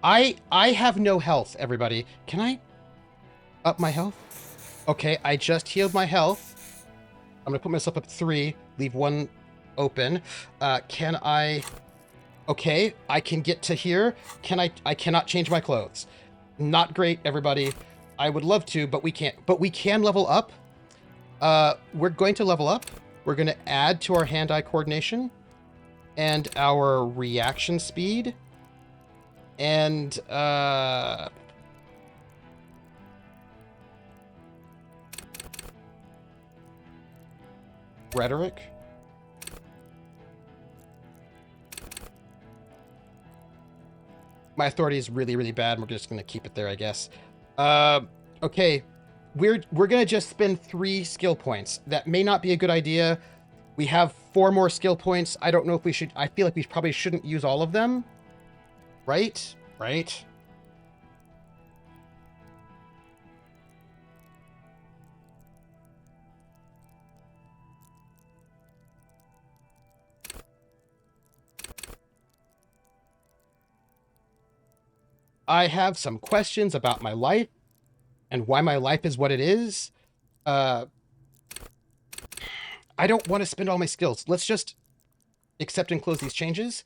I have no health, everybody. Can I up my health? Okay, I just healed my health. I'm gonna put myself up 3, leave 1 open. Can I... Okay, I can get to here. I cannot change my clothes. Not great, everybody. I would love to, but we can't. But we can level up. We're going to level up. We're going to add to our hand-eye coordination and our reaction speed. And, rhetoric. My authority is really, really bad. We're just going to keep it there, I guess. Okay. We're going to just spend 3 skill points. That may not be a good idea. We have 4 more skill points. I don't know if we should... I feel like we probably shouldn't use all of them. Right? Right? I have some questions about my life and why my life is what it is. I don't want to spend all my skills. Let's just accept and close these changes.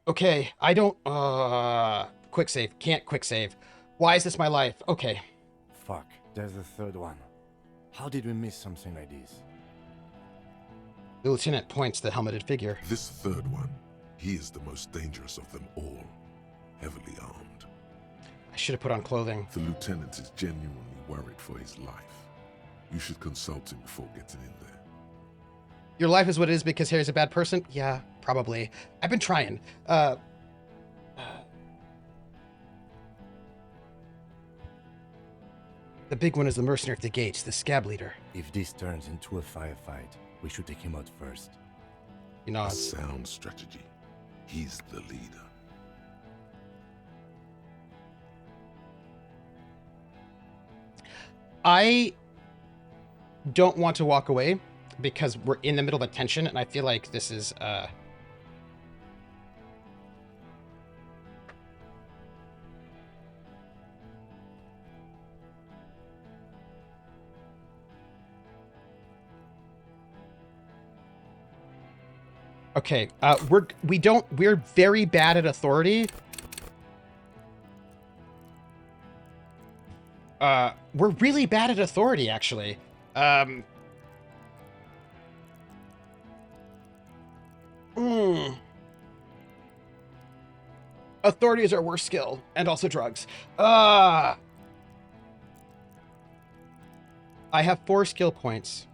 Okay, I don't... quick save. Can't quick save. Why is this my life? Okay. Fuck, there's a third one. How did we miss something like this? The lieutenant points to the helmeted figure. This third one, he is the most dangerous of them all. Heavily armed. I should have put on clothing. The lieutenant is genuinely worried for his life. You should consult him before getting in there. Your life is what it is because Harry's a bad person? Yeah, probably. I've been trying. The big one is the mercenary at the gates, the scab leader. If this turns into a firefight, we should take him out first. You know, A sound strategy. He's the leader. I don't want to walk away because we're in the middle of a tension, and I feel like this is, Okay, we're very bad at authority. We're really bad at authority, actually. Authority is our worst skill, and also drugs. I have 4 skill points.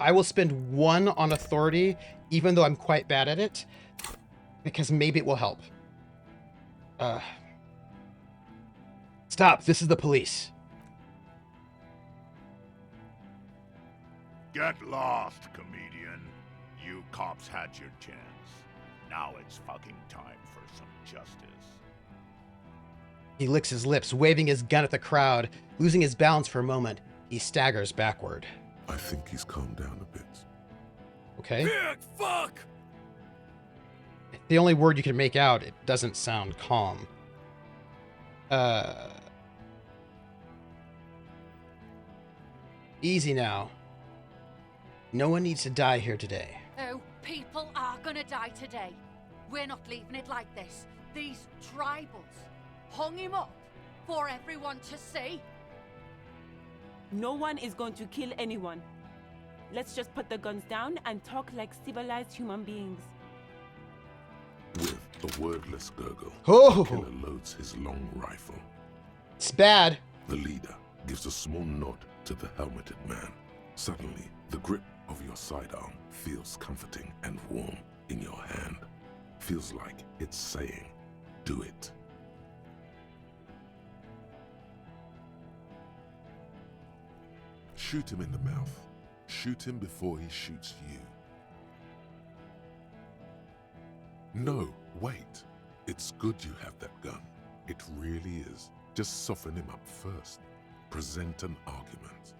I will spend 1 on authority, even though I'm quite bad at it, because maybe it will help. Stop, this is the police. Get lost, comedian. You cops had your chance. Now it's fucking time for some justice. He licks his lips, waving his gun at the crowd. Losing his balance for a moment, he staggers backward. I think he's calmed down a bit. Okay? Big fuck! The only word you can make out, it doesn't sound calm. Easy now. No one needs to die here today. Oh, people are gonna die today. We're not leaving it like this. These tribals hung him up for everyone to see. No one is going to kill anyone. Let's just put the guns down and talk like civilized human beings. With a wordless gurgle, Oh! the killer loads his long rifle. It's bad. The leader gives a small nod to the helmeted man. Suddenly, the grip of your sidearm feels comforting and warm in your hand. Feels like it's saying, do it. Shoot him in the mouth. Shoot him before he shoots you. No, wait. It's good you have that gun. It really is. Just soften him up first. Present an argument.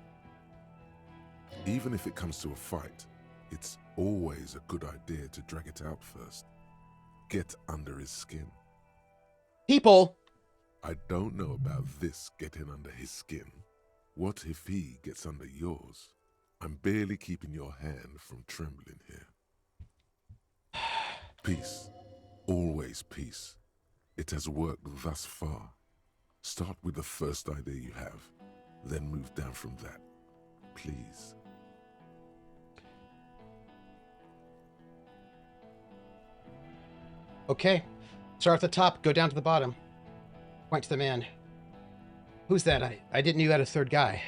Even if it comes to a fight, it's always a good idea to drag it out first. Get under his skin. People! I don't know about this getting under his skin. What if he gets under yours? I'm barely keeping your hand from trembling here. Peace. Always peace. It has worked thus far. Start with the first idea you have, then move down from that. Please. Okay. Start at the top, go down to the bottom. Point to the man. Who's that? I didn't know you had a third guy.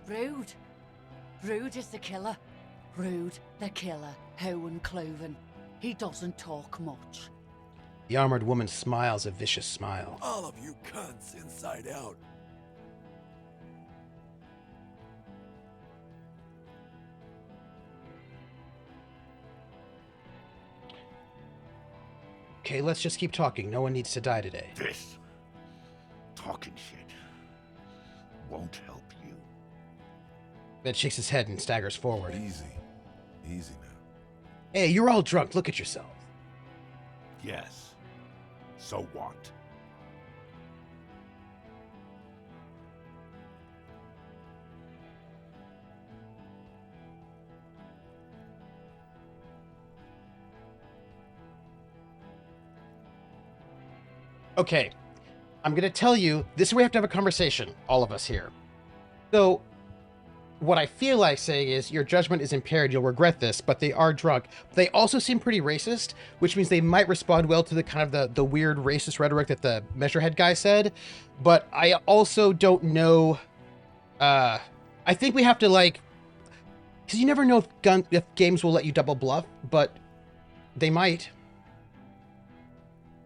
Rude. Rude is the killer. Rude, the killer. Owen Cloven. He doesn't talk much. The armored woman smiles a vicious smile. All of you cunts inside out. Okay, let's just keep talking. No one needs to die today. This talking shit won't help you. Ben shakes his head and staggers forward. Easy. Easy now. Hey, you're all drunk. Look at yourself. Yes. So what? Okay, I'm going to tell you, this is where we have to have a conversation, all of us here. So, what I feel like saying is, your judgment is impaired, you'll regret this, but they are drunk. They also seem pretty racist, which means they might respond well to the kind of the weird racist rhetoric that the Measurehead guy said, but I also don't know, I think we have to, like, because you never know if games will let you double bluff, but they might.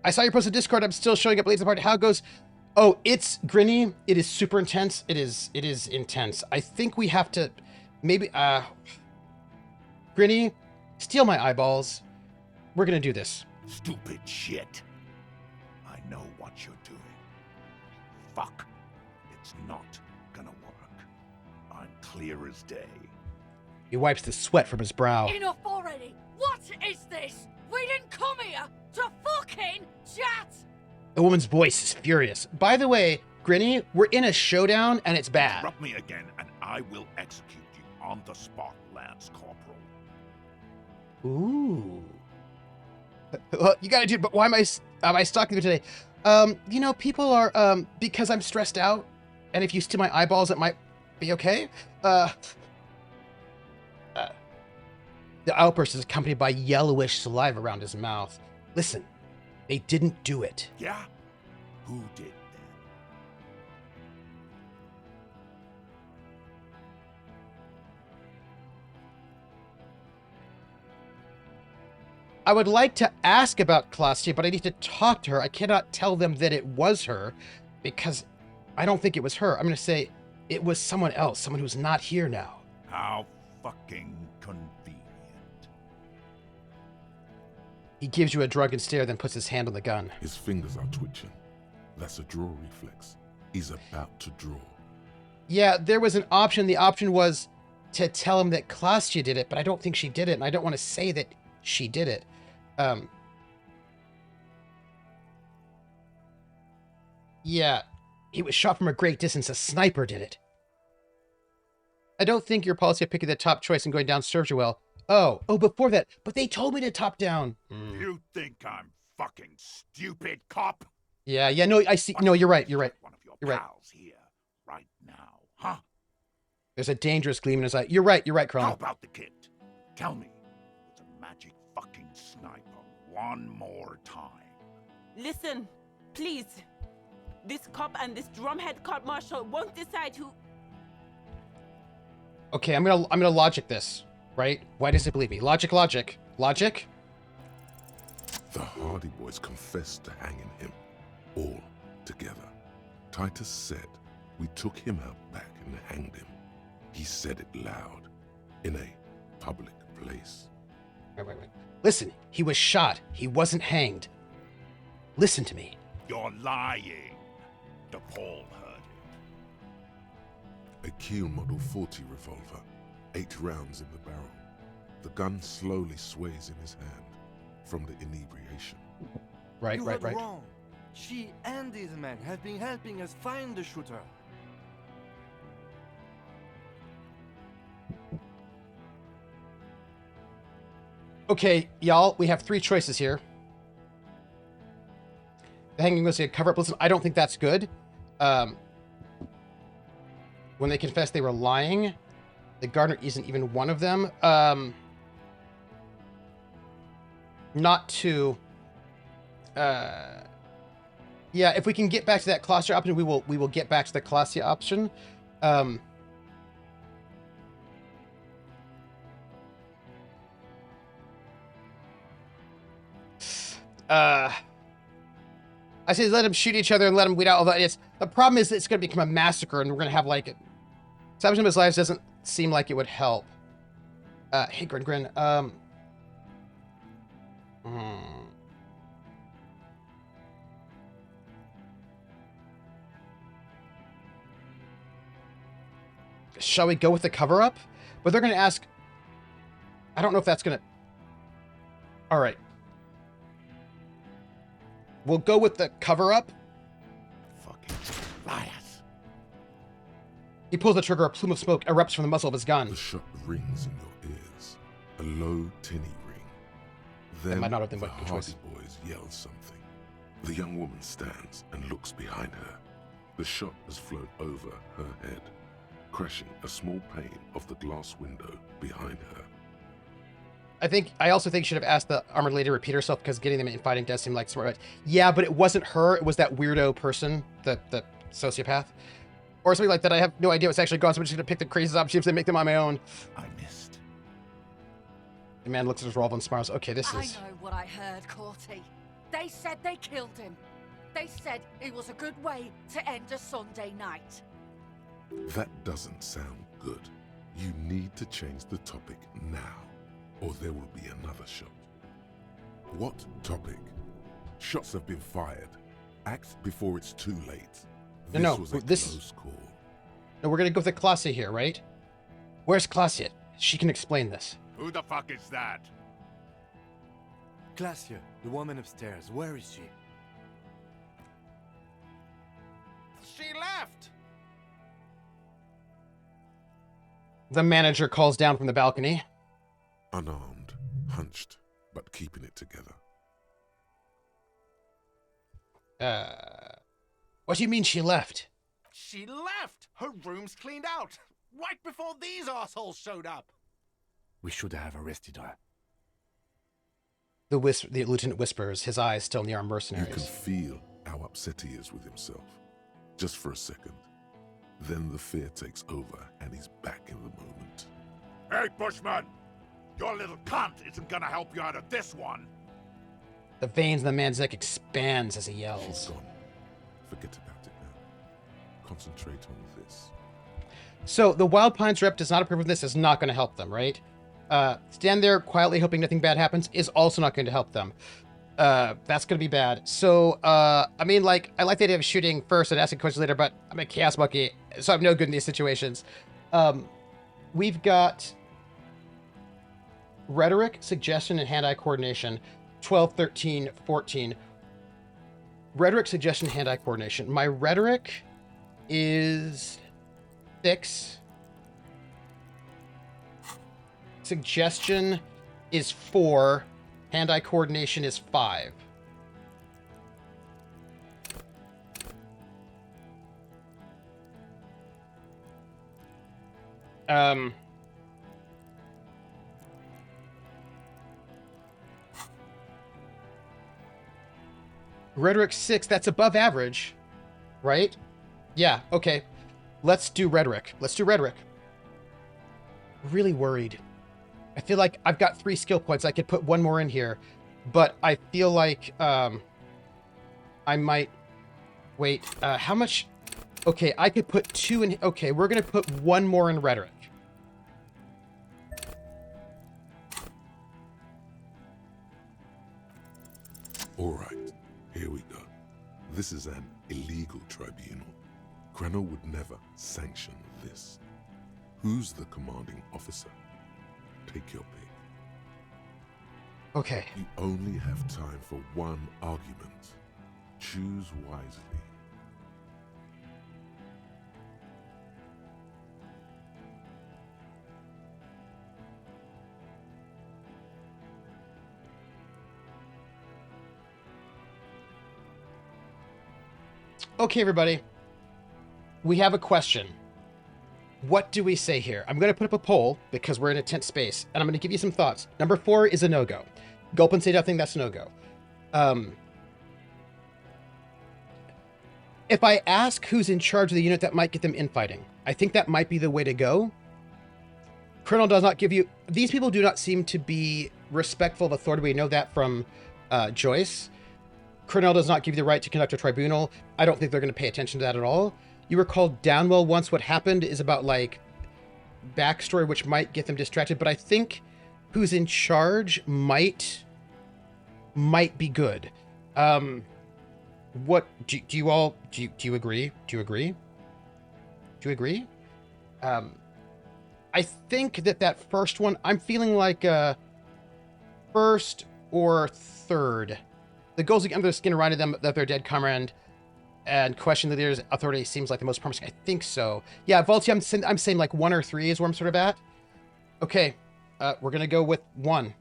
I saw your post on Discord. I'm still showing up late to the party. How it goes? Oh, it's Grinny. It is super intense. It is intense. I think we have to maybe Grinny, steal my eyeballs. We're gonna do this. Stupid shit. I know what you're doing. Fuck. It's not gonna work. I'm clear as day. He wipes the sweat from his brow. Enough already! What is this? We didn't come here to fucking chat! The woman's voice is furious. By the way, Grinny, we're in a showdown and it's bad. Interrupt me again and I will execute you on the spot, Lance Corporal. Ooh. Well, you gotta do, but why am I stalking you today? You know, people are, because I'm stressed out, and if you steal my eyeballs, it might be okay. Uh, the outburst is accompanied by yellowish saliva around his mouth. Listen, they didn't do it. Yeah? Who did then? I would like to ask about Klastia, but I need to talk to her. I cannot tell them that it was her, because I don't think it was her. I'm going to say it was someone else, someone who's not here now. How fucking convenient. He gives you a drunken stare, then puts his hand on the gun. His fingers are twitching. That's a draw reflex. He's about to draw. Yeah, there was an option. The option was to tell him that Klastia did it, but I don't think she did it, and I don't want to say that she did it. Yeah, he was shot from a great distance. A sniper did it. I don't think your policy of picking the top choice and going down serves you well. Oh, before that, but they told me to top down. You think I'm fucking stupid, cop? Yeah, no, I see. No, you're right. One of your You're right. pals here, right now, huh? There's a dangerous gleam in his eye. You're right, How Krillin. about the kid? Tell me, it's a magic fucking sniper one more time. Listen, please. This cop and this drumhead cop marshal won't decide who. Okay, I'm gonna logic this, right? Why does it believe me? Logic. The Hardy Boys confessed to hanging him, all together. Titus said we took him out back and hanged him. He said it loud, in a public place. Wait. Listen, he was shot. He wasn't hanged. Listen to me. You're lying. DePaul heard it. A Kiel Model 40 revolver, 8 rounds in the barrel. The gun slowly sways in his hand from the inebriation. Right. You heard wrong. She and these men have been helping us find the shooter. Okay, y'all, we have 3 choices here. The hanging was a cover up. Listen, I don't think that's good. When they confessed they were lying, the gardener isn't even one of them. Not to. Yeah, if we can get back to that Klastia option, we will get back to the Klastia option. I say let them shoot each other and let them weed out all that. The problem is that it's going to become a massacre, and we're going to have like salvaging his lives doesn't seem like it would help. Hey, Grin. Shall we go with the cover up? But they're going to ask. I don't know if that's going to. All right. We'll go with the cover up. Fucking liars. He pulls the trigger, a plume of smoke erupts from the muzzle of his gun. The shot rings in your ears, a low, tinny ring. Then might not have been the my Hardy choice. Boys yell something. The young woman stands and looks behind her. The shot has flown over her head, crashing a small pane of the glass window behind her. I also think she should have asked the armored lady to repeat herself, because getting them in fighting does seem like smart. Yeah, but it wasn't her. It was that weirdo person, the sociopath. Or something like that. I have no idea what's actually gone, so I'm just going to pick the craziest options and make them on my own. I missed. The man looks at his revolver and smiles. Okay, this I is... know what I heard, Corty. They said they killed him. They said it was a good way to end a Sunday night. That doesn't sound good. You need to change the topic now, or there will be another shot. What topic? Shots have been fired. Act before it's too late. No, was a this- close call. No, we're going to go with the Klassia here, right? Where's Klassia? She can explain this. Who the fuck is that? Klassia, the woman upstairs, where is she? She left! The manager calls down from the balcony. Unarmed, hunched, but keeping it together. What do you mean she left? She left! Her room's cleaned out! Right before these assholes showed up! We should have arrested her. The lieutenant whispers, his eyes still near our You mercenaries. can feel how upset he is with himself. Just for a second. Then the fear takes over and he's back in the moment. Hey, Bushman! Your little cunt isn't gonna help you out of this one! The veins in the man's neck expands as he She's yells. gone. Forget about it now. Concentrate on this. So the Wild Pines rep does not approve of this, is not going to help them, right? Stand there quietly hoping nothing bad happens is also not going to help them. That's going to be bad. So, I mean, like, I like the idea of shooting first and asking questions later, but I'm a chaos monkey, so I'm no good in these situations. We've got rhetoric, suggestion, and hand-eye coordination. 12, 13, 14. Rhetoric, suggestion, hand-eye coordination. My rhetoric is 6. Suggestion is 4. Hand-eye coordination is 5. Rhetoric 6, that's above average, right? Yeah, okay. Let's do rhetoric. Really worried. I feel like I've got 3 skill points. I could put 1 more in here, but I feel like I might wait. How much? Okay, I could put 2 in. Okay, we're gonna put 1 more in rhetoric. All right, here we go. This is an illegal tribunal. Krenner would never sanction this. Who's the commanding officer? Take your pick. Okay. You only have time for 1 argument. Choose wisely. Okay, everybody. We have a question. What do we say here? I'm going to put up a poll because we're in a tense space, and I'm going to give you some thoughts. Number 4 is a no-go. Gulp and say nothing, that's a no-go. If I ask who's in charge of the unit, that might get them infighting. I think that might be the way to go. Colonel does not give you... These people do not seem to be respectful of authority. We know that from Joyce. Colonel does not give you the right to conduct a tribunal. I don't think they're going to pay attention to that at all. You were called Downwell once. What happened is about, like, backstory, which might get them distracted. But I think who's in charge might be good. What do you all do you agree? Do you agree? I think that first one, I'm feeling like first or third. The goals to get under their skin reminded them that their dead comrade and question the leader's authority seems like the most promising. I think so. Yeah, Volty, I'm saying like 1 or 3 is where I'm sort of at. Okay, we're gonna go with 1.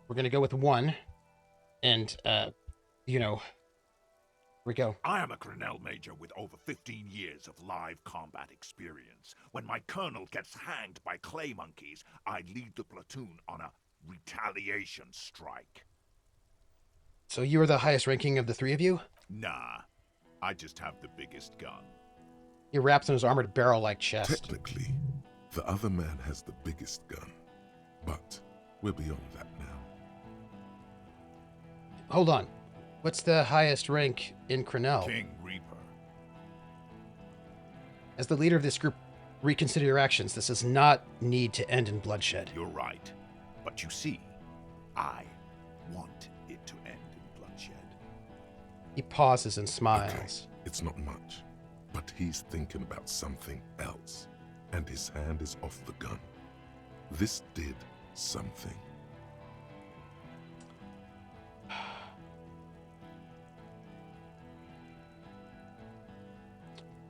We're gonna go with 1, and you know, here we go. I am a Grinnell Major with over 15 years of live combat experience. When my colonel gets hanged by clay monkeys, I lead the platoon on a retaliation strike. So you are the highest ranking of the 3 of you? Nah, I just have the biggest gun. He wraps in his armored barrel-like chest. Technically, the other man has the biggest gun, but we're beyond that now. Hold on. What's the highest rank in Crenell? King Reaper. As the leader of this group, reconsider your actions. This does not need to end in bloodshed. You're right. But you see, I want it to end in bloodshed. He pauses and smiles. Okay, it's not much, but he's thinking about something else, and his hand is off the gun. This did something.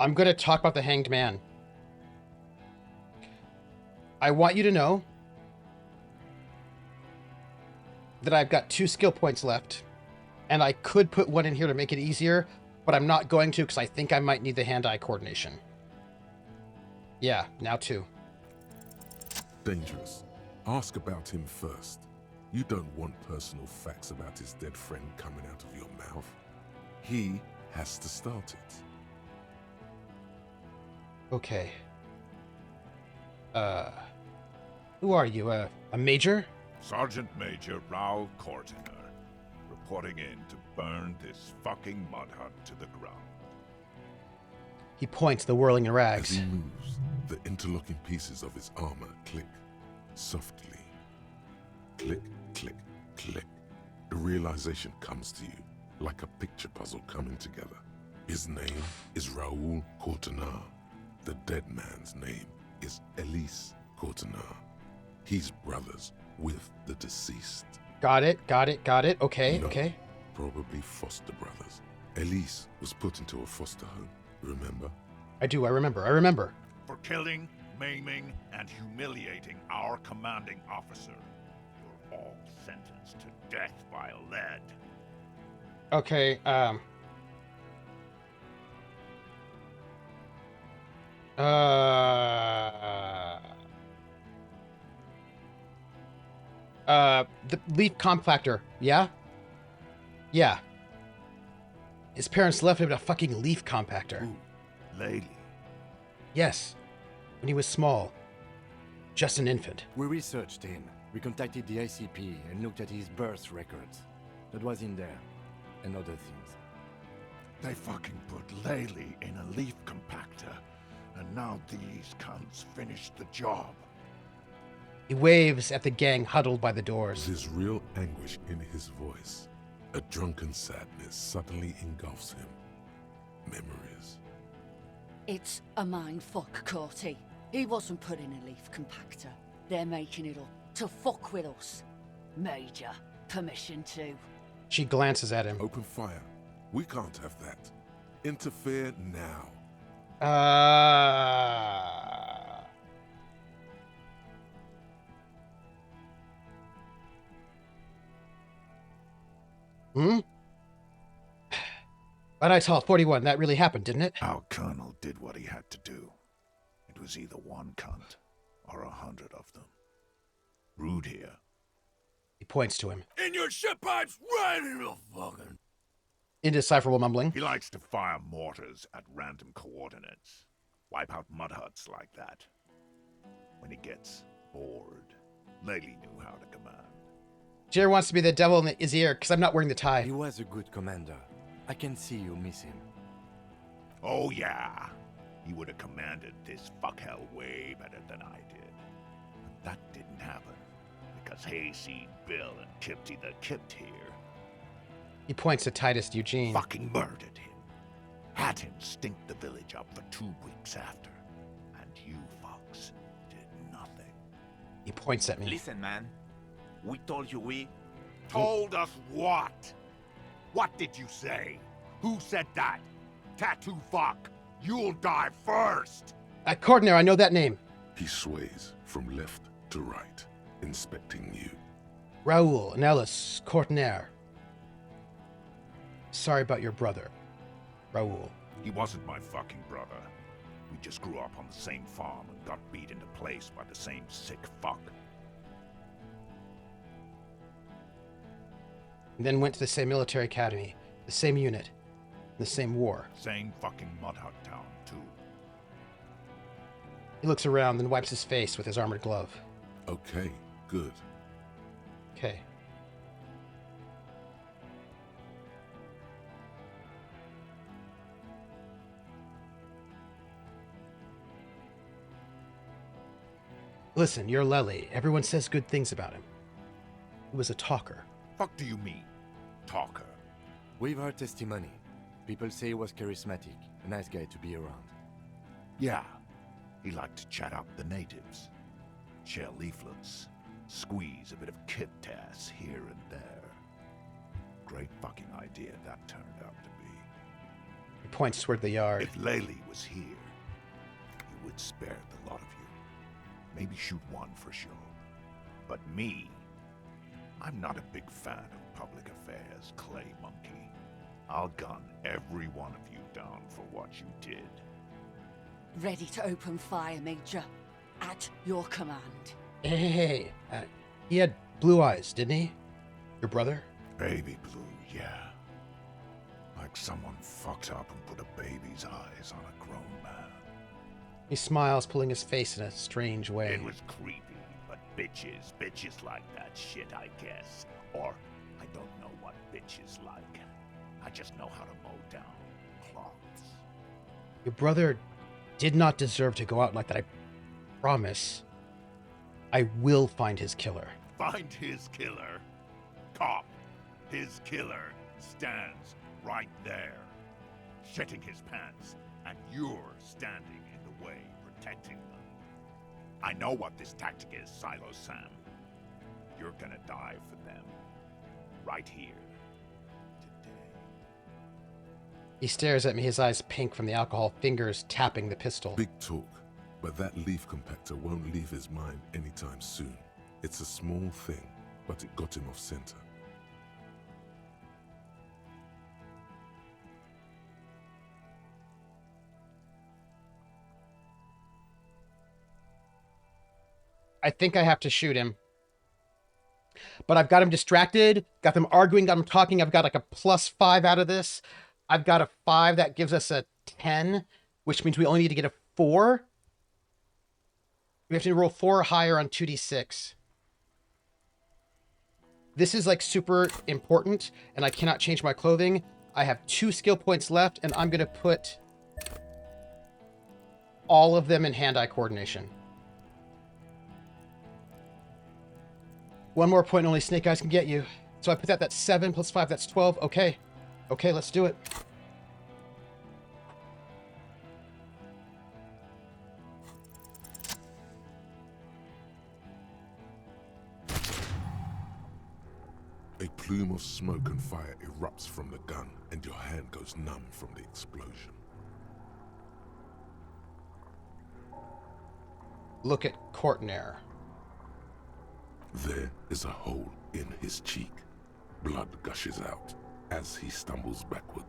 I'm going to talk about the Hanged Man. I want you to know that I've got 2 skill points left, and I could put one in here to make it easier, but I'm not going to because I think I might need the hand-eye coordination. Yeah, now 2. Dangerous. Ask about him first. You don't want personal facts about his dead friend coming out of your mouth. He has to start it. Okay. Who are you? A major? Sergeant Major Raoul Cortiner, reporting in to burn this fucking mud hut to the ground. He points the whirling As rags. he moves, the interlocking pieces of his armor click softly. Click, click, click. The realization comes to you like a picture puzzle coming together. His name is Raoul Cortiner. The dead man's name is Elise Cortiner. He's brothers with the deceased. Got it. Okay, No, okay. Probably foster brothers. Elise was put into a foster home, remember? I remember. For killing, maiming, and humiliating our commanding officer. You're all sentenced to death by lead. Okay, the leaf compactor, yeah? Yeah. His parents left him a fucking leaf compactor. Ooh, lady. Yes. When he was small. Just an infant. We researched him. We contacted the ICP and looked at his birth records. That was in there. And other things. They fucking put Laylee in a leaf compactor, and now these cunts finished the job. He waves at the gang huddled by the doors. There's real anguish in his voice. A drunken sadness suddenly engulfs him. Memories. It's a mind fuck, Corty. He wasn't put in a leaf compactor. They're making it up to fuck with us. Major, permission to. She glances at him. Open fire. We can't have that. Interfere now. But I saw 41. That really happened, didn't it? Our colonel did what he had to do. It was either one cunt or 100 of them. Rude here. He points to him. In your shit pipes, right in the fucking... Indecipherable mumbling. He likes to fire mortars at random coordinates. Wipe out mud huts like that. When he gets bored, Laylee knew how to command. Jer wants to be the devil in his ear because I'm not wearing the He tie. was a good commander. I can see you miss him. Oh yeah, he would have commanded this fuckhell way better than I did. But that didn't happen, because Hayseed Bill and Kipty the Kipt here He points to Titus Eugene. fucking murdered him. Had him stink the village up for 2 weeks after. And you fucks did nothing. He points at me. Listen, man. We told you we... Told us what? What did you say? Who said that? Tattoo fuck. You'll die first. Cordner, I know that name. He sways from left to right, inspecting you. Raoul and Ellis Courtner. Sorry about your brother, Raoul. He wasn't my fucking brother. We just grew up on the same farm and got beat into place by the same sick fuck. And then went to the same military academy, the same unit, the same war. Same fucking mud hut town, too. He looks around, then wipes his face with his armored glove. Okay, good. Okay. Listen, you're Lely. Everyone says good things about him. He was a talker. Fuck do you mean, talker? We've heard testimony. People say he was charismatic, a nice guy to be around. Yeah, he liked to chat up the natives. Share leaflets, squeeze a bit of kip-tass here and there. Great fucking idea that turned out to be. He points toward the yard. If Laylee was here, he would spare the lot of you. Maybe shoot one for show. But me, I'm not a big fan of public affairs, Clay Monkey. I'll gun every one of you down for what you did. Ready to open fire, Major. At your command. Hey, he had blue eyes, didn't he? Your brother? Baby blue, yeah. Like someone fucked up and put a baby's eyes on a grown man. He smiles, pulling his face in a strange way. It was creepy, but bitches like that shit, I guess. Or, I don't know what bitches like. I just know how to mow down cloths. Your brother did not deserve to go out like that, I promise. I will find his killer. Find his killer. Cop, his killer stands right there, shitting his pants, and you're standing in the way, protecting them. I know what this tactic is, Silo Sam. You're gonna die for them. Right here. Today. He stares at me, his eyes pink from the alcohol, fingers tapping the pistol. Big talk, but that leaf compactor won't leave his mind anytime soon. It's a small thing, but it got him off center. I think I have to shoot him. But I've got him distracted, got them arguing, got them talking. I've got like a +5 out of this. I've got a 5 that gives us a 10, which means we only need to get a 4. We have to roll 4 or higher on 2d6. This is like super important, and I cannot change my clothing. I have 2 skill points left, and I'm going to put all of them in hand-eye coordination. 1 more point, only Snake Eyes can get you. So I put that's 7 + 5, that's 12. Okay. Okay, let's do it. A plume of smoke and fire erupts from the gun, and your hand goes numb from the explosion. Look at Courtnair. There is a hole in his cheek. Blood gushes out as he stumbles backward,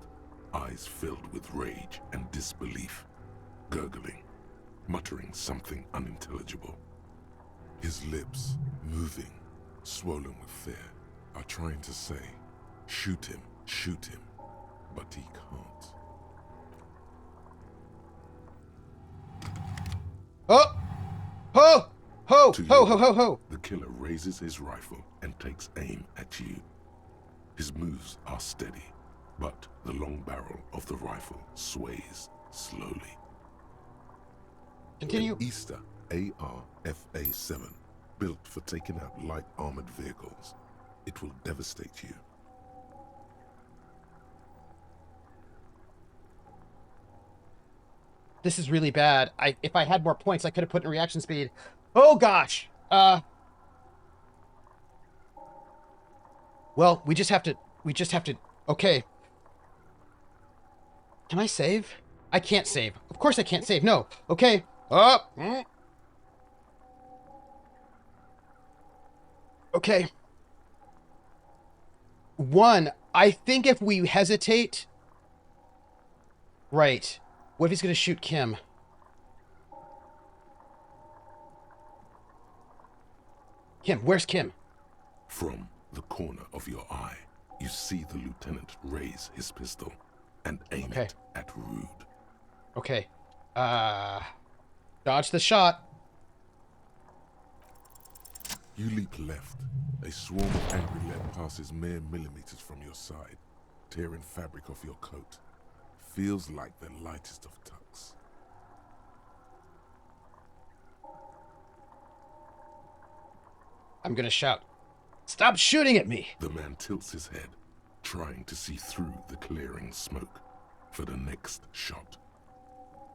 eyes filled with rage and disbelief, gurgling, muttering something unintelligible. His lips, moving, swollen with fear, are trying to say, shoot him, but he can't. Oh! Ho! Ho! Ho! Ho! Ho! Ho! The killer raises his rifle and takes aim at you. His moves are steady, but the long barrel of the rifle sways slowly. Continue. An Easter AR-FA-7, built for taking out light armored vehicles. It will devastate you. This is really bad. If I had more points, I could have put in reaction speed. Oh gosh. Well, we just have to. Okay. Can I save? I can't save. Of course I can't save. No. Okay. Okay. 1. I think if we hesitate. Right. What if he's going to shoot Kim? Kim, where's Kim? From the corner of your eye, you see the lieutenant raise his pistol and aim it at Rude. Okay. Dodge the shot. You leap left. A swarm of angry lead passes mere millimeters from your side, tearing fabric off your coat. Feels like the lightest of tucks. I'm gonna shout, "Stop shooting at me!" The man tilts his head, trying to see through the clearing smoke for the next shot.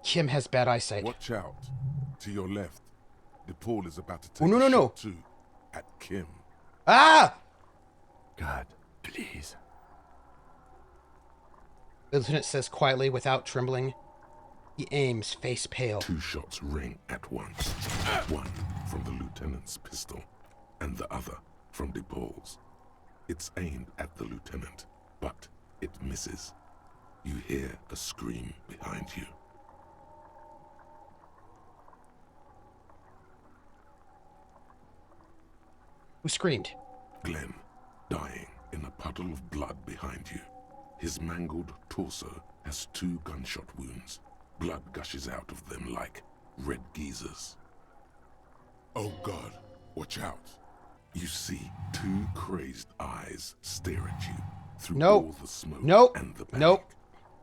Kim has bad eyesight. Watch out. To your left. DePaul is about to take no, a no. shot too. At Kim. Ah! God, please. The lieutenant says quietly without trembling. He aims, face pale. 2 shots ring at once. One from the lieutenant's pistol, and the other from DePaul's. It's aimed at the lieutenant, but it misses. You hear a scream behind you. Who screamed? Glenn, dying in a puddle of blood behind you. His mangled torso has 2 gunshot wounds. Blood gushes out of them like red geysers. Oh God, watch out. You see 2 crazed eyes stare at you through all the smoke and the panic.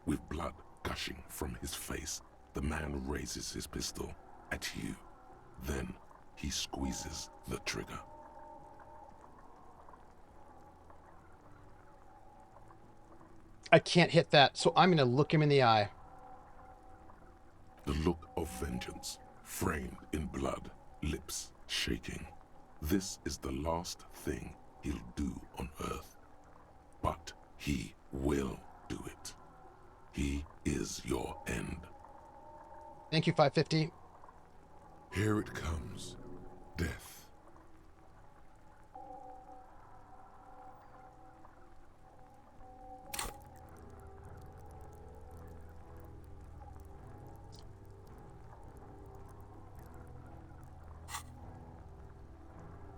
With blood gushing from his face, the man raises his pistol at you. Then he squeezes the trigger. I can't hit that, so I'm gonna look him in the eye. The look of vengeance, framed in blood, lips shaking. This is the last thing he'll do on Earth. But he will do it. He is your end. Thank you, 550. Here it comes. Death.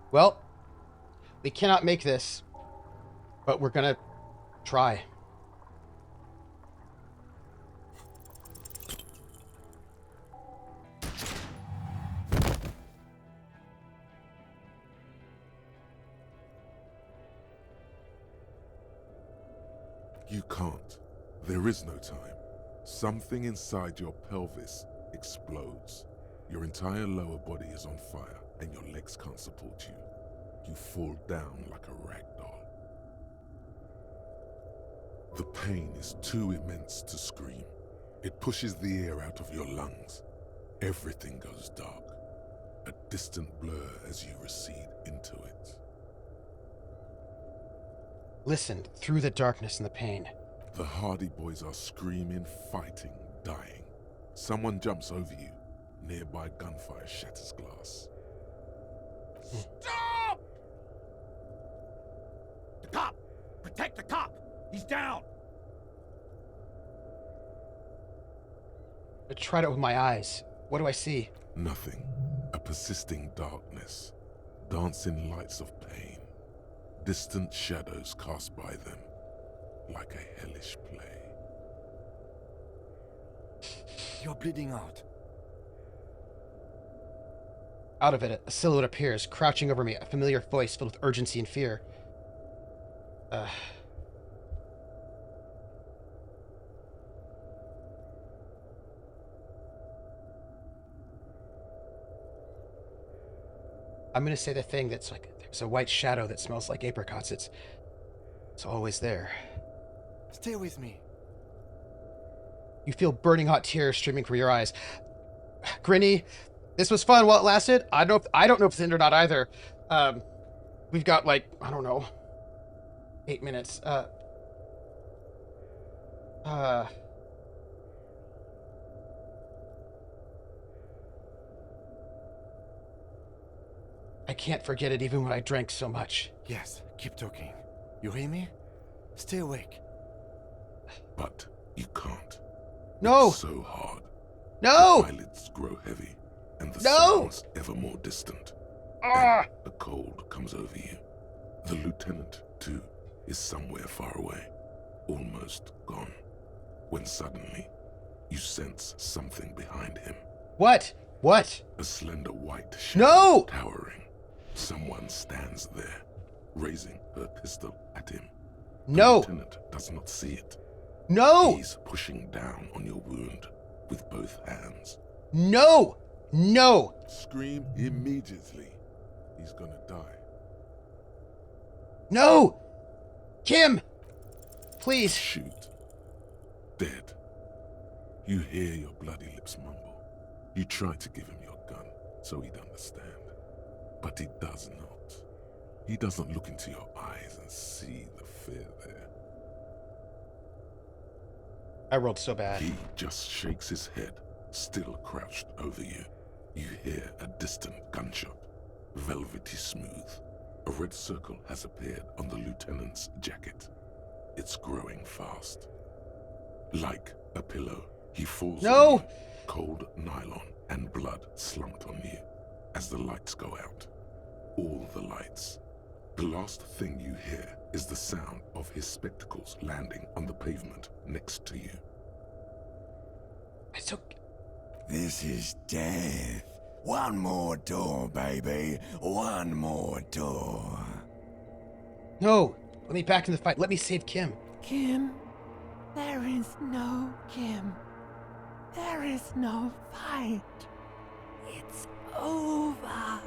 Well, we cannot make this, but we're gonna try. You can't. There is no time. Something inside your pelvis explodes. Your entire lower body is on fire, and your legs can't support you. You fall down like a rag doll. The pain is too immense to scream. It pushes the air out of your lungs. Everything goes dark. A distant blur as you recede into it. Listen through the darkness and the pain. The Hardy Boys are screaming, fighting, dying. Someone jumps over you. Nearby gunfire shatters glass. Stop! The cop! Protect the cop! He's down! I tried it with my eyes. What do I see? Nothing. A persisting darkness. Dancing lights of pain. Distant shadows cast by them. Like a hellish play. You're bleeding out. Out of it, a silhouette appears, crouching over me, a familiar voice filled with urgency and fear. I'm gonna say the thing that's like, there's a white shadow that smells like apricots. It's always there. Stay with me. You feel burning hot tears streaming from your eyes. Grinny, this was fun while it lasted. I don't know if it's in or not either. We've got like, I don't know, 8 minutes. I can't forget it even when I drank so much. Yes, keep talking. You hear me? Stay awake. But you can't. No! It's so hard. No! The eyelids grow heavy, and the No! sounds ever more distant. Ah! And the cold comes over you. The lieutenant, too, is somewhere far away, almost gone. When suddenly, you sense something behind him. What? What? A slender white shadow No! towering. Someone stands there, raising her pistol at him. No! The lieutenant does not see it. No! He's pushing down on your wound with both hands. No! No! Scream immediately. He's gonna die. No! Kim! Please. Shoot. Dead. You hear your bloody lips mumble. You try to give him your gun so he'd understand. But he does not. He doesn't look into your eyes and see the fear there. I rolled so bad. He just shakes his head, still crouched over you. You hear a distant gunshot, velvety smooth, A red circle has appeared on the lieutenant's jacket. It's growing fast. Like a pillow, he falls on No! you, cold nylon and blood slumped on you as the lights go out. All the lights. The last thing you hear is the sound of his spectacles landing on the pavement next to you. It's so... This is death. One more door, baby. One more door. No! Let me back in the fight. Let me save Kim. Kim, there is no Kim. There is no fight. It's over.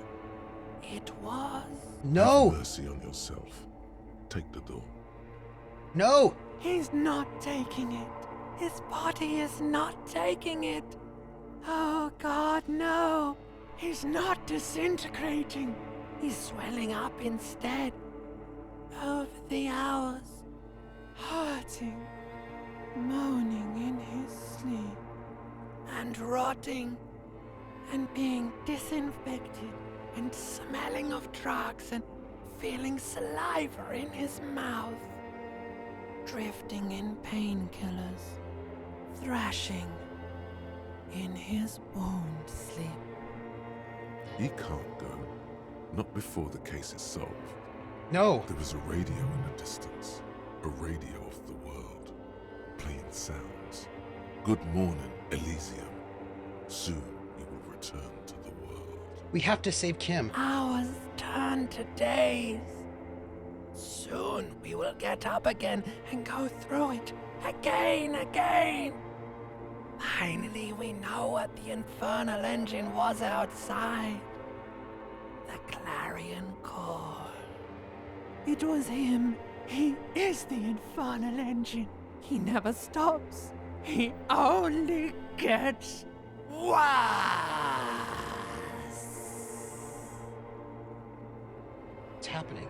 It was. No! Have mercy on yourself. Take the door. No! He's not taking it. His body is not taking it. Oh God, no. He's not disintegrating. He's swelling up instead. Over the hours, hurting, moaning in his sleep, and rotting, and being disinfected, and smelling of drugs, and feeling saliva in his mouth, drifting in painkillers, thrashing in his wound sleep. He can't go. Not before the case is solved. No! There was a radio in the distance. A radio of the world. Playing sounds. Good morning, Elysium. Soon you will return to the world. We have to save Kim. Hours turn to days. Soon we will get up again and go through it again. Finally, we know what the infernal engine was outside. The clarion call. It was him. He is the infernal engine. He never stops. He only gets worse. What's happening?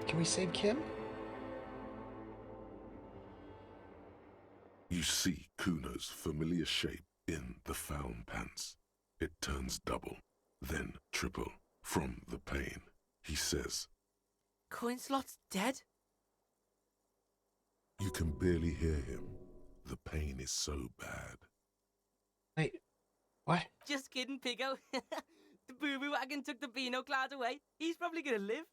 Can we save Kim? You see Kuno's familiar shape in the found pants. It turns double, then triple from the pain. He says, Coinslot's dead? you can barely hear him. The pain is so bad. Wait, what? Just kidding, Pigo. The boo-boo wagon took the Beano clad away. He's probably gonna live.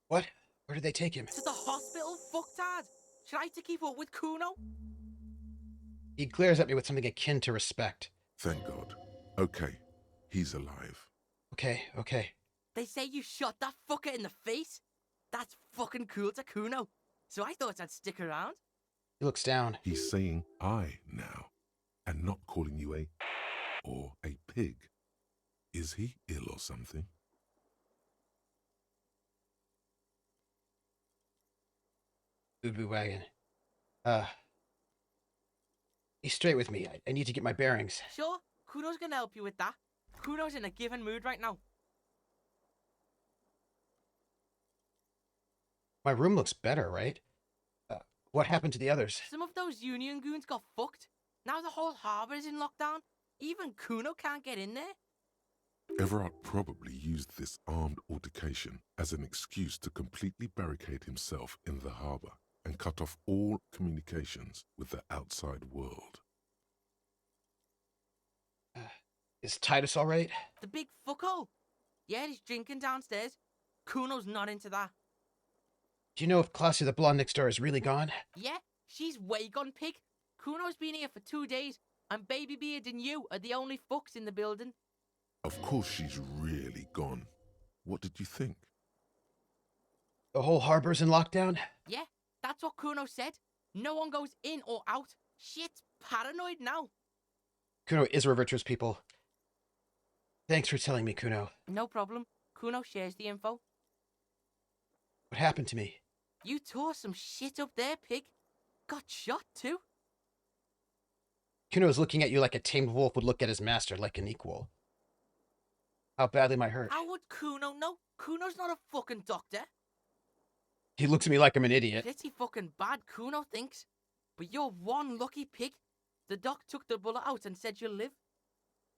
What? Where did they take him? To the hospital, fucktard. Should I have to keep up with Kuno? He glares at me with something akin to respect. Thank God. Okay, he's alive. Okay. They say you shot that fucker in the face. That's fucking cool to Kuno. So I thought I'd stick around. He looks down. He's saying I now, and not calling you a or a pig. Is he ill or something? Boo-boo wagon. He's straight with me. I need to get my bearings. Sure, Kuno's gonna help you with that. Kuno's in a given mood right now. My room looks better, right? What happened to the others? Some of those Union goons got fucked. Now the whole harbour is in lockdown. Even Kuno can't get in there. Everard probably used this armed altercation as an excuse to completely barricade himself in the harbour and cut off all communications with the outside world. Is Titus all right? The big fucko. Yeah, he's drinking downstairs. Kuno's not into that. Do you know if Classy the blonde next door is really gone? Yeah, she's way gone, pig. Kuno's been here for 2 days, and Baby Beard and you are the only fucks in the building. Of course she's really gone. What did you think? The whole harbor's in lockdown? Yeah, that's what Kuno said. No one goes in or out. Shit's paranoid now. Kuno is Rivertro's people. Thanks for telling me, Kuno. No problem. Kuno shares the info. What happened to me? You tore some shit up there, pig. Got shot too. Kuno is looking at you like a tamed wolf would look at his master, like an equal. How badly am I hurt? How would Kuno know? Kuno's not a fucking doctor. He looks at me like I'm an idiot. Pretty fucking bad, Kuno thinks. But you're one lucky pig. The doc took the bullet out and said you'll live.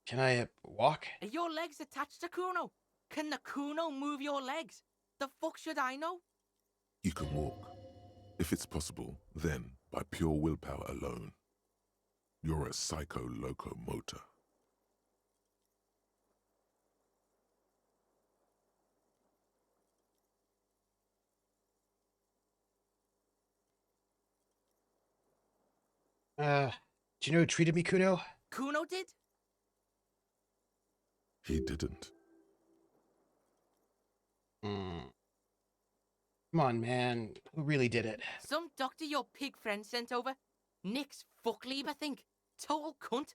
Can I walk? Are your legs attached to Kuno? Can the Kuno move your legs? The fuck should I know? You can walk. If it's possible, then by pure willpower alone. You're a psycho-locomotor. Do you know who treated me, Kuno? Kuno did? He didn't. Come on, man. Who really did it? Some doctor your pig friend sent over. Nick's fuckleeb, I think. Total cunt.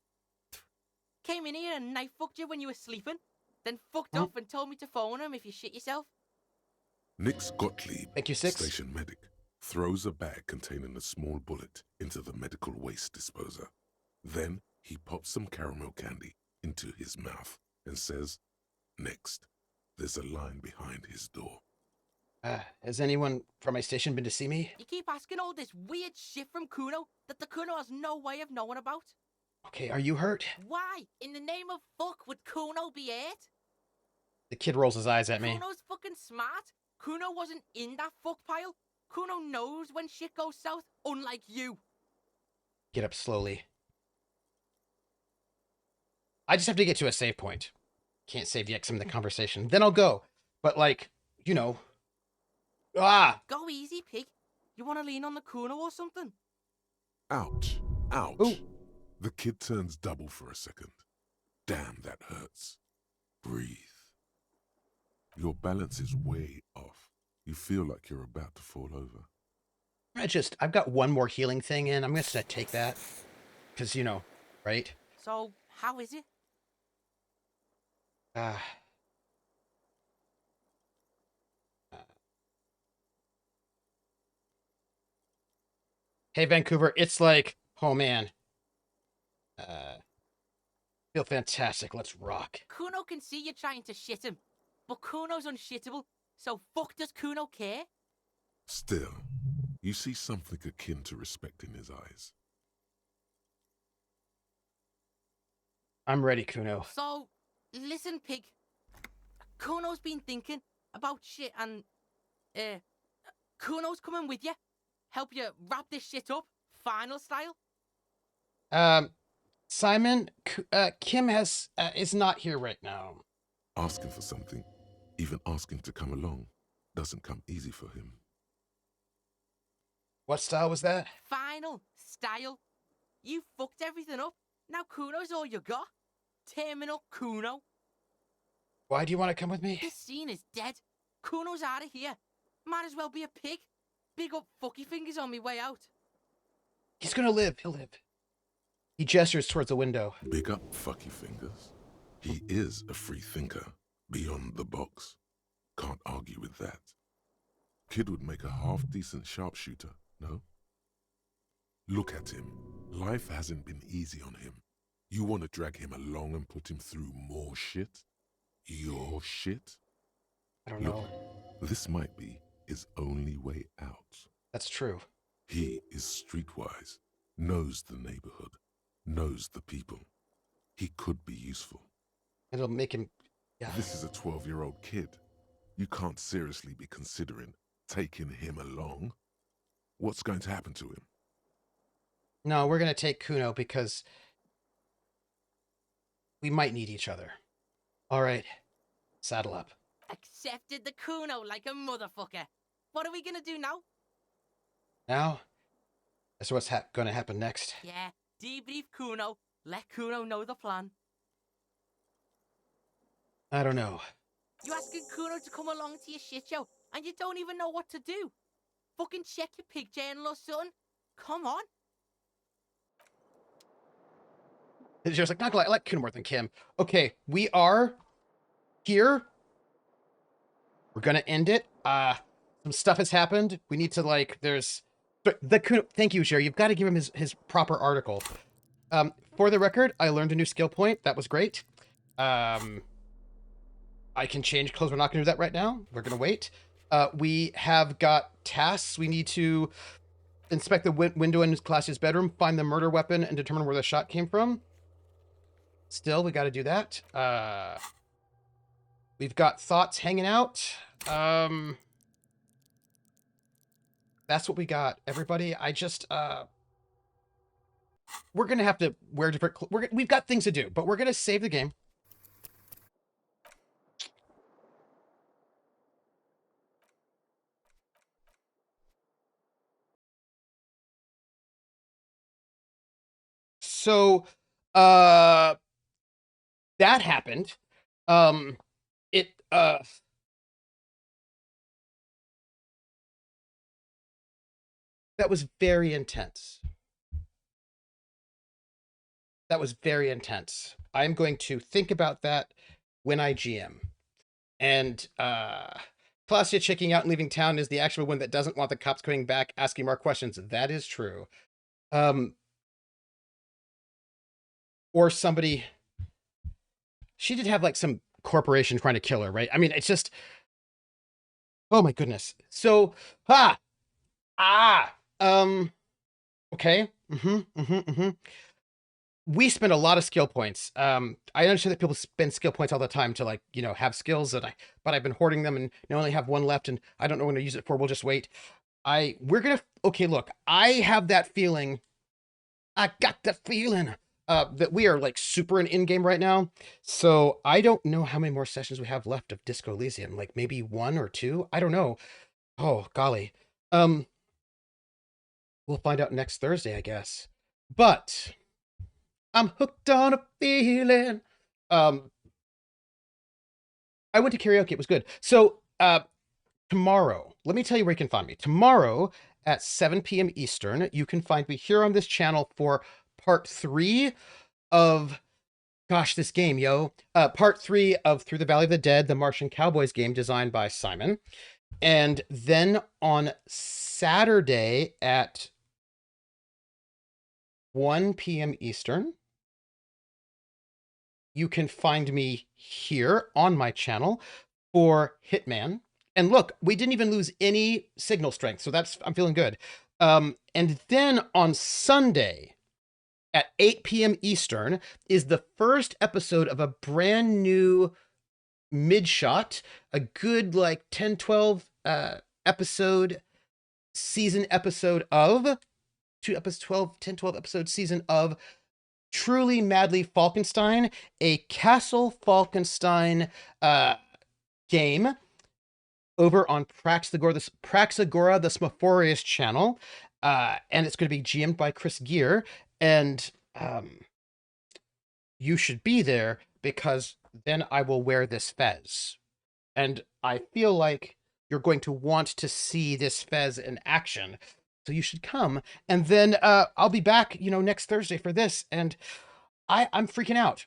Came in here and knife fucked you when you were sleeping. Then fucked off and told me to phone him if you shit yourself. Nix Gottlieb, Thank you, Six. station medic, throws a bag containing a small bullet into the medical waste disposer. Then he pops some caramel candy into his mouth and says, "Next." There's a line behind his door. Has anyone from my station been to see me? You keep asking all this weird shit from Kuno that the Kuno has no way of knowing about. Okay, are you hurt? Why, in the name of fuck, would Kuno be hurt? The kid rolls his eyes at me. Kuno's fucking smart. Kuno wasn't in that fuck pile. Kuno knows when shit goes south, unlike you. Get up slowly. I just have to get to a save point. Can't save yet 'cause I'm in the conversation. Then I'll go. But like, you know. Go easy, pig. You want to lean on the Kuno or something? Ouch. Ouch. Ooh. The kid turns double for a second. Damn, that hurts. Breathe. Your balance is way off. You feel like you're about to fall over. I've got one more healing thing in. I'm just gonna take that. Because, you know, right? So, how is it? Hey, Vancouver, it's like, oh man. Feel fantastic. Let's rock. Kuno can see you trying to shit him. But Kuno's unshittable, so fuck does Kuno care? Still, you see something akin to respect in his eyes. I'm ready, Kuno. So, listen, pig. Kuno's been thinking about shit and, Kuno's coming with you. Help you wrap this shit up, final style. Simon, Kim is not here right now. Asking for something, even asking to come along, doesn't come easy for him. What style was that? Final style. You fucked everything up. Now Kuno's all you got. Terminal Kuno. Why do you want to come with me? This scene is dead. Kuno's out of here. Might as well be a pig. Big up fucky fingers on me way out. He's gonna live. He'll live. He gestures towards the window. Big up fucky fingers. He is a free thinker, beyond the box. Can't argue with that. Kid would make a half-decent sharpshooter, no? Look at him. Life hasn't been easy on him. You want to drag him along and put him through more shit? Your shit? I don't know. Look, this might be his only way out. That's true. He is streetwise, knows the neighborhood, knows the people. He could be useful. It'll make him... Yeah. This is a 12-year-old kid. You can't seriously be considering taking him along. What's going to happen to him? No, we're going to take Kuno because we might need each other. All right. Saddle up. Accepted the Kuno like a motherfucker. What are we gonna do now? Now? That's what's going to happen next. Yeah, debrief Kuno. Let Kuno know the plan. I don't know. You asking Kuno to come along to your shit show, and you don't even know what to do. Fucking check your pig journal or something. Come on. It's just like, not gonna like Kuno more than Kim. Okay, we are here. We're gonna end it. Some stuff has happened. We need to there's the Kuno. Thank you, Sherry. You've got to give him his proper article. For the record, I learned a new skill point. That was great. I can change clothes. We're not gonna do that right now. We're gonna wait. We have got tasks. We need to inspect the window in Classia's bedroom, find the murder weapon, and determine where the shot came from. Still, we got to do that. We've got thoughts hanging out. That's what we got, everybody. I just we're gonna have to wear different. We've got things to do, but we're gonna save the game. So, that happened. It that was very intense. That was very intense. I'm going to think about that when I GM. And Claudia checking out and leaving town is the actual one that doesn't want the cops coming back asking more questions. That is true. Or somebody, she did have like some corporation trying to kill her, right? I mean, it's just, oh my goodness. So, okay. We spend a lot of skill points. I understand that people spend skill points all the time to, like, you know, have skills but I've been hoarding them and I only have one left and I don't know when to use it for. We'll just wait. Okay, look, I have that feeling. I got the feeling that we are like super in game right now. So I don't know how many more sessions we have left of Disco Elysium. Like maybe 1 or 2. I don't know. Oh, golly. We'll find out next Thursday, I guess. But I'm hooked on a feeling. I went to karaoke. It was good. So tomorrow, let me tell you where you can find me. Tomorrow at 7 p.m. Eastern, you can find me here on this channel for part 3 of, gosh, this game, yo. Part 3 of Through the Valley of the Dead, the Martian Cowboys game designed by Simon. And then on Saturday at 1 p.m. Eastern, you can find me here on my channel for Hitman. And look, we didn't even lose any signal strength, so I'm feeling good. And then on Sunday at 8 p.m. Eastern is the first episode of a brand new mid-shot, a good like 10, 12 episode season episode of 10, 12 episode season of Truly Madly Falkenstein, a Castle Falkenstein game over on Praxagora the Smophorius channel. And it's going to be GM'd by Chris Gear. And you should be there because then I will wear this fez. And I feel like you're going to want to see this fez in action. So you should come. And then I'll be back, next Thursday for this. And I'm freaking out.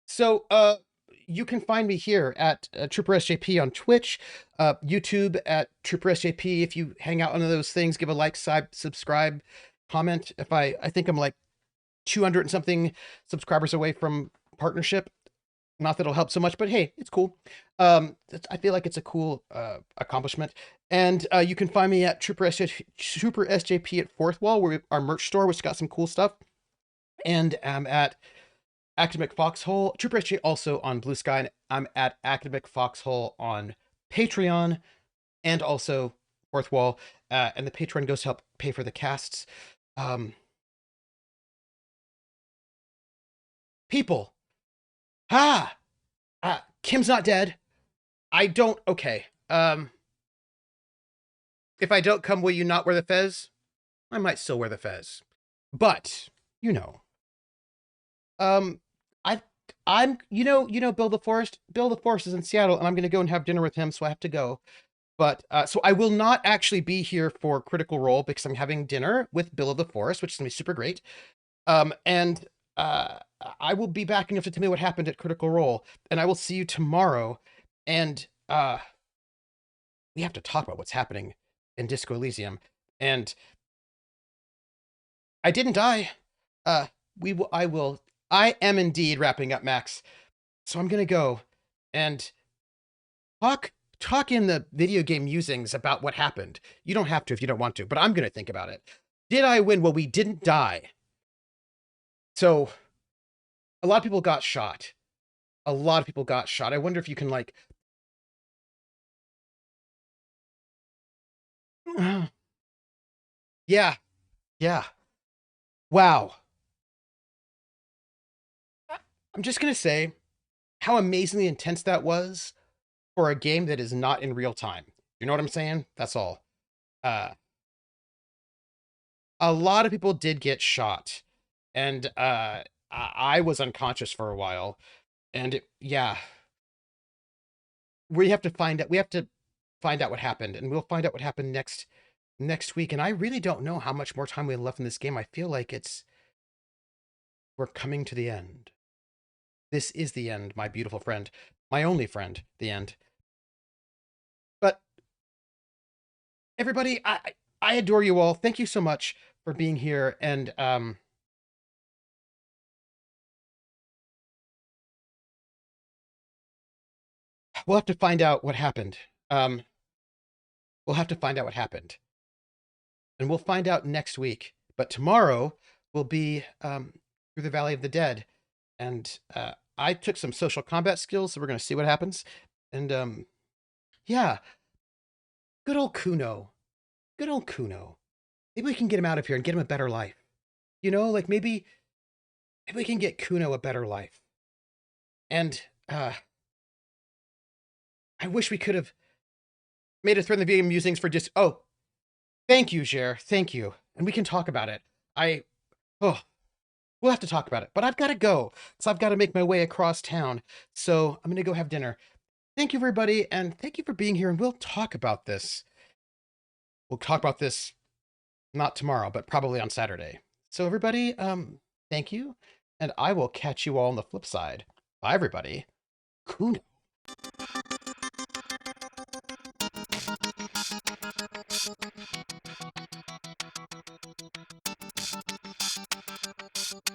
So you can find me here at Trooper SJP on Twitch, YouTube at Trooper SJP. If you hang out on those things, give a like, subscribe, comment. If I think I'm like 200 and something subscribers away from partnership. Not that it'll help so much, but hey, it's cool. I feel like it's a cool accomplishment. And you can find me at Trooper SJP at Fourth Wall, where our merch store, which got some cool stuff. And I'm at Academic Foxhole. Trooper SJ also on Blue Sky. And I'm at Academic Foxhole on Patreon and also Fourth Wall. And the Patreon goes to help pay for the casts. People. Kim's not dead. Okay. If I don't come, will you not wear the fez? I might still wear the fez. But, I'm Bill the Forest. Bill the Forest is in Seattle, and I'm gonna go and have dinner with him, so I have to go. But so I will not actually be here for Critical Role because I'm having dinner with Bill of the Forest, which is gonna be super great. And I will be back enough to tell me what happened at Critical Role, and I will see you tomorrow. And we have to talk about what's happening in Disco Elysium. And I didn't die. I am indeed wrapping up, Max. So I'm gonna go and talk talk in the video game musings about what happened. You don't have to if you don't want to, but I'm going to think about it. Did I win? Well, we didn't die. So a lot of people got shot. A lot of people got shot. I wonder if you can, like... Yeah. Yeah. Wow. I'm just going to say how amazingly intense that was for a game that is not in real time. You know what I'm saying? That's all. A lot of people did get shot, and I was unconscious for a while, and yeah, we have to find out. We have to find out what happened, and we'll find out what happened next week. And I really don't know how much more time we have left in this game. I feel like we're coming to the end. This is the end, my beautiful friend, my only friend. The end. But everybody, I adore you all. Thank you so much for being here, and we'll have to find out what happened. We'll have to find out what happened. And we'll find out next week. But tomorrow will be Through the Valley of the Dead. And I took some social combat skills, so we're going to see what happens. And yeah, good old Kuno. Good old Kuno. Maybe we can get him out of here and get him a better life. You know, like maybe we can get Kuno a better life. And I wish we could have made a thread in the video musings for just, oh, thank you, Jer. Thank you. And we can talk about it. We'll have to talk about it. But I've got to go. So I've got to make my way across town. So I'm going to go have dinner. Thank you, everybody. And thank you for being here. And we'll talk about this. We'll talk about this not tomorrow, but probably on Saturday. So everybody, thank you. And I will catch you all on the flip side. Bye, everybody. Kuno.